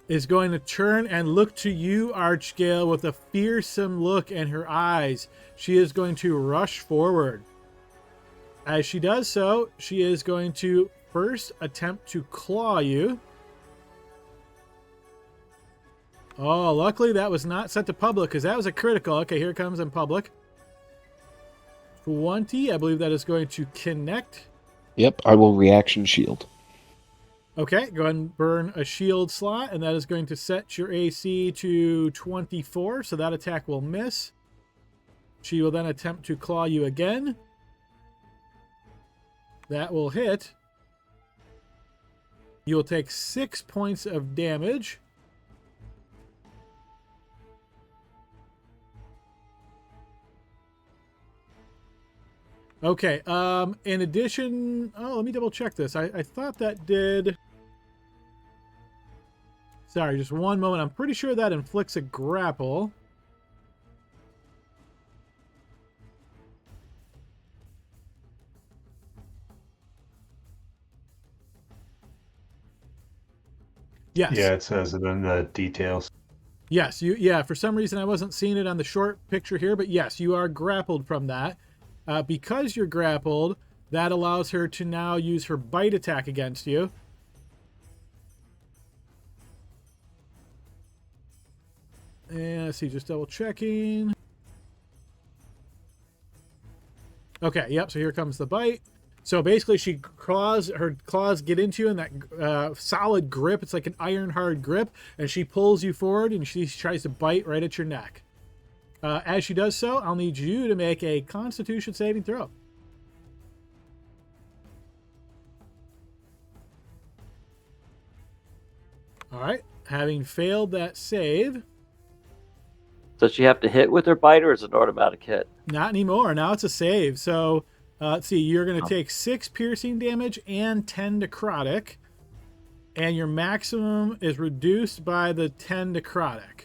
is going to turn and look to you, Archgale, with a fearsome look in her eyes. She is going to rush forward. As she does so, she is going to first attempt to claw you. Oh, luckily that was not set to public because that was a critical. Okay, here it comes in public. 20, I believe that is going to connect. Yep, I will reaction shield. Okay, go ahead and burn a shield slot, and that is going to set your AC to 24, so that attack will miss. She will then attempt to claw you again. That will hit. You will take 6 points of damage. Okay, in addition... Oh, let me double check this. I thought that did... Sorry, just one moment. I'm pretty sure that inflicts a grapple. Yes. Yeah, it says it in the details. Yes, for some reason I wasn't seeing it on the short picture here, but yes, you are grappled from that. Because you're grappled, that allows her to now use her bite attack against you. And let's see, just double checking. Okay, yep, so here comes the bite. So basically her claws get into you in that solid grip. It's like an iron hard grip, and she pulls you forward and she tries to bite right at your neck. As she does so, I'll need you to make a Constitution saving throw. All right. Having failed that save. Does she have to hit with her bite, or is it an automatic hit? Not anymore. Now it's a save. So let's see. You're going to take 6 piercing damage and 10 necrotic. And your maximum is reduced by the 10 necrotic.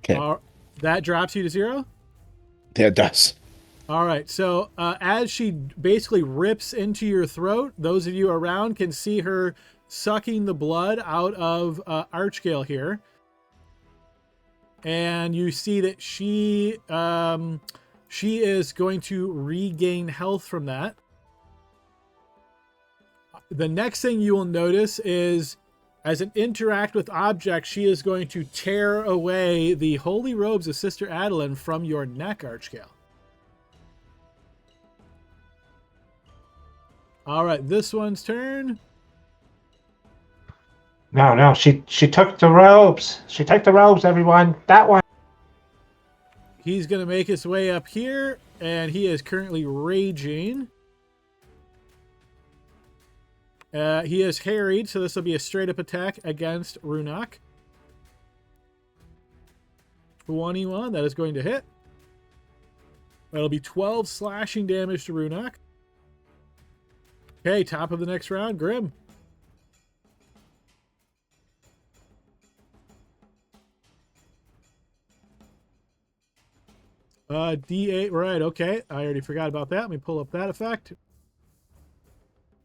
Okay. That drops you to 0? Yeah, it does. All right. So as she basically rips into your throat, those of you around can see her sucking the blood out of Archgale here. And you see that she is going to regain health from that. The next thing you will notice is, as an interact with object, she is going to tear away the holy robes of Sister Adeline from your neck, Archgale. All right, this one's turn. No, she took the robes. She took the robes, everyone. That one. He's going to make his way up here, and he is currently raging. He is harried, so this will be a straight-up attack against Runak. 21, that is going to hit. That'll be 12 slashing damage to Runak. Okay, top of the next round, Grim. D8, right, okay. I already forgot about that. Let me pull up that effect.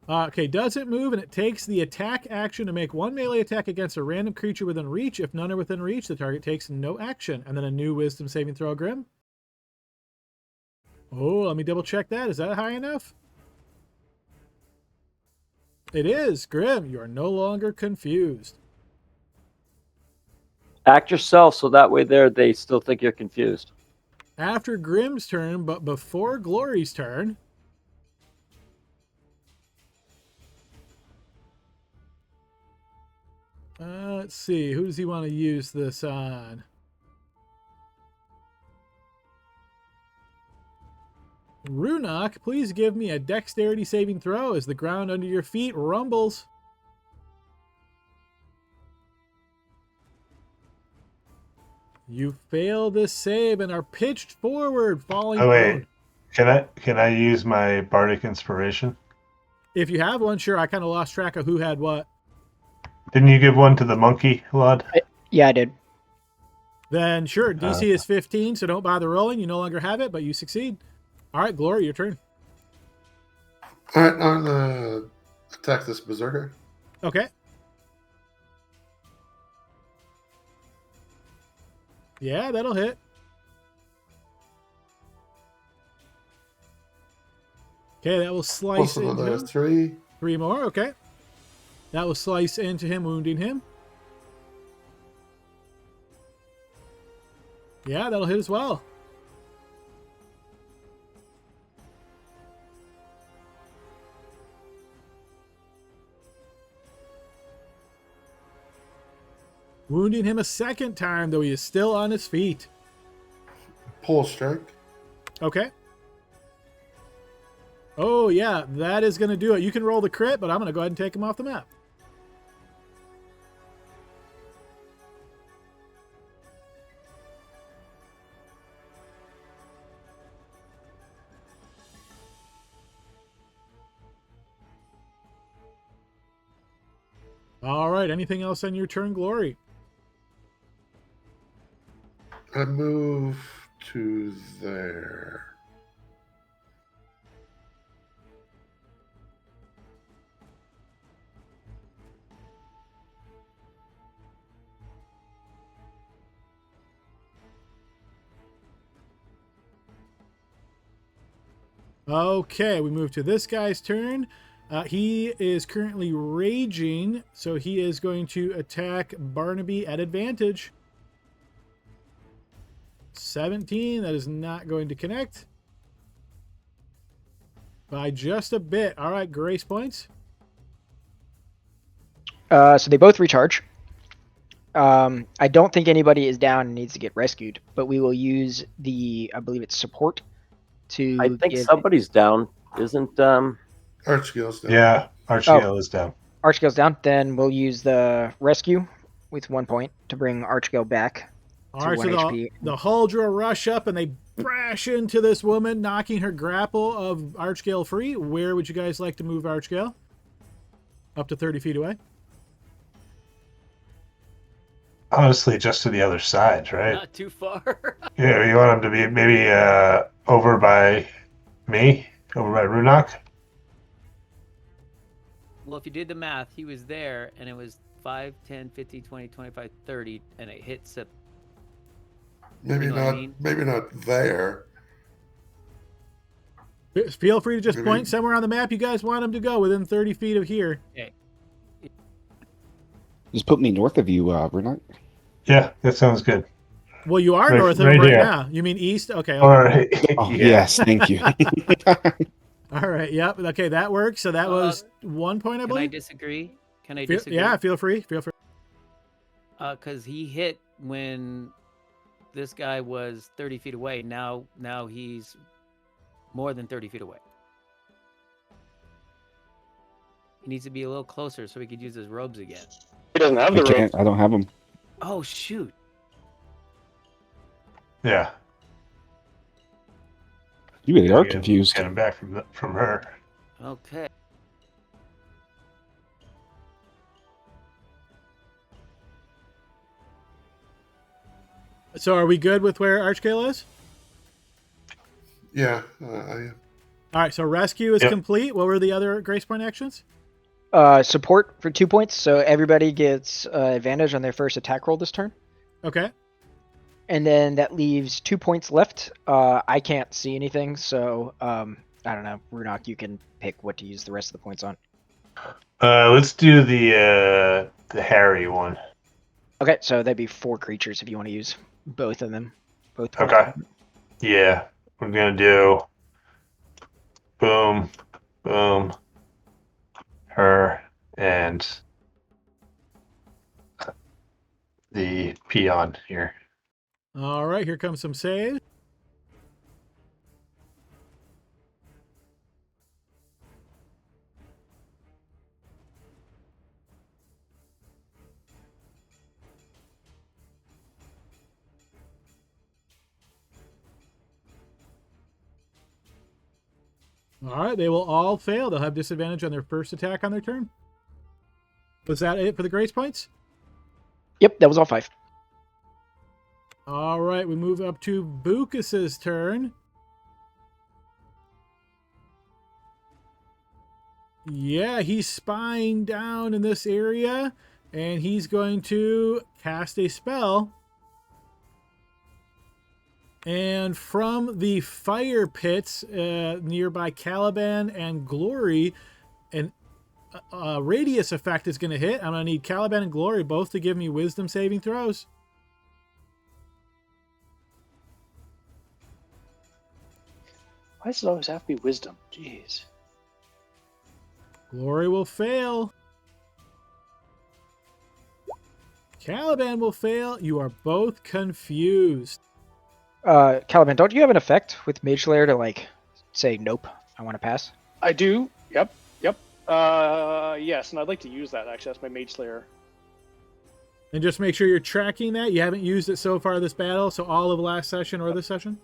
Okay, does it move, and it takes the attack action to make one melee attack against a random creature within reach. If none are within reach, the target takes no action. And then a new wisdom saving throw, Grim. Oh, let me double check that. Is that high enough? It is. Grim, you are no longer confused. Act yourself, so that way they still think you're confused. After Grim's turn, but before Glory's turn, let's see. Who does he want to use this on? Runok, please give me a dexterity saving throw as the ground under your feet rumbles. You fail this save and are pitched forward, falling Oh prone. wait, can I use my bardic inspiration? If you have one, sure. I kind of lost track of who had what. Didn't you give one to the monkey, Lud? Yeah, I did. Then sure, DC is 15, so don't bother rolling. You no longer have it, but you succeed. All right, Glory, your turn. All right, I'm gonna attack this berserker. Okay. Yeah, that'll hit. Okay, that will slice Plus into another him. 3. 3 more, okay. That will slice into him, wounding him. Yeah, that'll hit as well. Wounding him a second time, though he is still on his feet. Pull strike. Okay. Oh, yeah, that is going to do it. You can roll the crit, but I'm going to go ahead and take him off the map. All right, anything else on your turn, Glory? I move to there. Okay, we move to this guy's turn. He is currently raging, so he is going to attack Barnaby at advantage. 17, that is not going to connect. By just a bit. All right, grace points. So they both recharge. I don't think anybody is down and needs to get rescued, but we will use I believe it's support to I think give somebody's down. Isn't Archgale's down. Yeah, Archgale is down. Archgale's down. Then we'll use the rescue with 1 point to bring Archgale back All to right, 1 so HP. the Huldra rush up and they crash into this woman, knocking her grapple of Archgale free. Where would you guys like to move Archgale? Up to 30 feet away. Honestly, just to the other side, right? Not too far. Yeah, you want him to be maybe over by me, over by Runok? Well, if you did the math, he was there, and it was 5, 10, 15, 20, 25, 30, and it hits up. Maybe You know what I not. mean? Maybe not there. Feel free to just Maybe- point somewhere on the map you guys want him to go within 30 feet of here. Okay. Just put me north of you, Renat. Yeah, that sounds good. Well, you are Right- north of right him right here. now. You mean east? Okay. All right. Oh, Yeah. yes, thank you. All right. Yep. Okay, that works. So that was 1 point, I Can I believe. disagree? Can I Feel- disagree? yeah, feel free. Feel free. Because he hit when this guy was 30 feet away. Now he's more than 30 feet away. He needs to be a little closer so he could use his robes again. He doesn't have I the rope. can't. I don't have them. Oh, shoot. Yeah. You really are Get- confused. Get him back from her. Okay. So are we good with where Archgale is? Yeah, I am. All right. So rescue is Yep. complete. What were the other grace point actions? Support for 2 points, so everybody gets advantage on their first attack roll this turn. Okay. And then that leaves 2 points left. I can't see anything, so I don't know. Runok, you can pick what to use the rest of the points on. Let's do the Harry one. Okay, so that'd be 4 creatures if you want to use both of them. Both. Okay. Yeah, we're gonna do boom, boom, her, and the peon here. All right. Here comes some saves. All right, they will all fail. They'll have disadvantage on their first attack on their turn. Was that it for the grace points? Yep, that was all 5. All right, we move up to Bukas's turn. Yeah, he's spying down in this area, and he's going to cast a spell. And from the fire pits nearby Caliban and Glory, an radius effect is going to hit. I'm going to need Caliban and Glory both to give me wisdom saving throws. Why does it always have to be wisdom? Jeez. Glory will fail. Caliban will fail. You are both confused. Caliban, don't you have an effect with Mage Slayer to, like, say, nope, I want to pass? I do. Yep. Yes, and I'd like to use that, actually. That's my Mage Slayer. And just make sure you're tracking that. You haven't used it so far this battle, so all of last session or this session?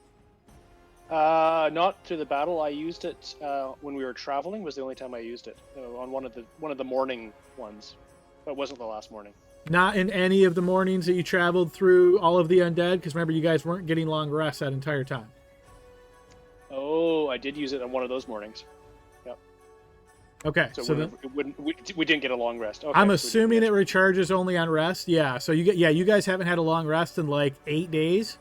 Not through the battle. I used it when we were traveling. Was the only time I used it on one of the morning ones, but it wasn't the last morning. Not in any of the mornings that you traveled through all of the undead, because remember, you guys weren't getting long rests that entire time. Oh, I did use it on one of those mornings. Yep. Okay, So, so we didn't get a long rest. Okay, I'm so assuming it recharges only on rest. Yeah, so you guys haven't had a long rest in like 8 days.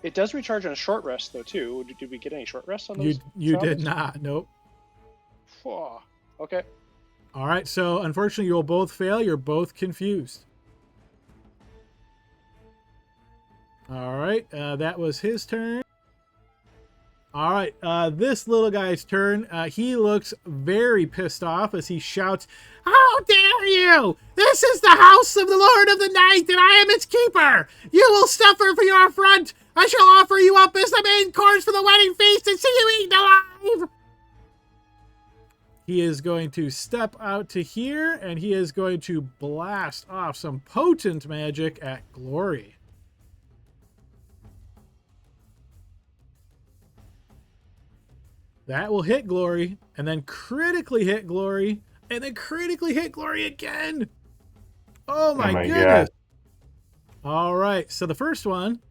It does recharge on a short rest though too. Did we get any short rests on those? You did not. Nope. Oh, okay. All right, so unfortunately, you'll both fail. You're both confused. All right, that was his turn. All right, this little guy's turn. He looks very pissed off as he shouts, "How dare you! This is the house of the Lord of the Night, and I am its keeper! You will suffer for your affront! I shall offer you up as the main course for the wedding feast and see you eaten alive!" He is going to step out to here, and he is going to blast off some potent magic at Glory. That will hit Glory, and then critically hit Glory, and then critically hit Glory again. Oh my goodness. God. All right, so the first one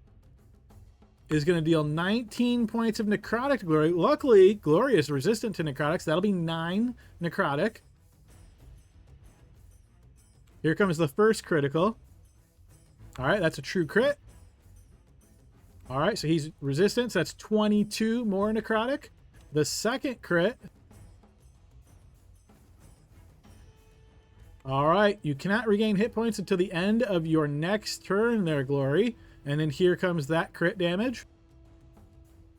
is going to deal 19 points of necrotic to Glory. Luckily, Glory is resistant to necrotics. That'll be 9 necrotic. Here comes the first critical. All right, that's a true crit. All right, so he's resistant. So that's 22 more necrotic. The second crit. All right, you cannot regain hit points until the end of your next turn there, Glory. And then here comes that crit damage.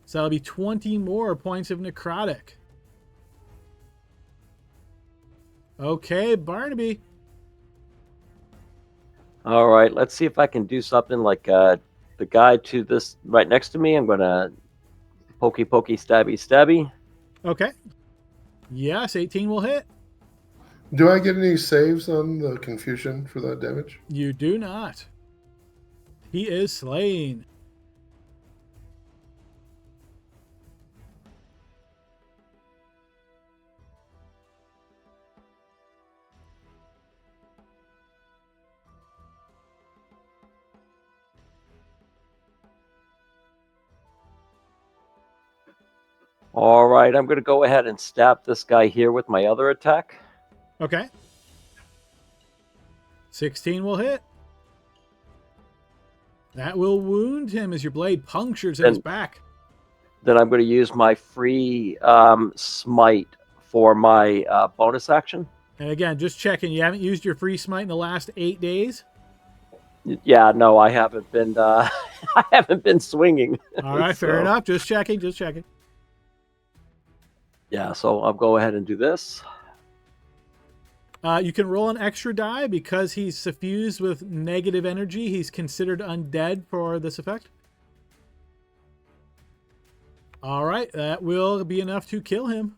So that'll be 20 more points of necrotic. Okay, Barnaby. All right, let's see if I can do something like the guy to this right next to me. I'm going to pokey, stabby, stabby. Okay. Yes, 18 will hit. Do I get any saves on the confusion for that damage? You do not. He is slain. All right, I'm going to go ahead and stab this guy here with my other attack. Okay. 16 will hit. That will wound him as your blade punctures in his back. Then I'm going to use my free smite for my bonus action. And again, just checking, you haven't used your free smite in the last 8 days? Yeah, no, I haven't been. I haven't been swinging. All right, fair enough. Just checking. Yeah, so I'll go ahead and do this. You can roll an extra die because he's suffused with negative energy. He's considered undead for this effect. All right, that will be enough to kill him.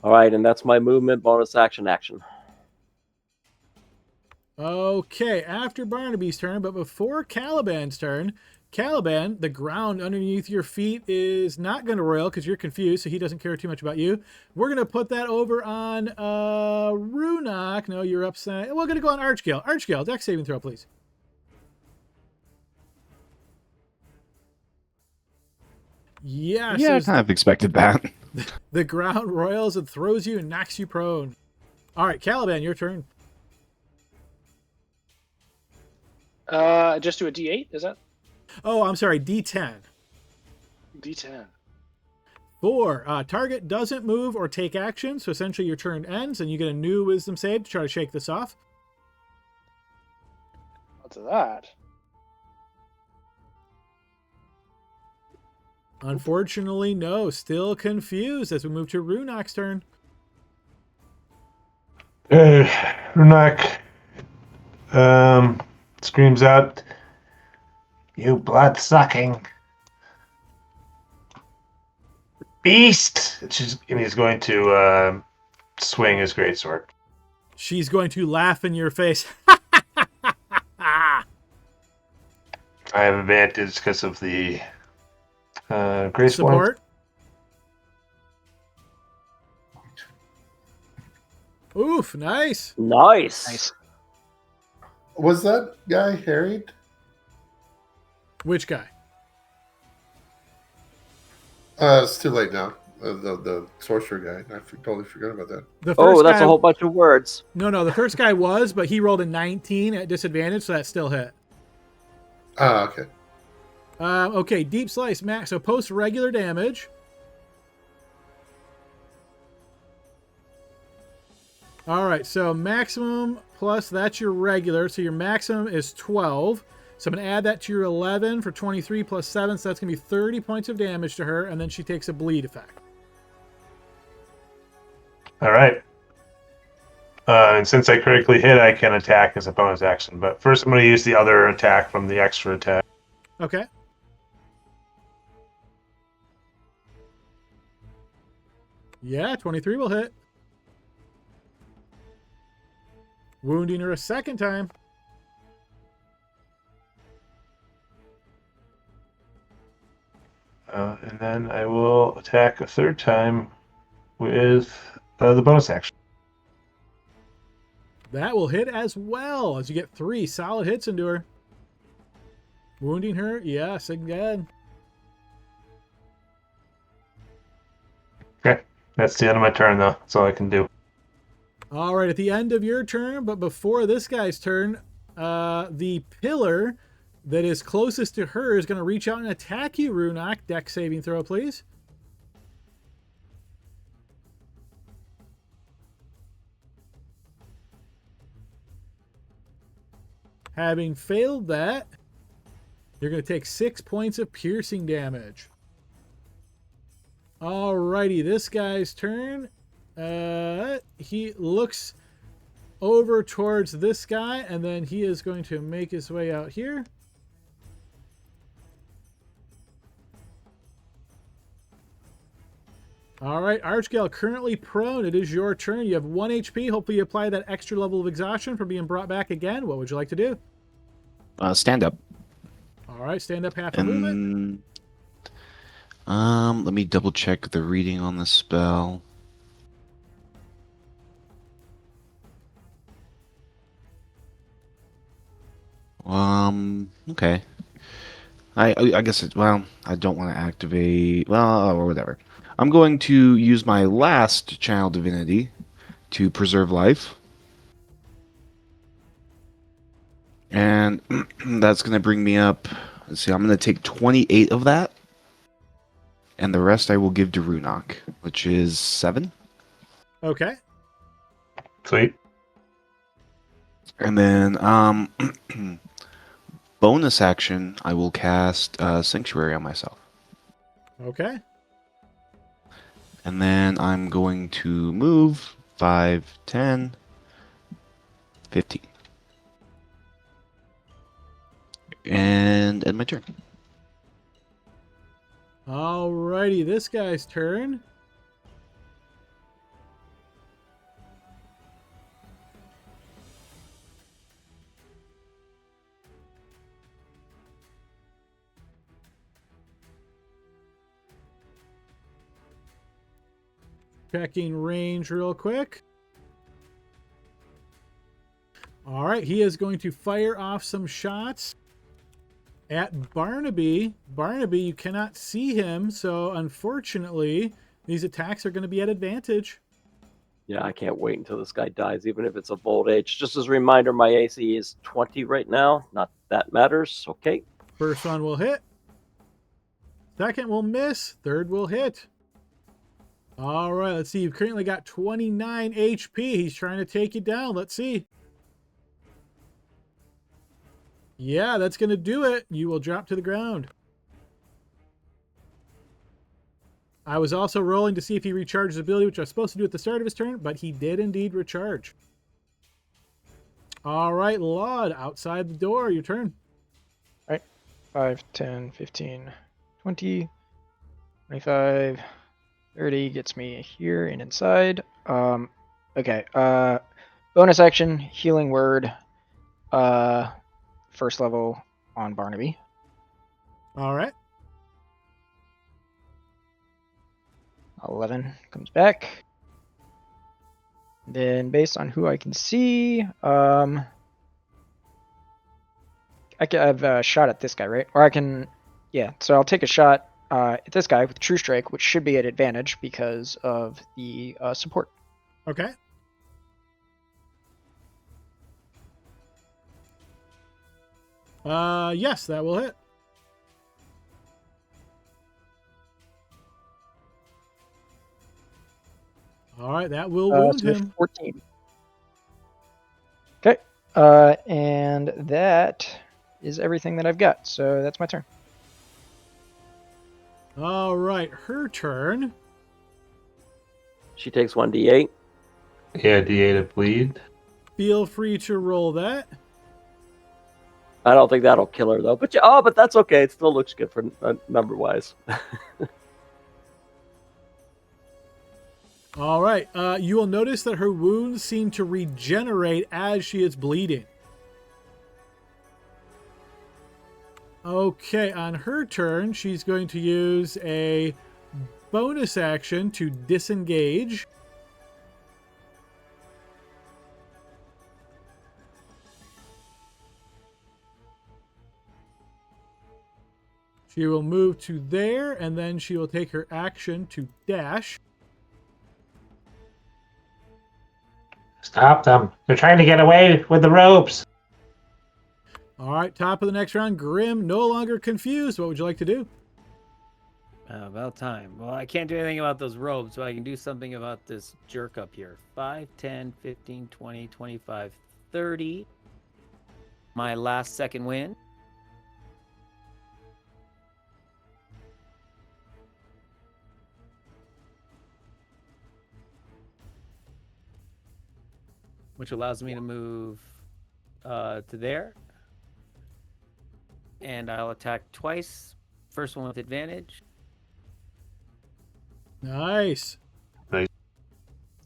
All right, and that's my movement, bonus action. Okay, after Barnaby's turn, but before Caliban's turn, Caliban, the ground underneath your feet is not going to roil because you're confused, so he doesn't care too much about you. We're going to put that over on Runok. No, you're upset. We're going to go on Archgale. Archgale, dex saving throw, please. Yes. Yeah, I kind of expected that. The ground roils and throws you and knocks you prone. All right, Caliban, your turn. Just do a D8, is that? Oh, I'm sorry, D10. D10. 4. Target doesn't move or take action, so essentially your turn ends, and you get a new wisdom save to try to shake this off. What's that? Unfortunately, no. Still confused as we move to Runok's turn. Runak screams out, "You blood-sucking beast!" And he's going to swing his greatsword. She's going to laugh in your face. I have advantage because of the grace point. Support. Oof, nice. Nice. Was that guy harried? Which guy? It's too late now. The sorcerer guy. I totally forgot about that. The first Oh, that's guy, a whole bunch of words. No, the first guy was, but he rolled a 19 at disadvantage, so that still hit. Ah, okay. Okay, deep slice, max. So post regular damage. All right, so maximum plus that's your regular. So your maximum is 12. So I'm going to add that to your 11 for 23 plus 7. So that's going to be 30 points of damage to her, and then she takes a bleed effect. All right. And since I critically hit, I can attack as a bonus action. But first, I'm going to use the other attack from the extra attack. Okay. Yeah, 23 will hit. Wounding her a second time. And then I will attack a third time with the bonus action. That will hit as well, as you get 3 solid hits into her. Wounding her, yes, again. Okay, that's the end of my turn, though. That's all I can do. All right, at the end of your turn, but before this guy's turn, the pillar that is closest to her is going to reach out and attack you, Runok. Dex saving throw, please. Having failed that, you're going to take 6 points of piercing damage. Alrighty, this guy's turn. He looks over towards this guy, and then he is going to make his way out here. All right, Archgale, currently prone. It is your turn. You have 1 HP. Hopefully you apply that extra level of exhaustion for being brought back again. What would you like to do? Stand up. All right, stand up half a movement. Let me double check the reading on the spell. Okay. I guess I don't want to activate, or whatever. I'm going to use my last Channel Divinity to preserve life. And that's going to bring me up, let's see, I'm going to take 28 of that. And the rest I will give to Runok, which is 7. Okay. Sweet. And then, bonus action, I will cast Sanctuary on myself. Okay. And then I'm going to move 5, 10, 15. And end my turn. Alrighty, this guy's turn. Checking range real quick. All right, he is going to fire off some shots at Barnaby. Barnaby, you cannot see him, so unfortunately, these attacks are going to be at advantage. Yeah, I can't wait until this guy dies, even if it's a Bold Age. Just as a reminder, my AC is 20 right now. Not that matters. Okay. First one will hit. Second will miss. Third will hit. All right, let's see. You've currently got 29 HP. He's trying to take you down. Let's see. Yeah, that's going to do it. You will drop to the ground. I was also rolling to see if he recharged his ability, which I was supposed to do at the start of his turn, but he did indeed recharge. All right, Laud, outside the door. Your turn. All right. 5, 10, 15, 20, 25, 30 gets me here and inside. Okay. Bonus action, healing word. First level on Barnaby. All right. 11 comes back. Then based on who I can see, I have a shot at this guy, right? Or I can, yeah. So I'll take a shot at this guy with True Strike, which should be at advantage because of the support. Okay. Yes, that will hit. All right, that will wound So him. 14. Okay. And that is everything that I've got. So that's my turn. All right, her turn. She takes 1d8. Yeah, D8 of bleed. Feel free to roll that. I don't think that'll kill her though. But that's okay. It still looks good for number wise. All right, you will notice that her wounds seem to regenerate as she is bleeding. Okay, on her turn, she's going to use a bonus action to disengage. She will move to there, and then she will take her action to dash. Stop them. They're trying to get away with the ropes. All right, top of the next round, Grim, no longer confused. What would you like to do? About time. Well, I can't do anything about those robes, but I can do something about this jerk up here. 5, 10, 15, 20, 25, 30. My last second win. Which allows me to move to there. And I'll attack twice. First one with advantage. Nice.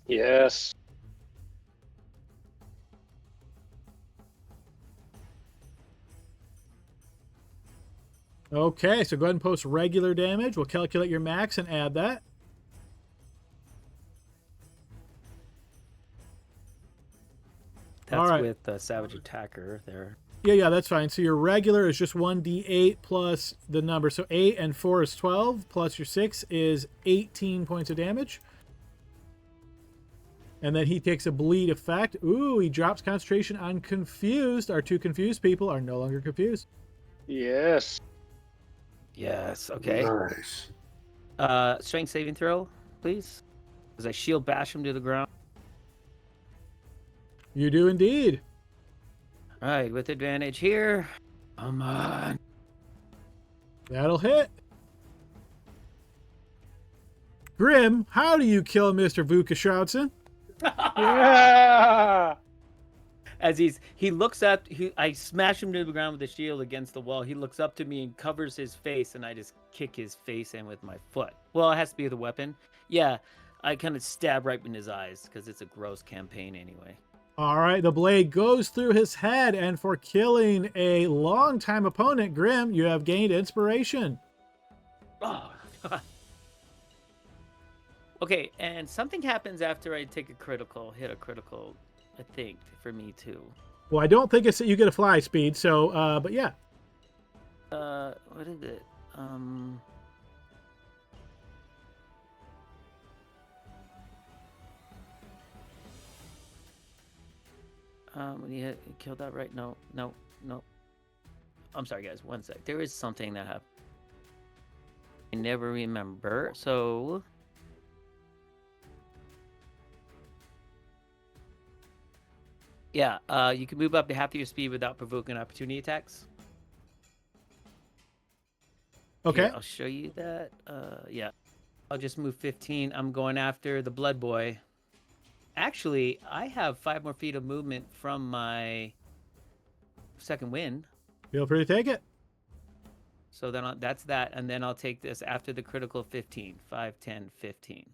Yes. Okay, so go ahead and post regular damage. We'll calculate your max and add that. That's All right. with Savage Attacker there. Yeah, that's fine. So your regular is just 1d8 plus the number. So 8 and 4 is 12, plus your 6 is 18 points of damage. And then he takes a bleed effect. Ooh, he drops concentration on confused. Our 2 confused people are no longer confused. Yes. Yes, okay. Nice. Strength saving throw, please. As I shield bash him to the ground. You do indeed. All right, with advantage here. Come on. That'll hit. Grim, how do you kill Mr. Vukashroudson? Yeah. As he looks up, I smash him to the ground with the shield against the wall. He looks up to me and covers his face, and I just kick his face in with my foot. Well, it has to be with a weapon. Yeah, I kind of stab right in his eyes because it's a gross campaign anyway. All right, the blade goes through his head, and for killing a longtime opponent, Grim, you have gained inspiration. Oh, Okay, and something happens after I take a critical, hit a critical, I think, for me too. Well, I don't think it's that you get a fly speed, so, but yeah. What is it? When you killed that, right? No. I'm sorry, guys. One sec. There is something that happened. I never remember. So. Yeah, you can move up to half of your speed without provoking opportunity attacks. Okay. Here, I'll show you that. Yeah. I'll just move 15. I'm going after the Blood Boy. Actually, I have 5 more feet of movement from my second wind. Feel free to take it. So then that's that. And then I'll take this after the critical 15. 5, 10, 15.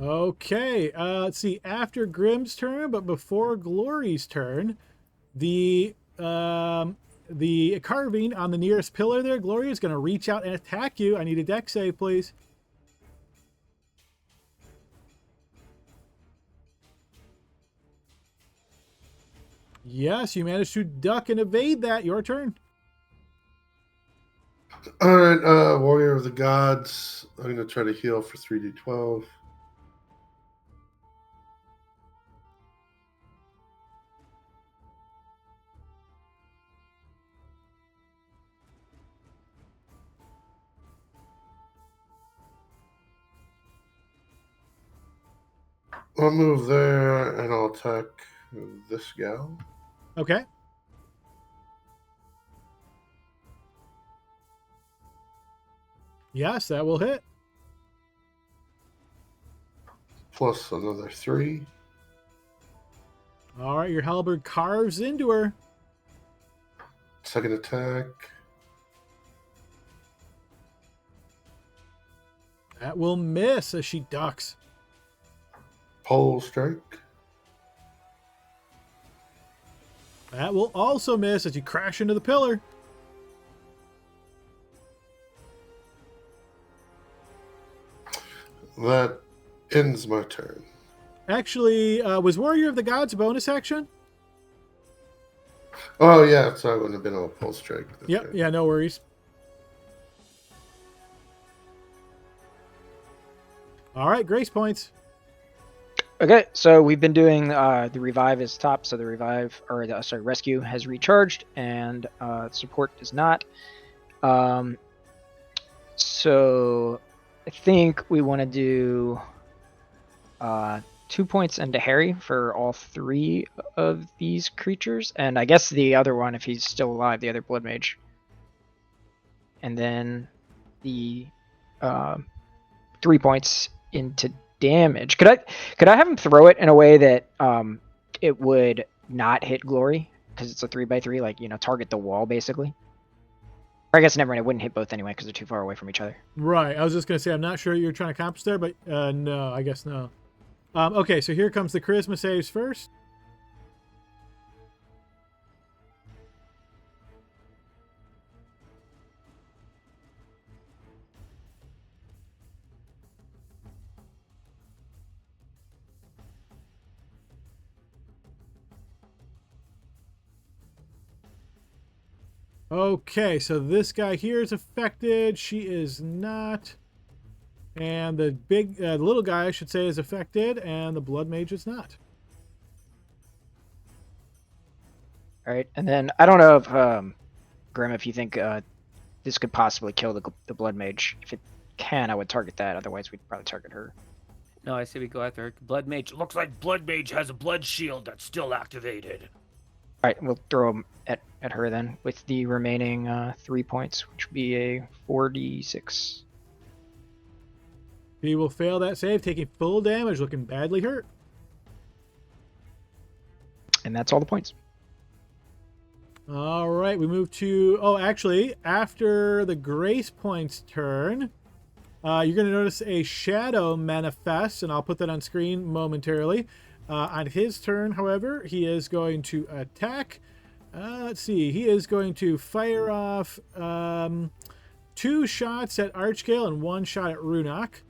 Okay. Let's see. After Grimm's turn, but before Glory's turn, the carving on the nearest pillar there, Glory, is going to reach out and attack you. I need a dex save, please. Yes, you managed to duck and evade that. Your turn. All right, Warrior of the Gods. I'm going to try to heal for 3d12. I'll move there and I'll attack this gal. Okay. Yes, that will hit. Plus another 3. All right, your halberd carves into her. Second attack. That will miss as she ducks. Pole strike. That will also miss as you crash into the pillar. That ends my turn. Actually, was Warrior of the Gods a bonus action? Oh, yeah, so I wouldn't have been able to pole strike. Yep, yeah, no worries. All right, grace points. Okay, so we've been doing the revive is top, so the rescue has recharged, and support does not. So I think we want to do 2 points into Harry for all 3 of these creatures, and I guess the other one, if he's still alive, the other Blood Mage. And then the 3 points into damage. Could I have him throw it in a way that it would not hit Glory, because it's a 3x3, like, target the wall basically? Or I guess never mind, it wouldn't hit both anyway because they're too far away from each other. Right, I was just gonna say I'm not sure you're trying to accomplish there, but no, I guess no. Okay, so here comes the charisma saves first. Okay, so this guy here is affected. She is not. And the little guy, I should say, is affected, and the Blood Mage is not. All right, and then I don't know if Grim, if you think this could possibly kill the Blood Mage. If it can, I would target that. Otherwise, we'd probably target her. No, I say we go after her. Blood Mage. Looks like Blood Mage has a blood shield that's still activated. All right, we'll throw him at her then with the remaining 3 points, which would be a 4d6. He will fail that save, taking full damage, looking badly hurt. And that's all the points. All right, we move to... Oh, actually, after the Grace Points turn, you're going to notice a shadow manifest, and I'll put that on screen momentarily. On his turn, however, he is going to attack. Let's see. He is going to fire off 2 shots at Archgale and 1 shot at Runak.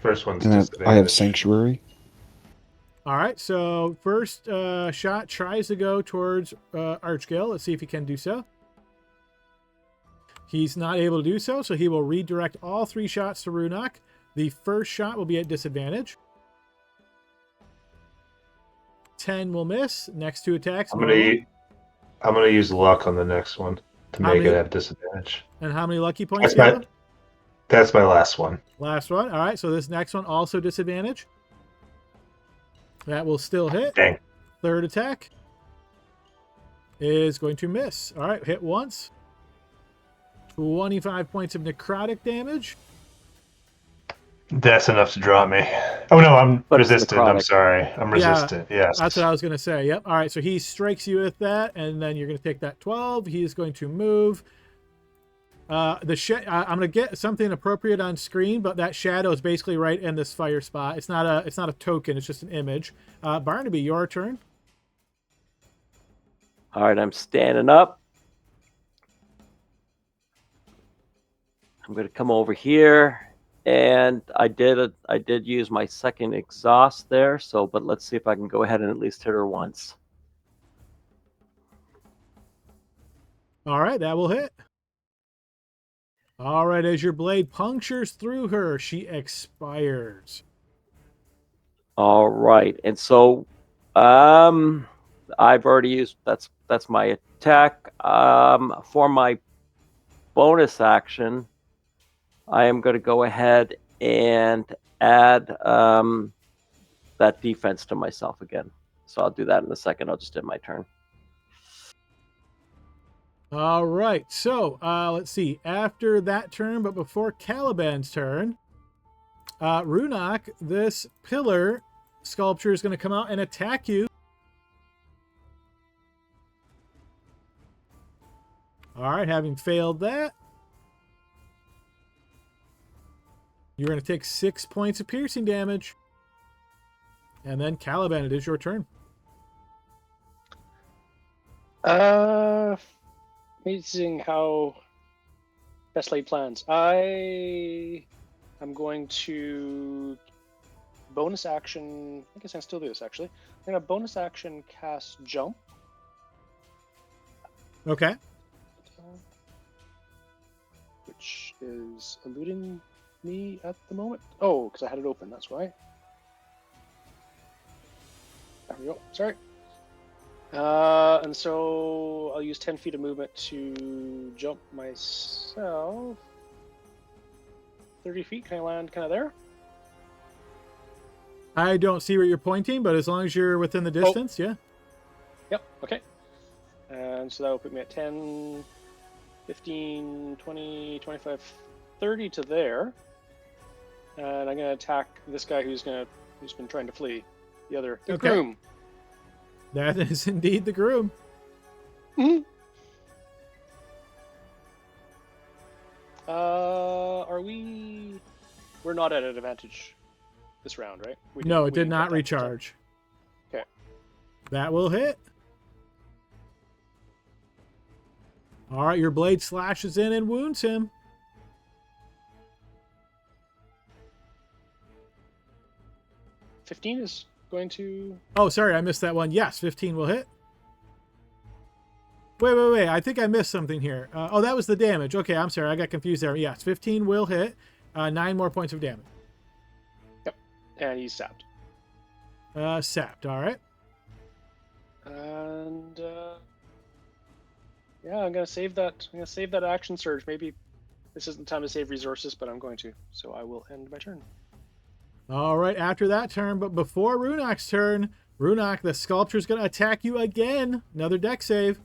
First one's And I have disadvantage. Sanctuary. All right, so first shot tries to go towards Archgale. Let's see if he can do so. He's not able to do so, so he will redirect all 3 shots to Runak. The first shot will be at disadvantage. 10 will miss. Next 2 attacks. I'm normal. gonna use luck on the next one to How make many- it have disadvantage. And how many lucky points That's do you my have? that's my last one. Last one. All right, so this next one also disadvantage. That will still hit. Dang. Third attack is going to miss. All right, hit once. 25 points of necrotic damage. That's enough to draw me. Oh no, I'm But it's resistant. I'm necrotic. sorry. I'm resistant. Yes. That's what I was going to say. Yep. All right, so he strikes you with that, and then you're going to take that 12. He is going to move. I'm going to get something appropriate on screen, but that shadow is basically right in this fire spot. It's not a token. It's just an image. Barnaby, your turn. All right, I'm standing up. I'm going to come over here, and I did use my second exhaust there. So, but let's see if I can go ahead and at least hit her once. All right, that will hit. All right, as your blade punctures through her, she expires. All right, and so, I've already used that's my attack. For my bonus action, I am going to go ahead and add that defense to myself again. So I'll do that in a second. I'll just end my turn. All right, so let's see. After that turn, but before Caliban's turn, Runak, this pillar sculpture is going to come out and attack you. All right, having failed that, you're going to take 6 points of piercing damage. And then Caliban, it is your turn. Amazing how best laid plans. I am going to bonus action. I guess I can still do this actually. I'm gonna bonus action cast jump. Okay. Which is eluding me at the moment. Oh, because I had it open, that's why. There we go. Sorry. And so I'll use 10 feet of movement to jump myself. 30 feet, can I land kind of there? I don't see where you're pointing, but as long as you're within the distance, yeah. Yep, okay. And so that will put me at 10, 15, 20, 25, 30 to there. And I'm going to attack this guy who's been trying to flee. The Okay. groom. That is indeed the groom. Mm-hmm. We're not at an advantage this round, right? No, it we did not got that. recharge. Okay. That will hit. All right, your blade slashes in and wounds him. $15 is going to... Oh, sorry, I missed that one. Yes, 15 will hit. Wait. I think I missed something here. Oh, that was the damage. Okay, I'm sorry. I got confused there. Yes, 15 will hit. 9 more points of damage. Yep, and he's sapped. Sapped, all right. And yeah, I'm gonna save that. I'm gonna save that action surge. Maybe this isn't the time to save resources, but I'm going to. So I will end my turn. All right, after that turn, but before Runak's turn, Runak, the sculpture's going to attack you again. Another deck save.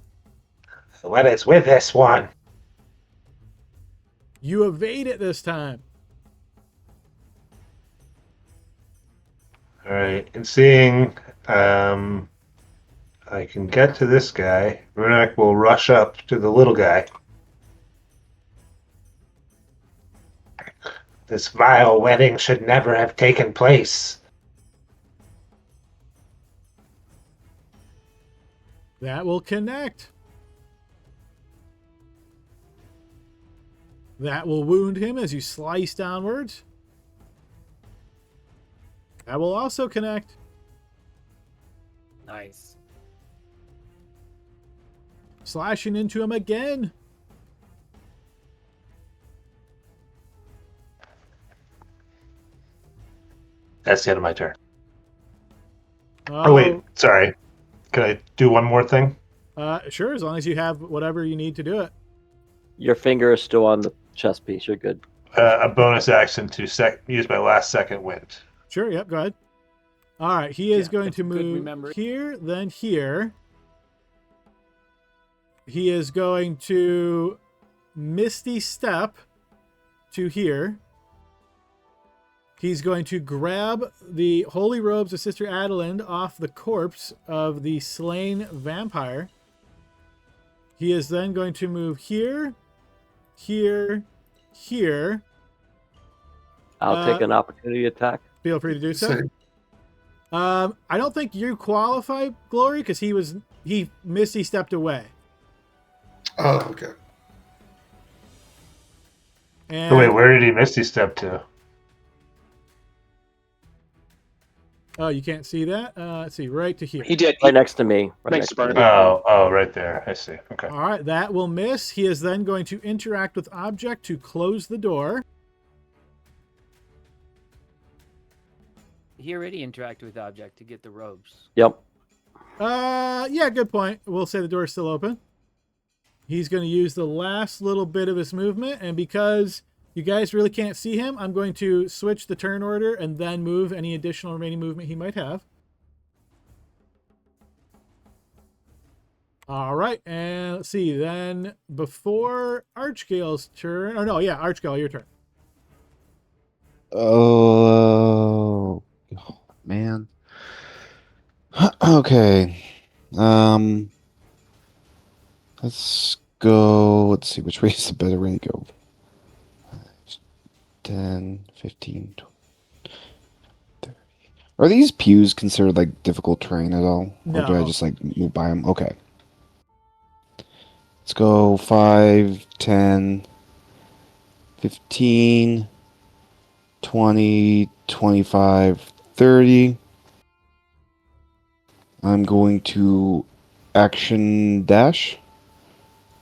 What is with this one? You evade it this time. All right, and seeing I can get to this guy, Runak will rush up to the little guy. This vile wedding should never have taken place. That will connect. That will wound him as you slice downwards. That will also connect. Nice. Slashing into him again. That's the end of my turn. Oh, Oh, wait. Sorry. Can I do one more thing? Sure, as long as you have whatever you need to do it. Your finger is still on the chess piece. You're good. A bonus action to use my last second wind. Sure, yep, go ahead. All right, he is Yeah, going that's to good move remembering. here, then here. He is going to Misty Step to here. He's going to grab the holy robes of Sister Adelind off the corpse of the slain vampire. He is then going to move here, here, here. I'll take an opportunity attack. Feel free to do so. Same. I don't think you qualify, Glory, because he Misty stepped away. Oh, okay. And Oh, wait, where did he Misty step to? oh, you can't see that? Let's see, right to here. He did. Right next to me. Right Next to to me. Barnaby. Oh, right there. I see. Okay. All right, that will miss. He is then going to interact with object to close the door. He already interacted with object to get the robes. Yep. Yeah, good point. We'll say the door is still open. He's going to use the last little bit of his movement, and because you guys really can't see him, I'm going to switch the turn order and then move any additional remaining movement he might have. All right, and let's see. Then before Archgale's turn, oh no, yeah, Archgale, your turn. Oh, man. Okay. Let's go. Let's see, which way is the better way to go? 10, 15, 20, 30. Are these pews considered like difficult terrain at all? Or do I No. just like move by them? Okay. Let's go 5, 10, 15, 20, 25, 30. I'm going to action dash.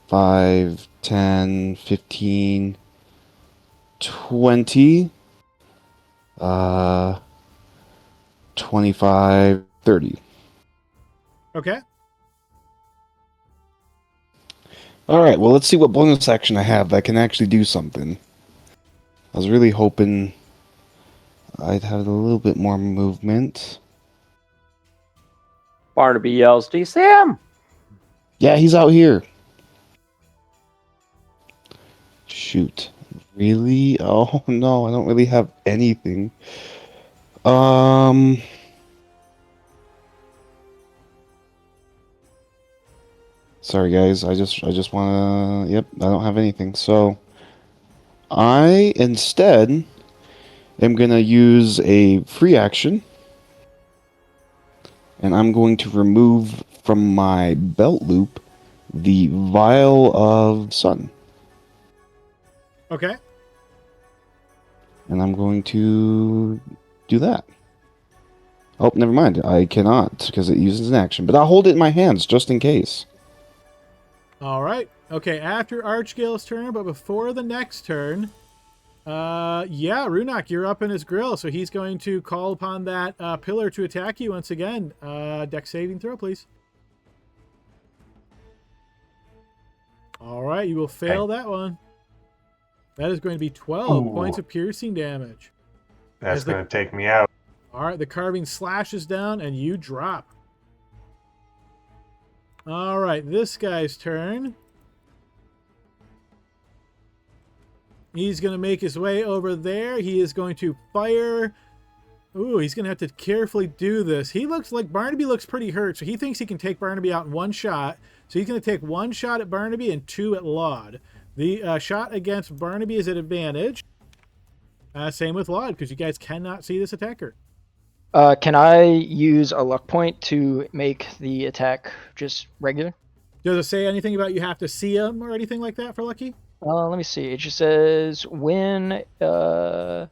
5, 10, 15, 20, 25, 30. Okay. All right, well, let's see what bonus action I have that can actually do something. I was really hoping I'd have a little bit more movement. Barnaby yells, "Do you see him?" Yeah, he's out here. Shoot. Really? Oh, no, I don't really have anything. Sorry, guys. I just want to... Yep, I don't have anything. So, I instead am going to use a free action. And I'm going to remove from my belt loop the Vial of Sun. Okay. And I'm going to do that. Oh, never mind. I cannot because it uses an action. But I'll hold it in my hands just in case. All right. Okay, after Archgale's turn, but before the next turn, yeah, Runak, you're up in his grill, so he's going to call upon that pillar to attack you once again. Dex saving throw, please. All right, you will fail that one. That is going to be 12 Ooh. points of piercing damage. That's As the- going to take me out. All right, the carving slashes down, and you drop. All right, this guy's turn. He's going to make his way over there. He is going to fire. Ooh, he's going to have to carefully do this. He looks like Barnaby looks pretty hurt, so he thinks he can take Barnaby out in one shot. So he's going to take one shot at Barnaby and two at Laud. The shot against Barnaby is at advantage. Same with Laud, because you guys cannot see this attacker. Can I use a luck point to make the attack just regular? Does it say anything about you have to see him or anything like that for Lucky? Let me see. It just says when a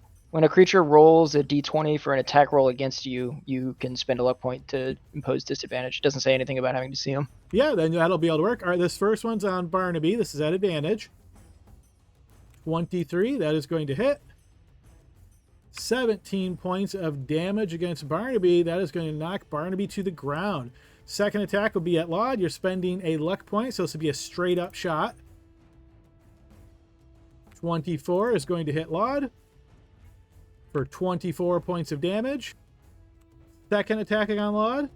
creature rolls a d20 for an attack roll against you, you can spend a luck point to impose disadvantage. It doesn't say anything about having to see them. Yeah, then that'll be able to work. All right, this first one's on Barnaby. This is at advantage. 23, that is going to hit. 17 points of damage against Barnaby. That is going to knock Barnaby to the ground. Second attack will be at Laud. You're spending a luck point, so this will be a straight up shot. 24 is going to hit Laud for 24 points of damage. Second attacking on Laud.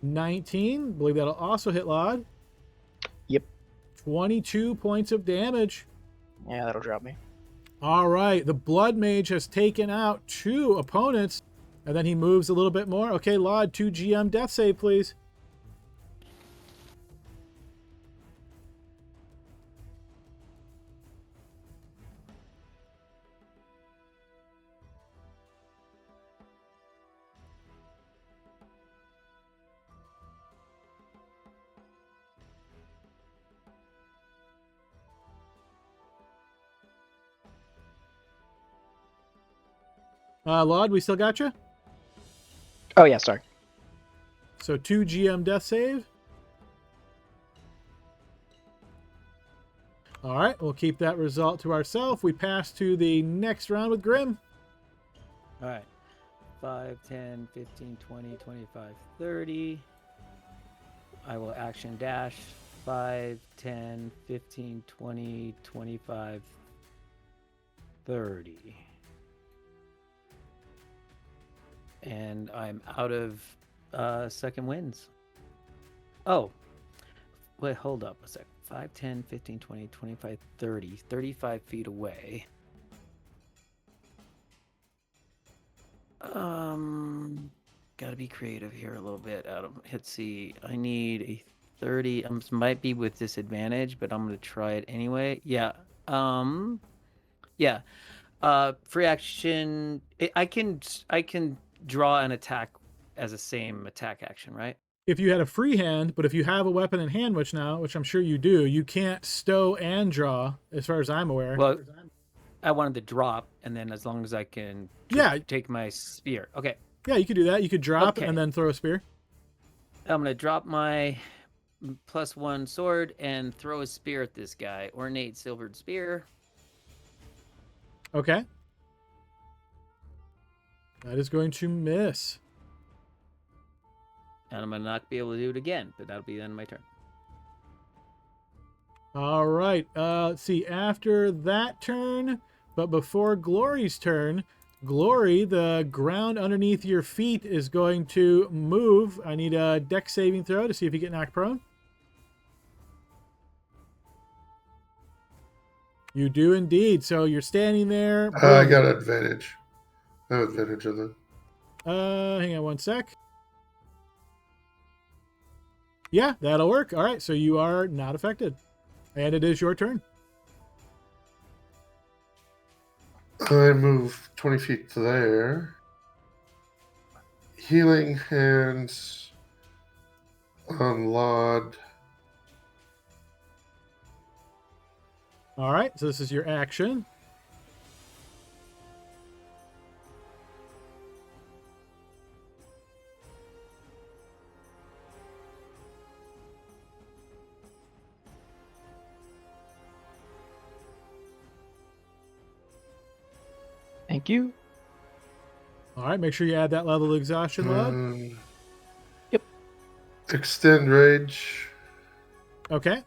19. I believe that'll also hit Laud. Yep. 22 points of damage. Yeah, that'll drop me. All right. The Blood Mage has taken out 2 opponents, and then he moves a little bit more. Okay, Laud, 2 GM death save, please. Laud, we still got you? Oh, yeah, sorry. So 2 GM death save. All right, we'll keep that result to ourselves. We pass to the next round with Grim. All right. 5, 10, 15, 20, 25, 30. I will action dash. 5, 10, 15, 20, 25, 30. And I'm out of second winds. Oh, wait, hold up a sec. 5, 10, 15, 20, 25, 30. 35 feet away. Gotta be creative here a little bit. Let's see. I need a 30. Might be with disadvantage, but I'm gonna try it anyway. Yeah. Yeah. Free action. I can draw an attack as a same attack action, right? If you had a free hand, but if you have a weapon in hand, which I'm sure you do, you can't stow and draw, as far as I'm aware. Well, I wanted to drop, and then as long as I can take my spear. Okay. Yeah, you could do that. You could drop Okay. and then throw a spear. I'm going to drop my +1 sword and throw a spear at this guy. Ornate silvered spear. Okay. That is going to miss. And I'm going to not be able to do it again, but that'll be the end of my turn. All right. Let's see. After that turn, but before Glory's turn, Glory, the ground underneath your feet is going to move. I need a dex saving throw to see if you get knocked prone. You do indeed. So you're standing there. I got advantage. I have advantage on that. Hang on one sec. Yeah, that'll work. All right, so you are not affected. And it is your turn. I move 20 feet to there. Healing hands on Laud. All right, so this is your action. Thank you. All right, make sure you add that level of exhaustion, Laud. Yep. Extend rage. Okay.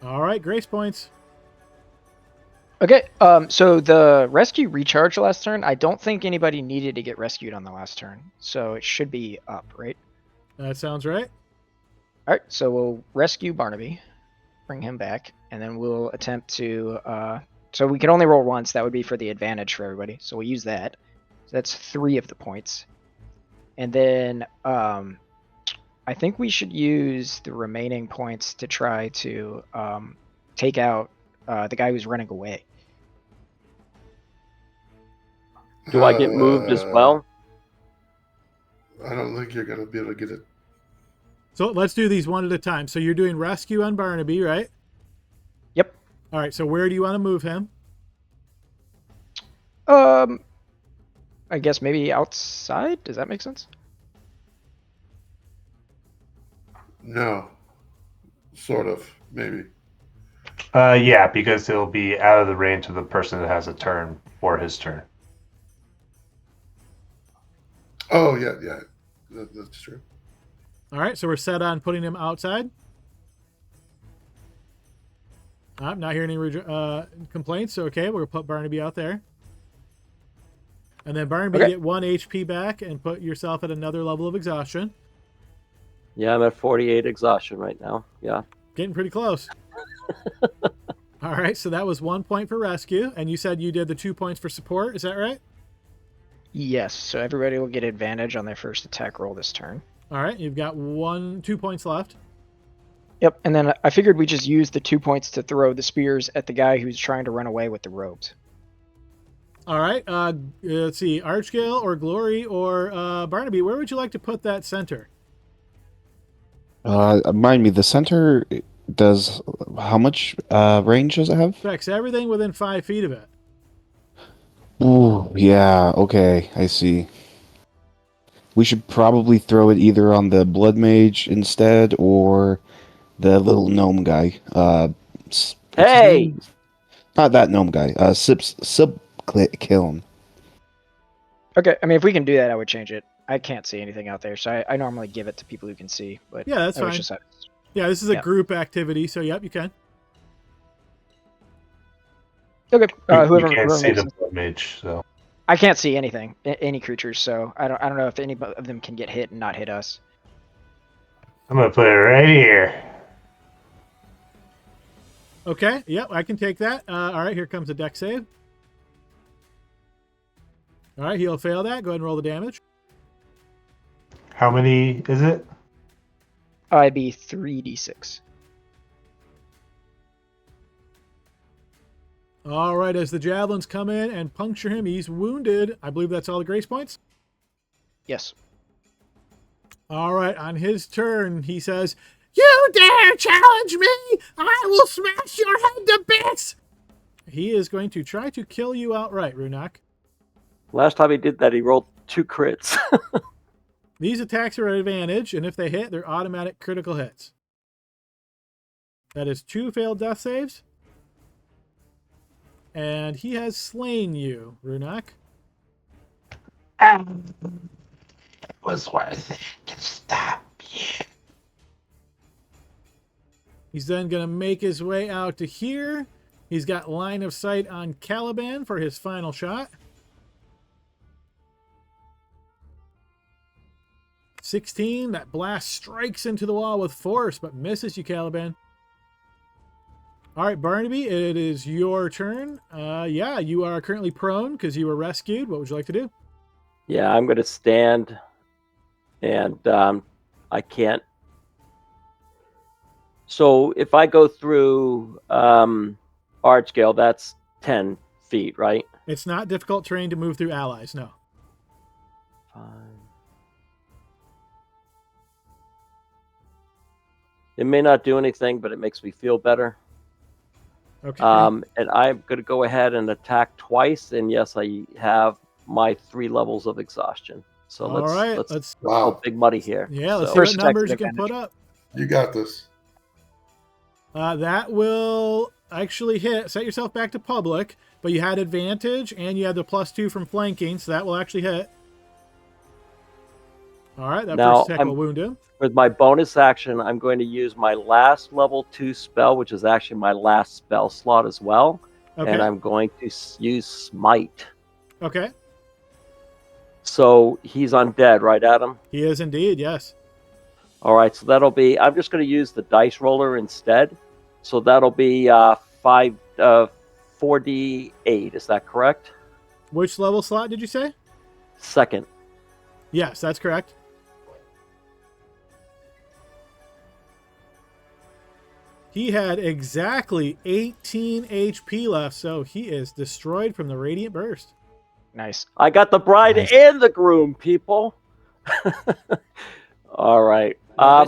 All right, grace points. Okay, so the rescue recharge last turn, I don't think anybody needed to get rescued on the last turn, so it should be up, right? That sounds right. All right, so we'll rescue Barnaby, bring him back, and then we'll attempt to, so we can only roll once, that would be for the advantage for everybody, so we'll use that. So that's 3 of the points. And then, I think we should use the remaining points to try to take out the guy who's running away. Do I get moved as well? I don't think you're going to be able to get it. So let's do these one at a time. So you're doing rescue on Barnaby, right? Yep. All right. So where do you want to move him? I guess maybe outside. Does that make sense? No. Sort of, maybe. Yeah, because he'll be out of the range of the person that has a turn for his turn. Oh, yeah. That's true. All right. So we're set on putting him outside. I'm not hearing any complaints. Okay, we're going to put Barnaby out there. And then Barnaby, Okay. get 1 HP back and put yourself at another level of exhaustion. Yeah, I'm at 48 exhaustion right now. Yeah. Getting pretty close. All right, so that was 1 point for rescue. And you said you did the 2 points for support. Is that right? Yes. So everybody will get advantage on their first attack roll this turn. All right, you've got 2 points left. Yep. And then I figured we just use the 2 points to throw the spears at the guy who's trying to run away with the robes. All right, let's see, Archgale or Glory or Barnaby, where would you like to put that center? Remind me, the center does how much range does it have? Affects everything within 5 feet of it. Ooh, yeah, okay, I see. We should probably throw it either on the Blood Mage instead or the little gnome guy. What's his Hey! name? Not that gnome guy. Kiln. Okay. I mean, if we can do that, I would change it. I can't see anything out there, so I normally give it to people who can see. But Yeah, that's that was fine. just Yeah, this is a Yeah. group activity, so yep, you can. okay. Whoever you can't see makes the sense. blood mage, so I can't see anything, any creatures, so I don't know if any of them can get hit and not hit us. I'm gonna put it right here. Okay, yep, I can take that. All right, here comes a deck save. All right, he'll fail that. Go ahead and roll the damage. How many is it? I'd be 3d6. All right, as the javelins come in and puncture him, he's wounded. I believe that's all the grace points. Yes. All right, on his turn, he says, "You dare challenge me? I will smash your head to bits!" He is going to try to kill you outright, Runak. Last time he did that, he rolled 2 crits. These attacks are at advantage, and if they hit, they're automatic critical hits. That is 2 failed death saves. And he has slain you, Runak. It was worth it to stop you. He's then going to make his way out to here. He's got line of sight on Caliban for his final shot. 16, that blast strikes into the wall with force, but misses you, Caliban. All right, Barnaby, it is your turn. Yeah, you are currently prone because you were rescued. What would you like to do? Yeah, I'm going to stand, and I can't. So if I go through Archgale, that's 10 feet, right? It's not difficult terrain to move through allies, no. Fine. It may not do anything, but it makes me feel better. Okay. And I'm going to go ahead and attack twice, and yes, I have my 3 levels of exhaustion. So All right, let's go Wow. big money here. yeah, let's So- see what First numbers you attack's can put up. You got this. That will actually hit. Set yourself back to public, but you had advantage, and you had the +2 from flanking, so that will actually hit. All right, that Now, first attack will wound him. With my bonus action, I'm going to use my last level 2 spell, which is actually my last spell slot as well. Okay. And I'm going to use Smite. Okay. So he's undead, right, Adam? He is indeed, yes. All right, so that'll be. I'm just going to use the dice roller instead. So that'll be 4d8. Is that correct? Which level slot did you say? Second. Yes, that's correct. He had exactly 18 HP left, so he is destroyed from the Radiant Burst. Nice. I got the bride Nice. and the groom, people. All right. Well,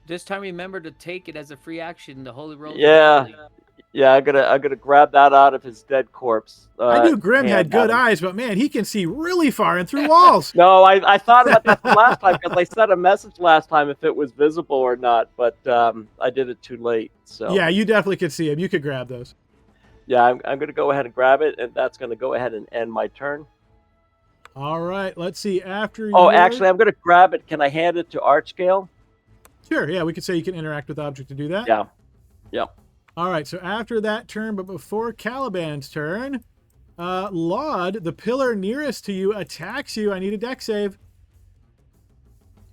this time remember to take it as a free action. The holy roll. Yeah. Yeah, I'm gonna grab that out of his dead corpse. I knew Grim hand, had good Adam. eyes, but man, he can see really far and through walls. No, I thought about that from last time because I sent a message last time if it was visible or not, but I did it too late. So Yeah, you definitely could see him. You could grab those. yeah, I'm gonna go ahead and grab it, and that's gonna go ahead and end my turn. All right, let's see. After Oh, your- actually, I'm gonna grab it. Can I hand it to Archgale? Sure, yeah, we could say you can interact with the object to do that. Yeah. Yep. All right, so after that turn, but before Caliban's turn, Laud, the pillar nearest to you, attacks you. I need a deck save.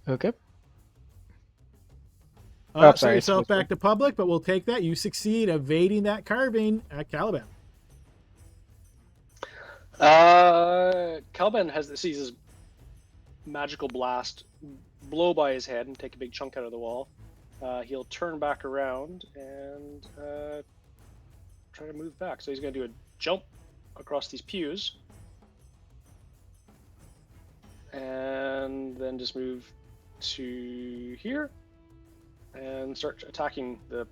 Okay. Set sorry, yourself it's supposed back to public, but we'll take that. You succeed evading that carving at Caliban. Caliban sees his magical blast blow by his head and take a big chunk out of the wall. He'll turn back around and try to move back. So he's going to do a jump across these pews. And then just move to here and start attacking the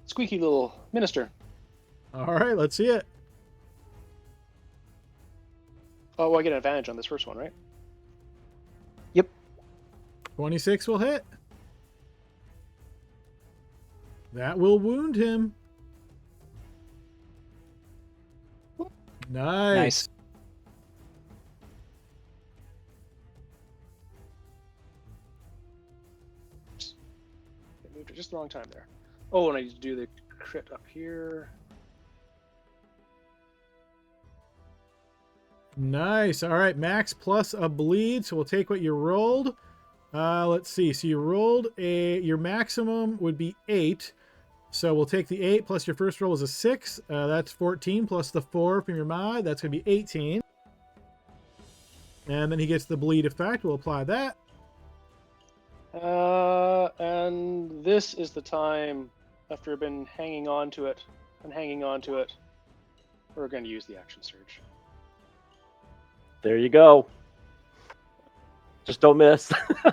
squeaky little minister. All right, let's see it. Oh, well, I get an advantage on this first one, right? 26 will hit. That will wound him. Nice. I moved at just the wrong time there. Oh, and I need to do the crit up here. Nice. All right, max plus a bleed. So we'll take what you rolled. Let's see. So you rolled your maximum would be 8. So we'll take the 8 plus your first roll is a 6. That's 14 plus the 4 from your mod. That's going to be 18. And then he gets the bleed effect. We'll apply that. And this is the time, after I've been hanging on to it, we're going to use the action surge. There you go. Just don't miss.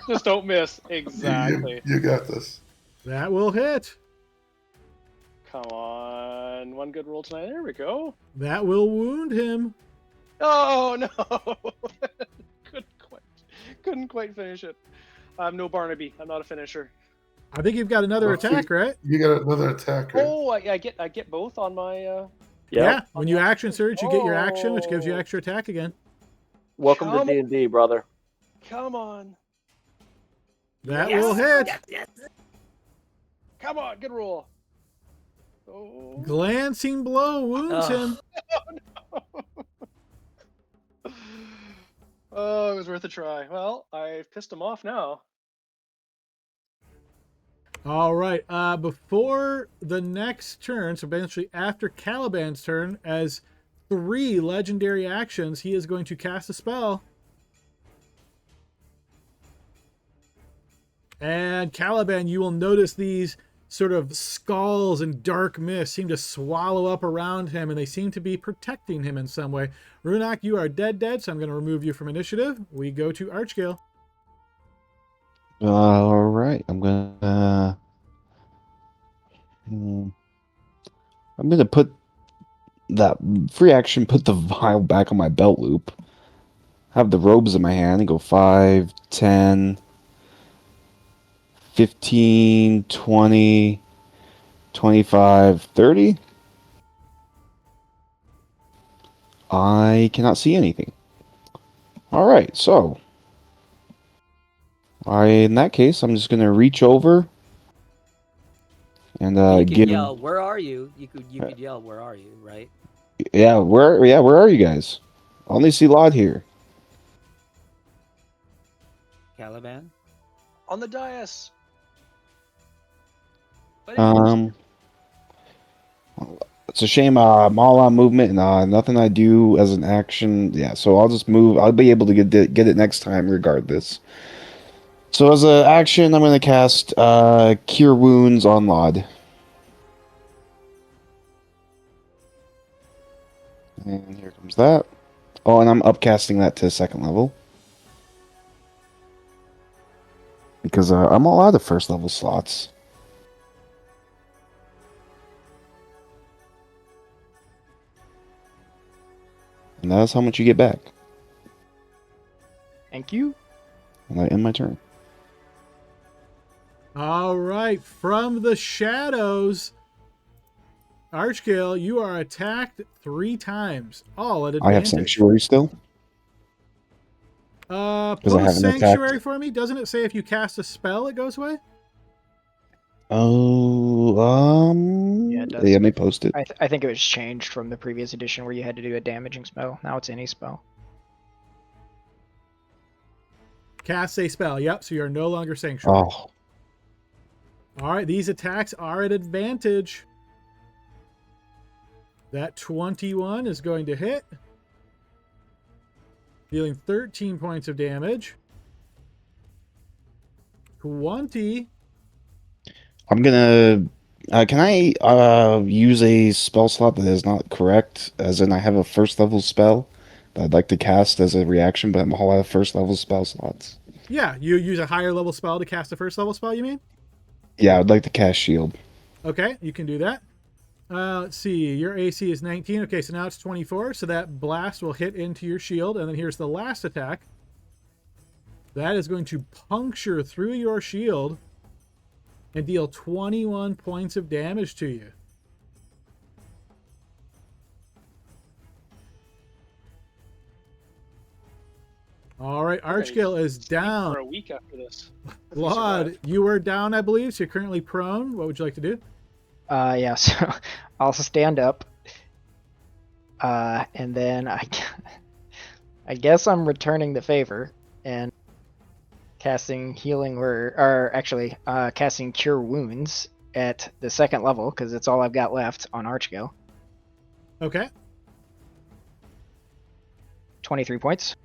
Just don't miss. Exactly. You got this. That will hit. Come on. One good roll tonight. There we go. That will wound him. Oh, no. Couldn't quite finish it. I'm no Barnaby. I'm not a finisher. I think you've got another Well, attack, right? You got another attack, right? Oh, I get both on my... Yeah. When you action surge, you get your action, which gives you Oh. extra attack again. Welcome Come to D&D, brother. Come on. That will hit. Come on. Good roll. Oh. Glancing blow wounds him. Oh, it was worth a try. Well, I've pissed him off now. All right. Before the next turn, so eventually after Caliban's turn, as 3 legendary actions, he is going to cast a spell. And Caliban, you will notice these sort of skulls and dark mist seem to swallow up around him, and they seem to be protecting him in some way. Runak, you are dead, so I'm going to remove you from initiative. We go to Archgale. All right, I'm gonna put that free action. Put the vial back on my belt loop. Have the robes in my hand and go 5, 10, 15, 20, 25, 30. I cannot see anything. All right, so in that case, I'm just gonna reach over and You could give. yell, "Where are you?" You could yell, "Where are you?" Right? Where are you guys? I only see Laud here. Caliban. On the dais. It's a shame. I'm all on movement and nothing I do as an action. Yeah, so I'll just move. I'll be able to get it next time, regardless. So as an action, I'm going to cast Cure Wounds on Laud. And here comes that. Oh, and I'm upcasting that to 2nd level. Because I'm all out of 1st level slots. And that's how much you get back. Thank you. And I end my turn. All right, from the shadows, Archgale, you are attacked 3 times, all at I advantage. have Sanctuary still. I Post haven't Sanctuary attacked. for me. Doesn't it say if you cast a spell, it goes away? Oh, Yeah, it does. yeah, let me post it. I think it was changed from the previous edition where you had to do a damaging spell. Now it's any spell. Cast a spell. Yep, so you're no longer Sanctuary. Oh, All right, these attacks are at advantage. That 21 is going to hit, dealing 13 points of damage. 20. I'm gonna. Can I use a spell slot that is not correct? As in, I have a 1st level spell that I'd like to cast as a reaction, but I'm all out of 1st level spell slots. Yeah, you use a higher level spell to cast a 1st level spell, you mean? Yeah, I'd like to cast Shield. Okay, you can do that. Let's see, your AC is 19. Okay, so now it's 24, so that blast will hit into your shield. And then here's the last attack. That is going to puncture through your shield and deal 21 points of damage to you. All right, Archgale is down. For a week after this. Laud, you were down, I believe, so you're currently prone. What would you like to do? Yeah, so I'll stand up. And then I guess I'm returning the favor and casting healing or actually casting Cure Wounds at the 2nd level because it's all I've got left on Archgale. Okay. 23 points.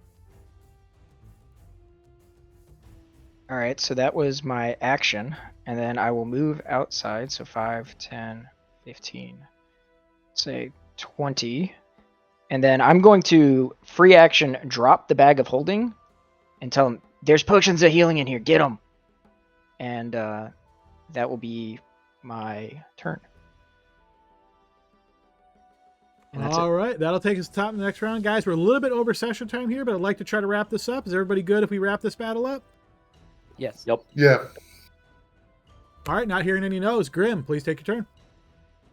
All right, so that was my action, and then I will move outside, so 5, 10, 15, say 20, and then I'm going to free action drop the bag of holding and tell him, there's potions of healing in here, get them! And that will be my turn. And that's All right, that'll take us to the top of the next round. Guys, we're a little bit over session time here, but I'd like to try to wrap this up. Is everybody good if we wrap this battle up? Yes. Yep. Yeah. All right, not hearing any no's. Grim, please take your turn.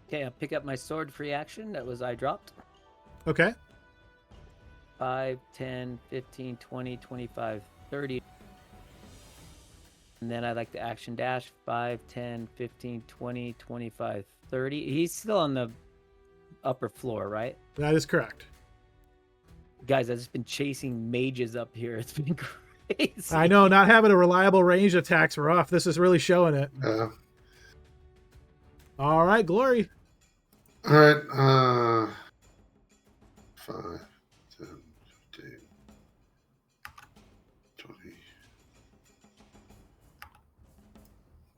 Okay, I'll pick up my sword free action. That was I dropped. Okay. 5, 10, 15, 20, 25, 30. And then I'd like to action dash 5, 10, 15, 20, 25, 30. He's still on the upper floor, right? That is correct. Guys, I've just been chasing mages up here. It's been crazy. I know, not having a reliable range attack's rough. This is really showing it. All right, Glory. All right. 5, 10, 15, 20,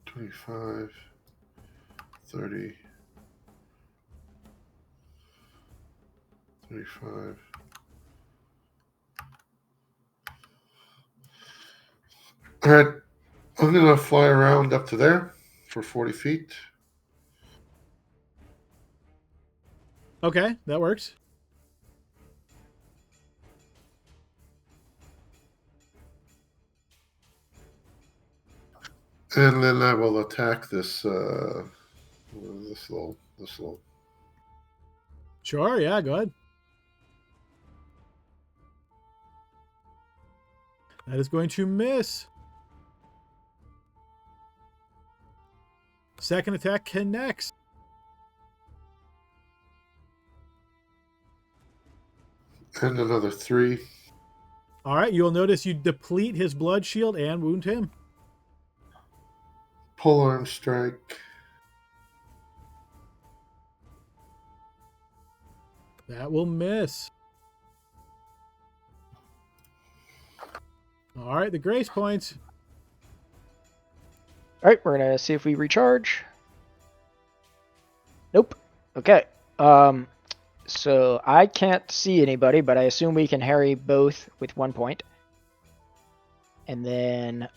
25, 30, 35. All right. I'm going to fly around up to there for 40 feet. Okay, that works. And then I will attack this little. Sure, yeah, go ahead. That is going to miss. Second attack connects. And another 3. All right, you'll notice you deplete his blood shield and wound him. Polearm strike. That will miss. All right, the grace points. All right, we're gonna see if we recharge. Nope. Okay. So I can't see anybody, but I assume we can harry both with 1 point. And then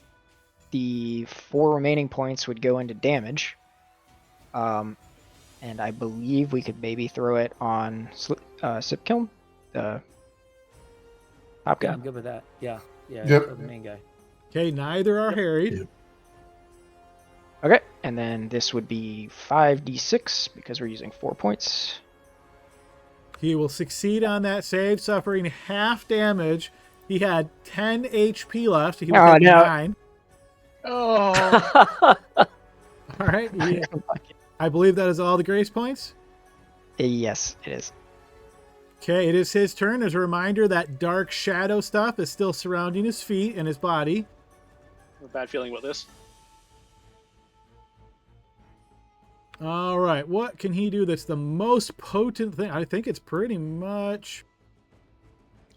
the 4 remaining points would go into damage. And I believe we could maybe throw it on Sipkiln, the top Yeah, guy. I'm good with that. Yeah. Yeah. Yep. kill the main guy. Okay, neither are harried. Yep. Okay, and then this would be 5d6 because we're using 4 points. He will succeed on that save, suffering half damage. He had 10 HP left. He will Oh, take no. 9. Oh, All right. I believe that is all the grace points. Yes, it is. Okay, it is his turn. As a reminder, that dark shadow stuff is still surrounding his feet and his body. I have a bad feeling about this. All right, what can he do that's the most potent thing? I think it's pretty much...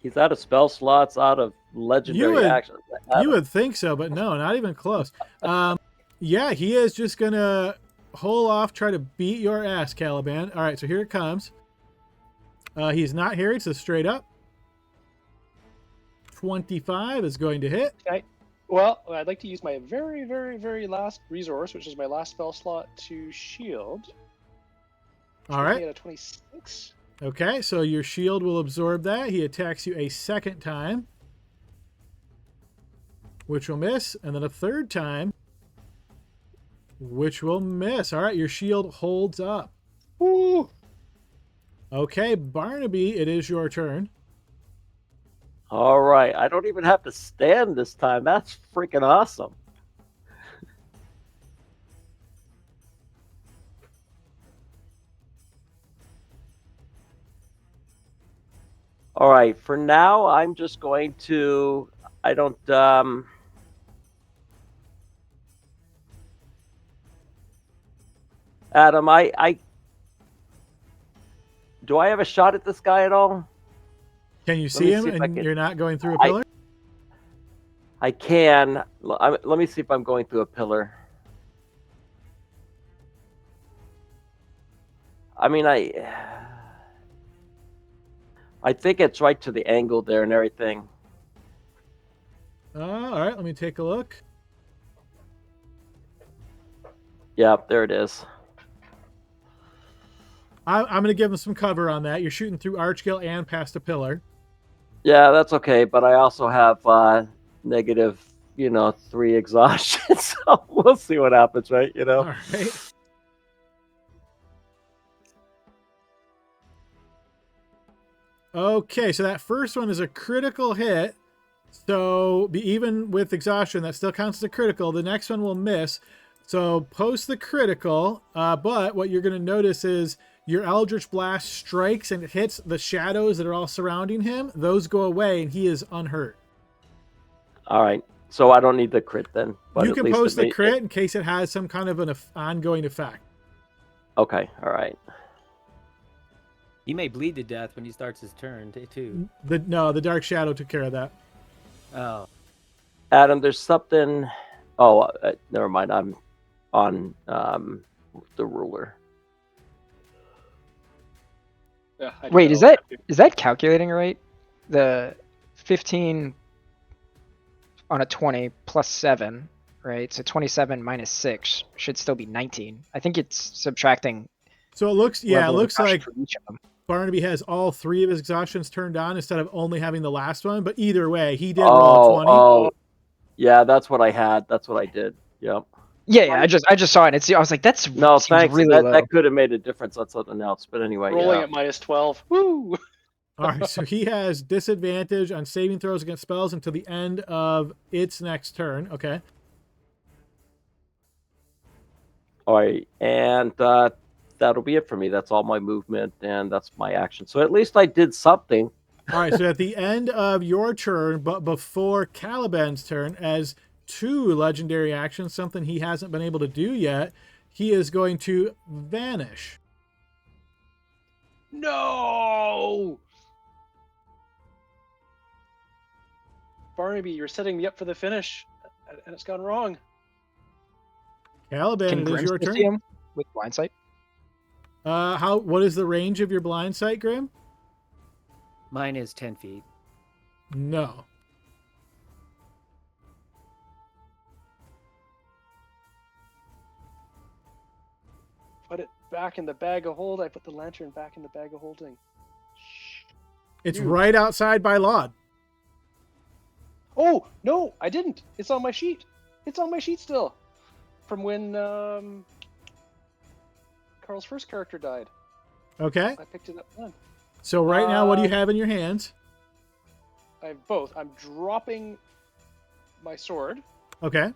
He's out of spell slots, out of legendary actions. You would think so, but no, not even close. Yeah, he is just going to hole off, try to beat your ass, Caliban. All right, so here it comes. He's not harried, so straight up. 25 is going to hit. Okay. Well, I'd like to use my very, very, very last resource, which is my last spell slot, to shield. All right. At a 26. Okay, so your shield will absorb that. He attacks you a second time, which will miss, and then a third time, which will miss. All right, your shield holds up. Woo! Okay, Barnaby, it is your turn. All right. I don't even have to stand this time. That's freaking awesome. All right. For now, I'm just going to... I don't... Adam, do I have a shot at this guy at all? Can you me see him see if I and can- you're not going through a pillar? I can. Let me see if I'm going through a pillar. I mean, I think it's right to the angle there and everything. All right, let me take a look. Yeah, there it is. I'm going to give him some cover on that. You're shooting through Archgill and past a pillar. Yeah, that's okay. But I also have negative, 3 exhaustion. So we'll see what happens, right? All right. Okay, so that first one is a critical hit. So even with exhaustion, that still counts as a critical. The next one will miss. So post the critical, but what you're going to notice is your Eldritch Blast strikes and it hits the shadows that are all surrounding him. Those go away and he is unhurt. All right. So I don't need the crit then. But You at can least post it the may- crit in case it has some kind of an ongoing effect. Okay. All right. He may bleed to death when he starts his turn too. The Dark Shadow took care of that. Oh, Adam, there's something. Oh, never mind. I'm on the ruler. Yeah, I do Wait, that is all the that time, too. is that calculating right? The 15 on a 20 plus 7, right? So 27 minus 6 should still be 19. I think it's subtracting. So it looks, yeah, it level of looks exhaustion like for each of them. Barnaby has all 3 of his exhaustions turned on instead of only having the last one. But either way, he did roll a 20. Oh, yeah, that's what I had. That's what I did. Yep. Yeah, I just saw it. I was like, that's No, seems thanks. really low. That could have made a difference on something else. But anyway, Rolling yeah. at minus 12. Woo! All right, so he has disadvantage on saving throws against spells until the end of its next turn. Okay. All right, and that'll be it for me. That's all my movement, and that's my action. So at least I did something. All right, so at the end of your turn, but before Caliban's turn, as 2 legendary actions, something he hasn't been able to do yet, he is going to vanish. No! Barnaby, you're setting me up for the finish, and it's gone wrong. Caliban, Can it is Grim your still turn. see him with blindsight? What is the range of your blind sight, Grim? Mine is 10 feet. No. Put it back in the bag of hold. I put the lantern back in the bag of holding. It's You. right outside by Laud. Oh, no, I didn't. It's on my sheet. It's on my sheet still. From when Carl's first character died. Okay. I picked it up then. So right now, what do you have in your hands? I have both. I'm dropping my sword. Okay.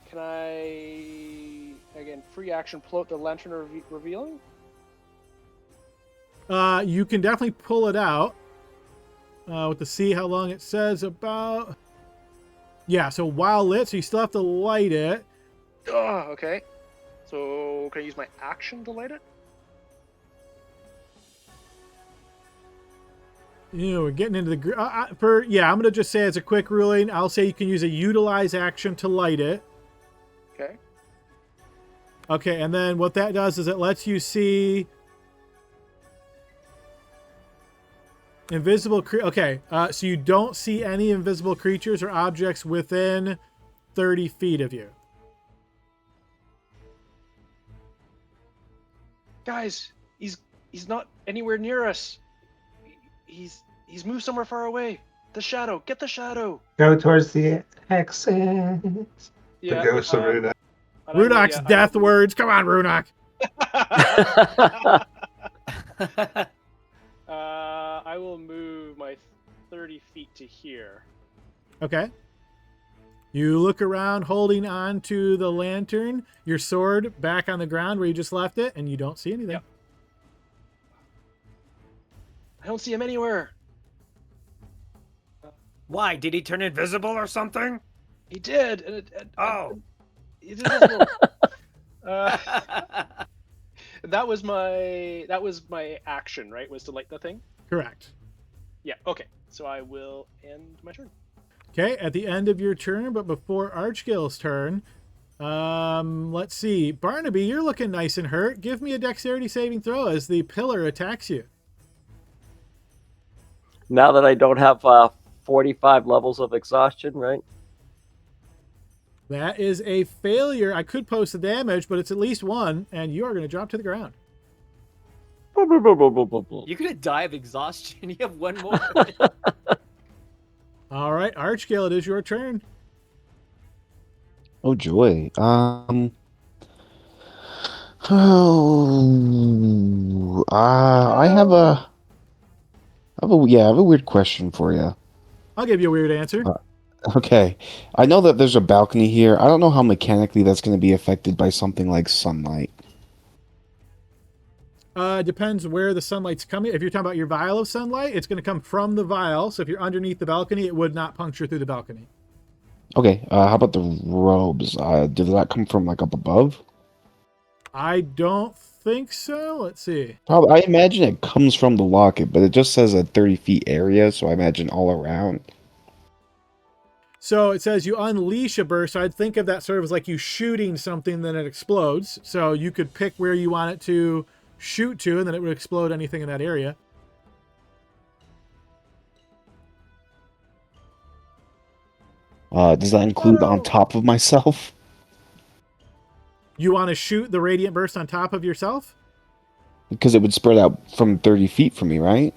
Can I, again, free action, pull out the lantern revealing? You can definitely pull it out. With to see how long it says about. Yeah, so while lit, so you still have to light it. Oh, okay. So can I use my action to light it? We're getting into the I'm gonna just say as a quick ruling, I'll say you can use a utilize action to light it. Okay. Okay, and then what that does is it lets you see invisible okay, so you don't see any invisible creatures or objects within 30 feet of you. Guys, he's not anywhere near us. He's moved somewhere far away. The shadow. Get the shadow. Go towards the exit. Yeah. The ghost of Runak. Runak's death words. Come on, Runak. I will move my 30 feet to here. Okay. You look around holding on to the lantern, your sword back on the ground where you just left it, and you don't see anything. Yep. I don't see him anywhere. Why? Did he turn invisible or something? He did. He's invisible. That was my action, right? Was to light the thing? Correct. Yeah, okay. So I will end my turn. Okay, at the end of your turn, but before Archgill's turn, let's see. Barnaby, you're looking nice and hurt. Give me a dexterity saving throw as the pillar attacks you. Now that I don't have 45 levels of exhaustion, right? That is a failure. I could post the damage, but it's at least one, and you are going to drop to the ground. You're gonna die of exhaustion. You have one more. All right, Archgill, it is your turn. Oh joy. I have a weird question for you. I'll give you a weird answer. Okay. I know that there's a balcony here. I don't know how mechanically that's going to be affected by something like sunlight. Depends where the sunlight's coming. If you're talking about your vial of sunlight, it's going to come from the vial. So if you're underneath the balcony, it would not puncture through the balcony. Okay. How about the robes? Did that come from like up above? I don't think so. Let's see. Probably. I imagine it comes from the locket, but it just says a 30 feet area, so I imagine all around. So it says you unleash a burst. So I'd think of that sort of as like you shooting something, then it explodes. So you could pick where you want it to shoot to, and then it would explode anything in that area. Does that include on top of myself? You want to shoot the radiant burst on top of yourself? Because it would spread out from 30 feet from me, right?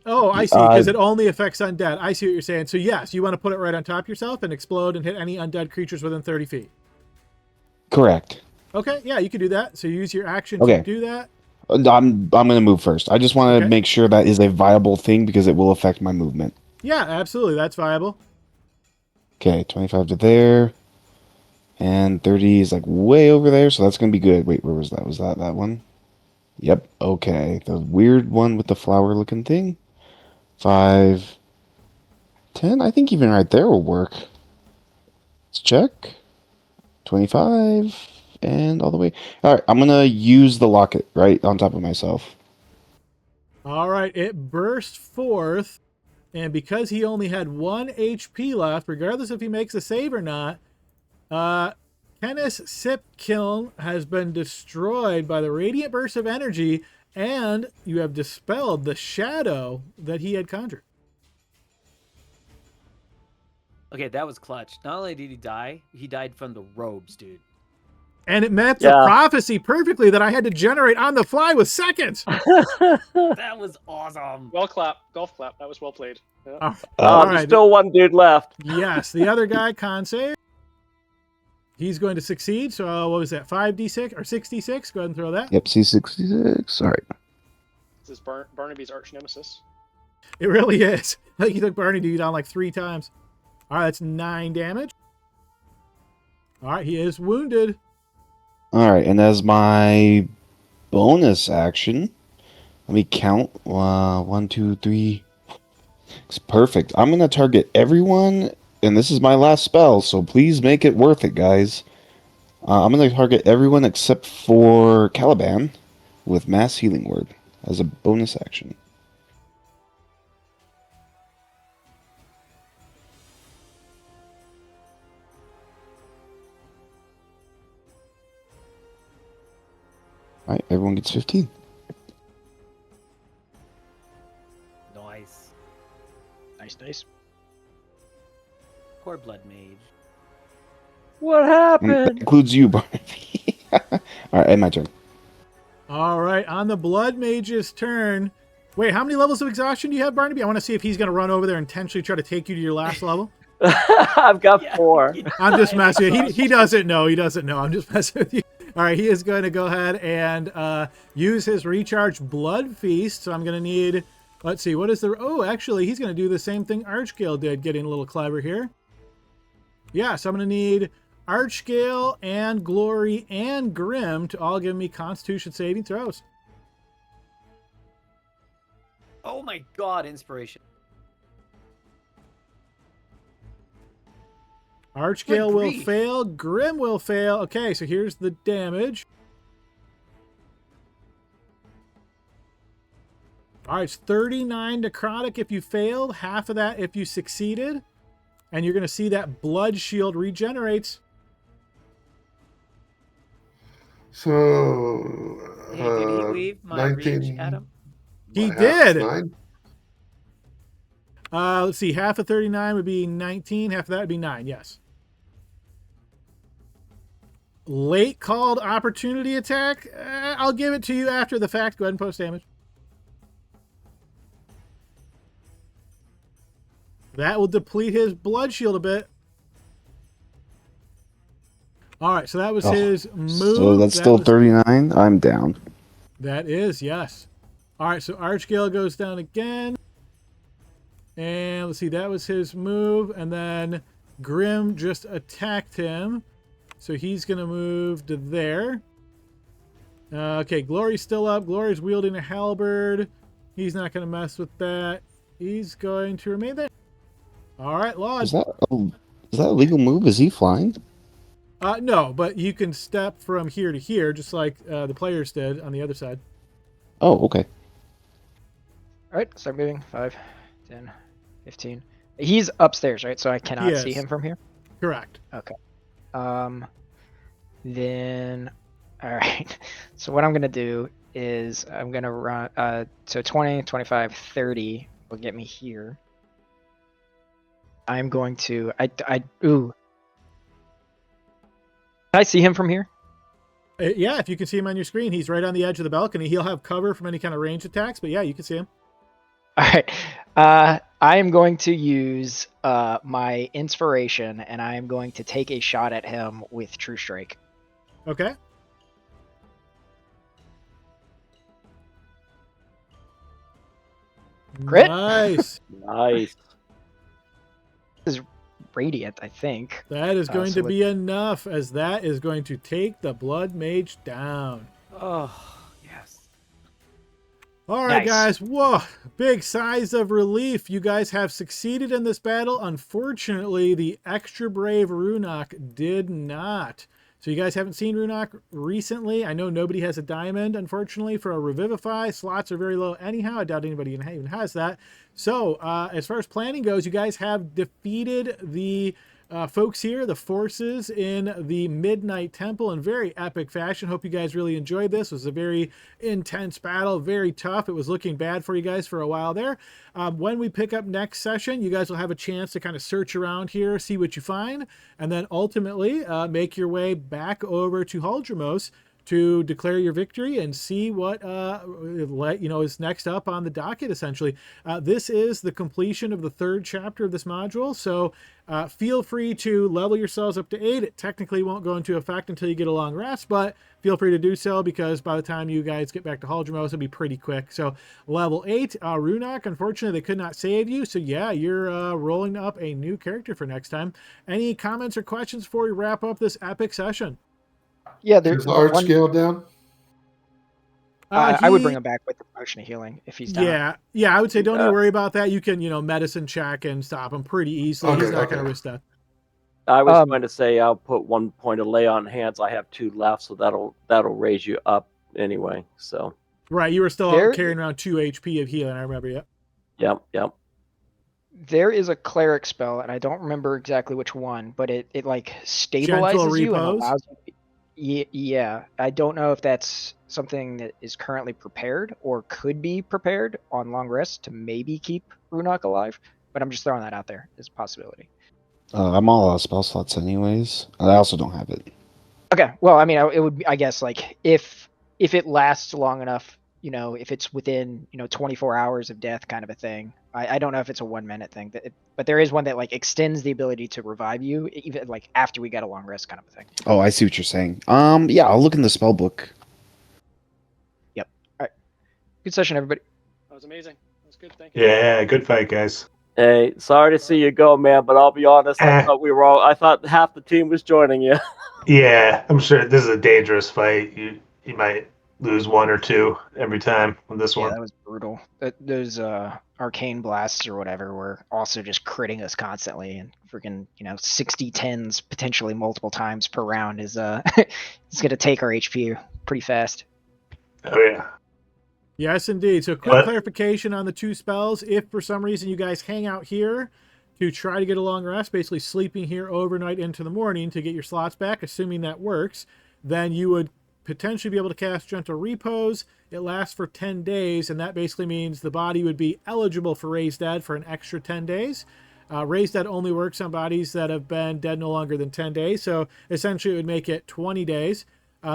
Oh, I see, because it only affects undead. I see what you're saying. So yes, you want to put it right on top of yourself and explode and hit any undead creatures within 30 feet. Correct. Okay, yeah, you can do that. So use your action Okay. to do that. I'm going to move first. I just want to make sure that is a viable thing because it will affect my movement. Yeah, absolutely. That's viable. Okay, 25 to there. And 30 is like way over there, so that's going to be good. Wait, where was that? Was that one? Yep, okay. The weird one with the flower-looking thing. 5, 10. I think even right there will work. Let's check. 25, and all the way. All right, I'm going to use the locket right on top of myself. All right, it burst forth, and because he only had 1 HP left, regardless if he makes a save or not, Kenneth's sip kiln has been destroyed by the radiant burst of energy, and you have dispelled the shadow that he had conjured. Okay, that was clutch. Not only did he died from the robes, dude. And it met the prophecy perfectly that I had to generate on the fly with seconds. That was awesome. Well clap. Golf clap. That was well played. Yeah. All There's still one dude left. Yes, the other guy, con save. He's going to succeed. So what was that? 5d6 or 66? Go ahead and throw that. Yep, C66. All right. This is Barnaby's arch nemesis. It really is. Like you took Barney down like 3 times. All right, that's 9 damage. All right, he is wounded. All right, and as my bonus action, let me count. 1, 2, 3. It's perfect. I'm going to target everyone, and this is my last spell, so please make it worth it, guys. I'm going to target everyone except for Caliban with Mass Healing Word as a bonus action. All right, everyone gets 15. Nice. Nice. Poor blood mage. What And that happened? includes you, Barnaby. All right, and my turn. All right, on the Blood Mage's turn. Wait, how many levels of exhaustion do you have, Barnaby? I want to see if he's going to run over there and intentionally try to take you to your last level. I've got 4. I'm just messing with you. He doesn't know. He doesn't know. I'm just messing with you. All right, he is going to go ahead and use his recharge Blood Feast. So I'm going to need, let's see, what is the... Oh, actually, he's going to do the same thing Archgale did, getting a little clever here. Yeah, so I'm going to need Archgale and Glory and Grim to all give me Constitution saving throws. Oh my god, inspiration. Archgale will grief. fail. Grim will fail. Okay, so here's the damage. All right, it's 39 necrotic if you failed, half of that if you succeeded. And you're going to see that blood shield regenerates. So, Hey, did he leave my 19. reach, Adam? He What, did. half 9? Let's see, half of 39 would be 19. Half of that would be 9, yes. Late called opportunity attack. I'll give it to you after the fact. Go ahead and post damage. That will deplete his blood shield a bit. All right, so that was his move. So that's still 39. I'm down. That is, yes. All right, so Archgale goes down again. And let's see, that was his move. And then Grim just attacked him. So he's going to move to there. Okay, Glory's still up. Glory's wielding a halberd. He's not going to mess with that. He's going to remain there. All right, Lodge. Is that a legal move? Is he flying? No, but you can step from here to here, just like the players did on the other side. Oh, okay. All right, start moving. 5, 10, 15. He's upstairs, right? So I cannot see him from here? Correct. Okay. Then, all right. So what I'm going to do is I'm going to run, so 20, 25, 30 will get me here. I'm going to, ooh. Can I see him from here? Yeah, if you can see him on your screen, he's right on the edge of the balcony. He'll have cover from any kind of range attacks, but yeah, you can see him. All right. I am going to use my inspiration, and I am going to take a shot at him with True Strike. Okay. Crit? Nice. Nice. This is radiant, I think. That is going so to be enough, as that is going to take the Blood Mage down. Oh, yes. All right, Nice. guys. Whoa, big sighs of relief. You guys have succeeded in this battle. Unfortunately, the extra brave Runok did not. So you guys haven't seen Runok recently. I know nobody has a diamond, unfortunately, for a Revivify. Slots are very low anyhow. I doubt anybody even has that. So as far as planning goes, you guys have defeated the folks here, the forces in the Midnight Temple in very epic fashion. Hope you guys really enjoyed this. It was a very intense battle, very tough. It was looking bad for you guys for a while there. When we pick up next session, you guys will have a chance to kind of search around here, see what you find, and then ultimately make your way back over to Haldromos to declare your victory and see what is next up on the docket. Essentially, this is the completion of the 3rd chapter of this module. So feel free to level yourselves up to 8. It technically won't go into effect until you get a long rest, but feel free to do so because by the time you guys get back to Haldromos, it'll be pretty quick. So level 8, Runak, unfortunately, they could not save you. So yeah, you're rolling up a new character for next time. Any comments or questions before we wrap up this epic session? Yeah, Is there's the art one. scale down? I would bring him back with the potion of healing if he's down. Yeah, I would say don't even worry about that. You can, medicine check and stop him pretty easily. Okay, He's not okay. going to risk that. I was going to say I'll put 1 point of lay on hands. I have 2 left, so that'll raise you up anyway. So Right, you were still There- carrying around 2 HP of healing. I remember. Yeah. yep. There is a cleric spell, and I don't remember exactly which one, but it like Gentle stabilizes you and repose? allows you. Yeah, I don't know if that's something that is currently prepared or could be prepared on long rest to maybe keep Runak alive, but I'm just throwing that out there as a possibility. I'm all out of spell slots anyways. I also don't have it. Okay, well, I mean, it would be, I guess, like if it lasts long enough, if it's within 24 hours of death, kind of a thing. I don't know if it's a 1 minute thing, but there is one that like extends the ability to revive you even like after we get a long rest, kind of a thing. Oh, I see what you're saying. Yeah, I'll look in the spell book. Yep. All right. Good session, everybody. That was amazing. That was good. Thank you. Yeah, good fight, guys. Hey, sorry to see you go, man, but I'll be honest, I thought half the team was joining you. Yeah, I'm sure this is a dangerous fight. You might lose 1 or 2 every time with this Yeah, one. that was brutal. Those arcane blasts or whatever were also just critting us constantly, and freaking 60 10s potentially multiple times per round is it's gonna take our HP pretty fast. Oh yeah. Yes, indeed. So quick clarification on the 2 spells. If for some reason you guys hang out here to try to get a long rest, basically sleeping here overnight into the morning to get your slots back, assuming that works, then you would potentially be able to cast Gentle Repose. It lasts for 10 days, and that basically means the body would be eligible for Raise Dead for an extra 10 days. Raise Dead only works on bodies that have been dead no longer than 10 days, so essentially it would make it 20 days.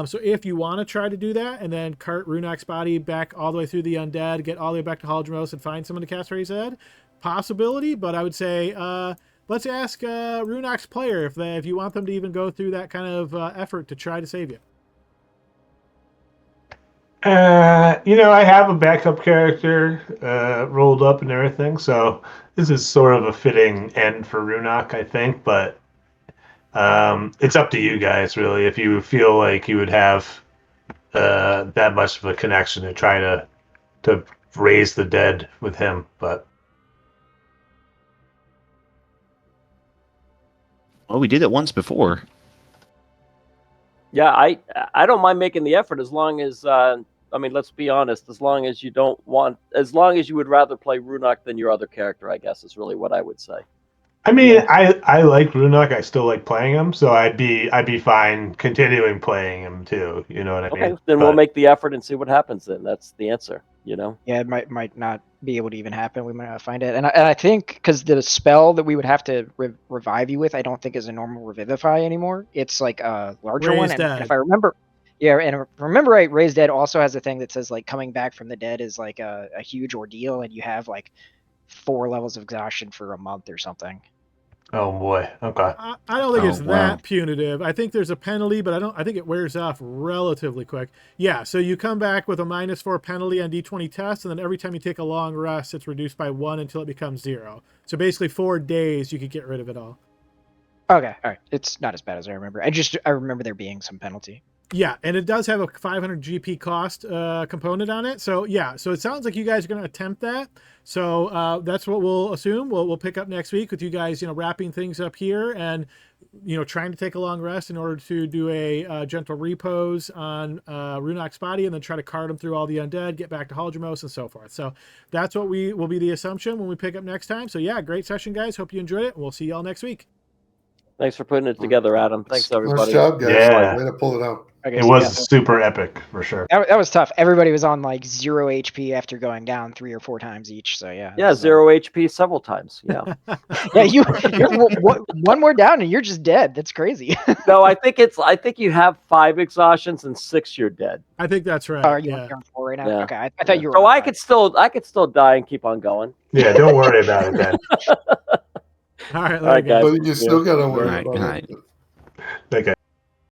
So if you want to try to do that and then cart Runak's body back all the way through the undead, get all the way back to Haldromos and find someone to cast Raise Dead, possibility, but I would say let's ask Runak's player if you want them to even go through that kind of effort to try to save you. I have a backup character rolled up and everything, so this is sort of a fitting end for Runak, I think, but it's up to you guys, really, if you feel like you would have that much of a connection to try to raise the dead with him, but... Oh, we did it once before. Yeah, I don't mind making the effort as long as let's be honest, as long as you would rather play Runak than your other character, I guess is really what I would say. I mean, I like Runak. I still like playing him, so I'd be fine continuing playing him too. You know what I mean? Okay, then we'll make the effort and see what happens. Then that's the answer. Yeah, it might not be able to even happen. We might not find it, and I think because the spell that we would have to revive you with, I don't think is a normal revivify anymore. It's like a larger one. And if I remember, right, Raise Dead also has a thing that says like coming back from the dead is like a huge ordeal, and you have like 4 levels of exhaustion for a month or something. Oh boy. Okay. I don't think it's that punitive. I think there's a penalty, but I think it wears off relatively quick. Yeah, so you come back with a -4 penalty on D20 tests, and then every time you take a long rest, it's reduced by 1 until it becomes 0. So basically 4 days you could get rid of it all. Okay, all right. It's not as bad as I remember. I remember there being some penalty. Yeah, and it does have a 500 GP cost component on it. So yeah, so it sounds like you guys are going to attempt that. So that's what we'll assume. We'll pick up next week with you guys, wrapping things up here and, trying to take a long rest in order to do a gentle repose on Runak's body and then try to cart him through all the undead, get back to Haldromos and so forth. So that's what will be the assumption when we pick up next time. So yeah, great session, guys. Hope you enjoyed it. We'll see y'all next week. Thanks for putting it together, Adam. Thanks, everybody. Nice job, guys. Yeah. Way to pull it out. Okay, It so was yeah, super epic for sure. that was tough. Everybody was on like 0 HP after going down 3 or 4 times each. So yeah. it Yeah, was, 0 HP several times. Yeah. Yeah, you're one more down and you're just dead. That's crazy. No, I think you have 5 exhaustions and 6 you're dead. I think that's right. Are you Yeah. on 4 right now? Yeah. Okay, I thought you were. So on I 5. could still die and keep on going. Yeah, don't worry about it then. All right, All right, guys. guys. But you still got to worry Good night, about good night. it. Okay.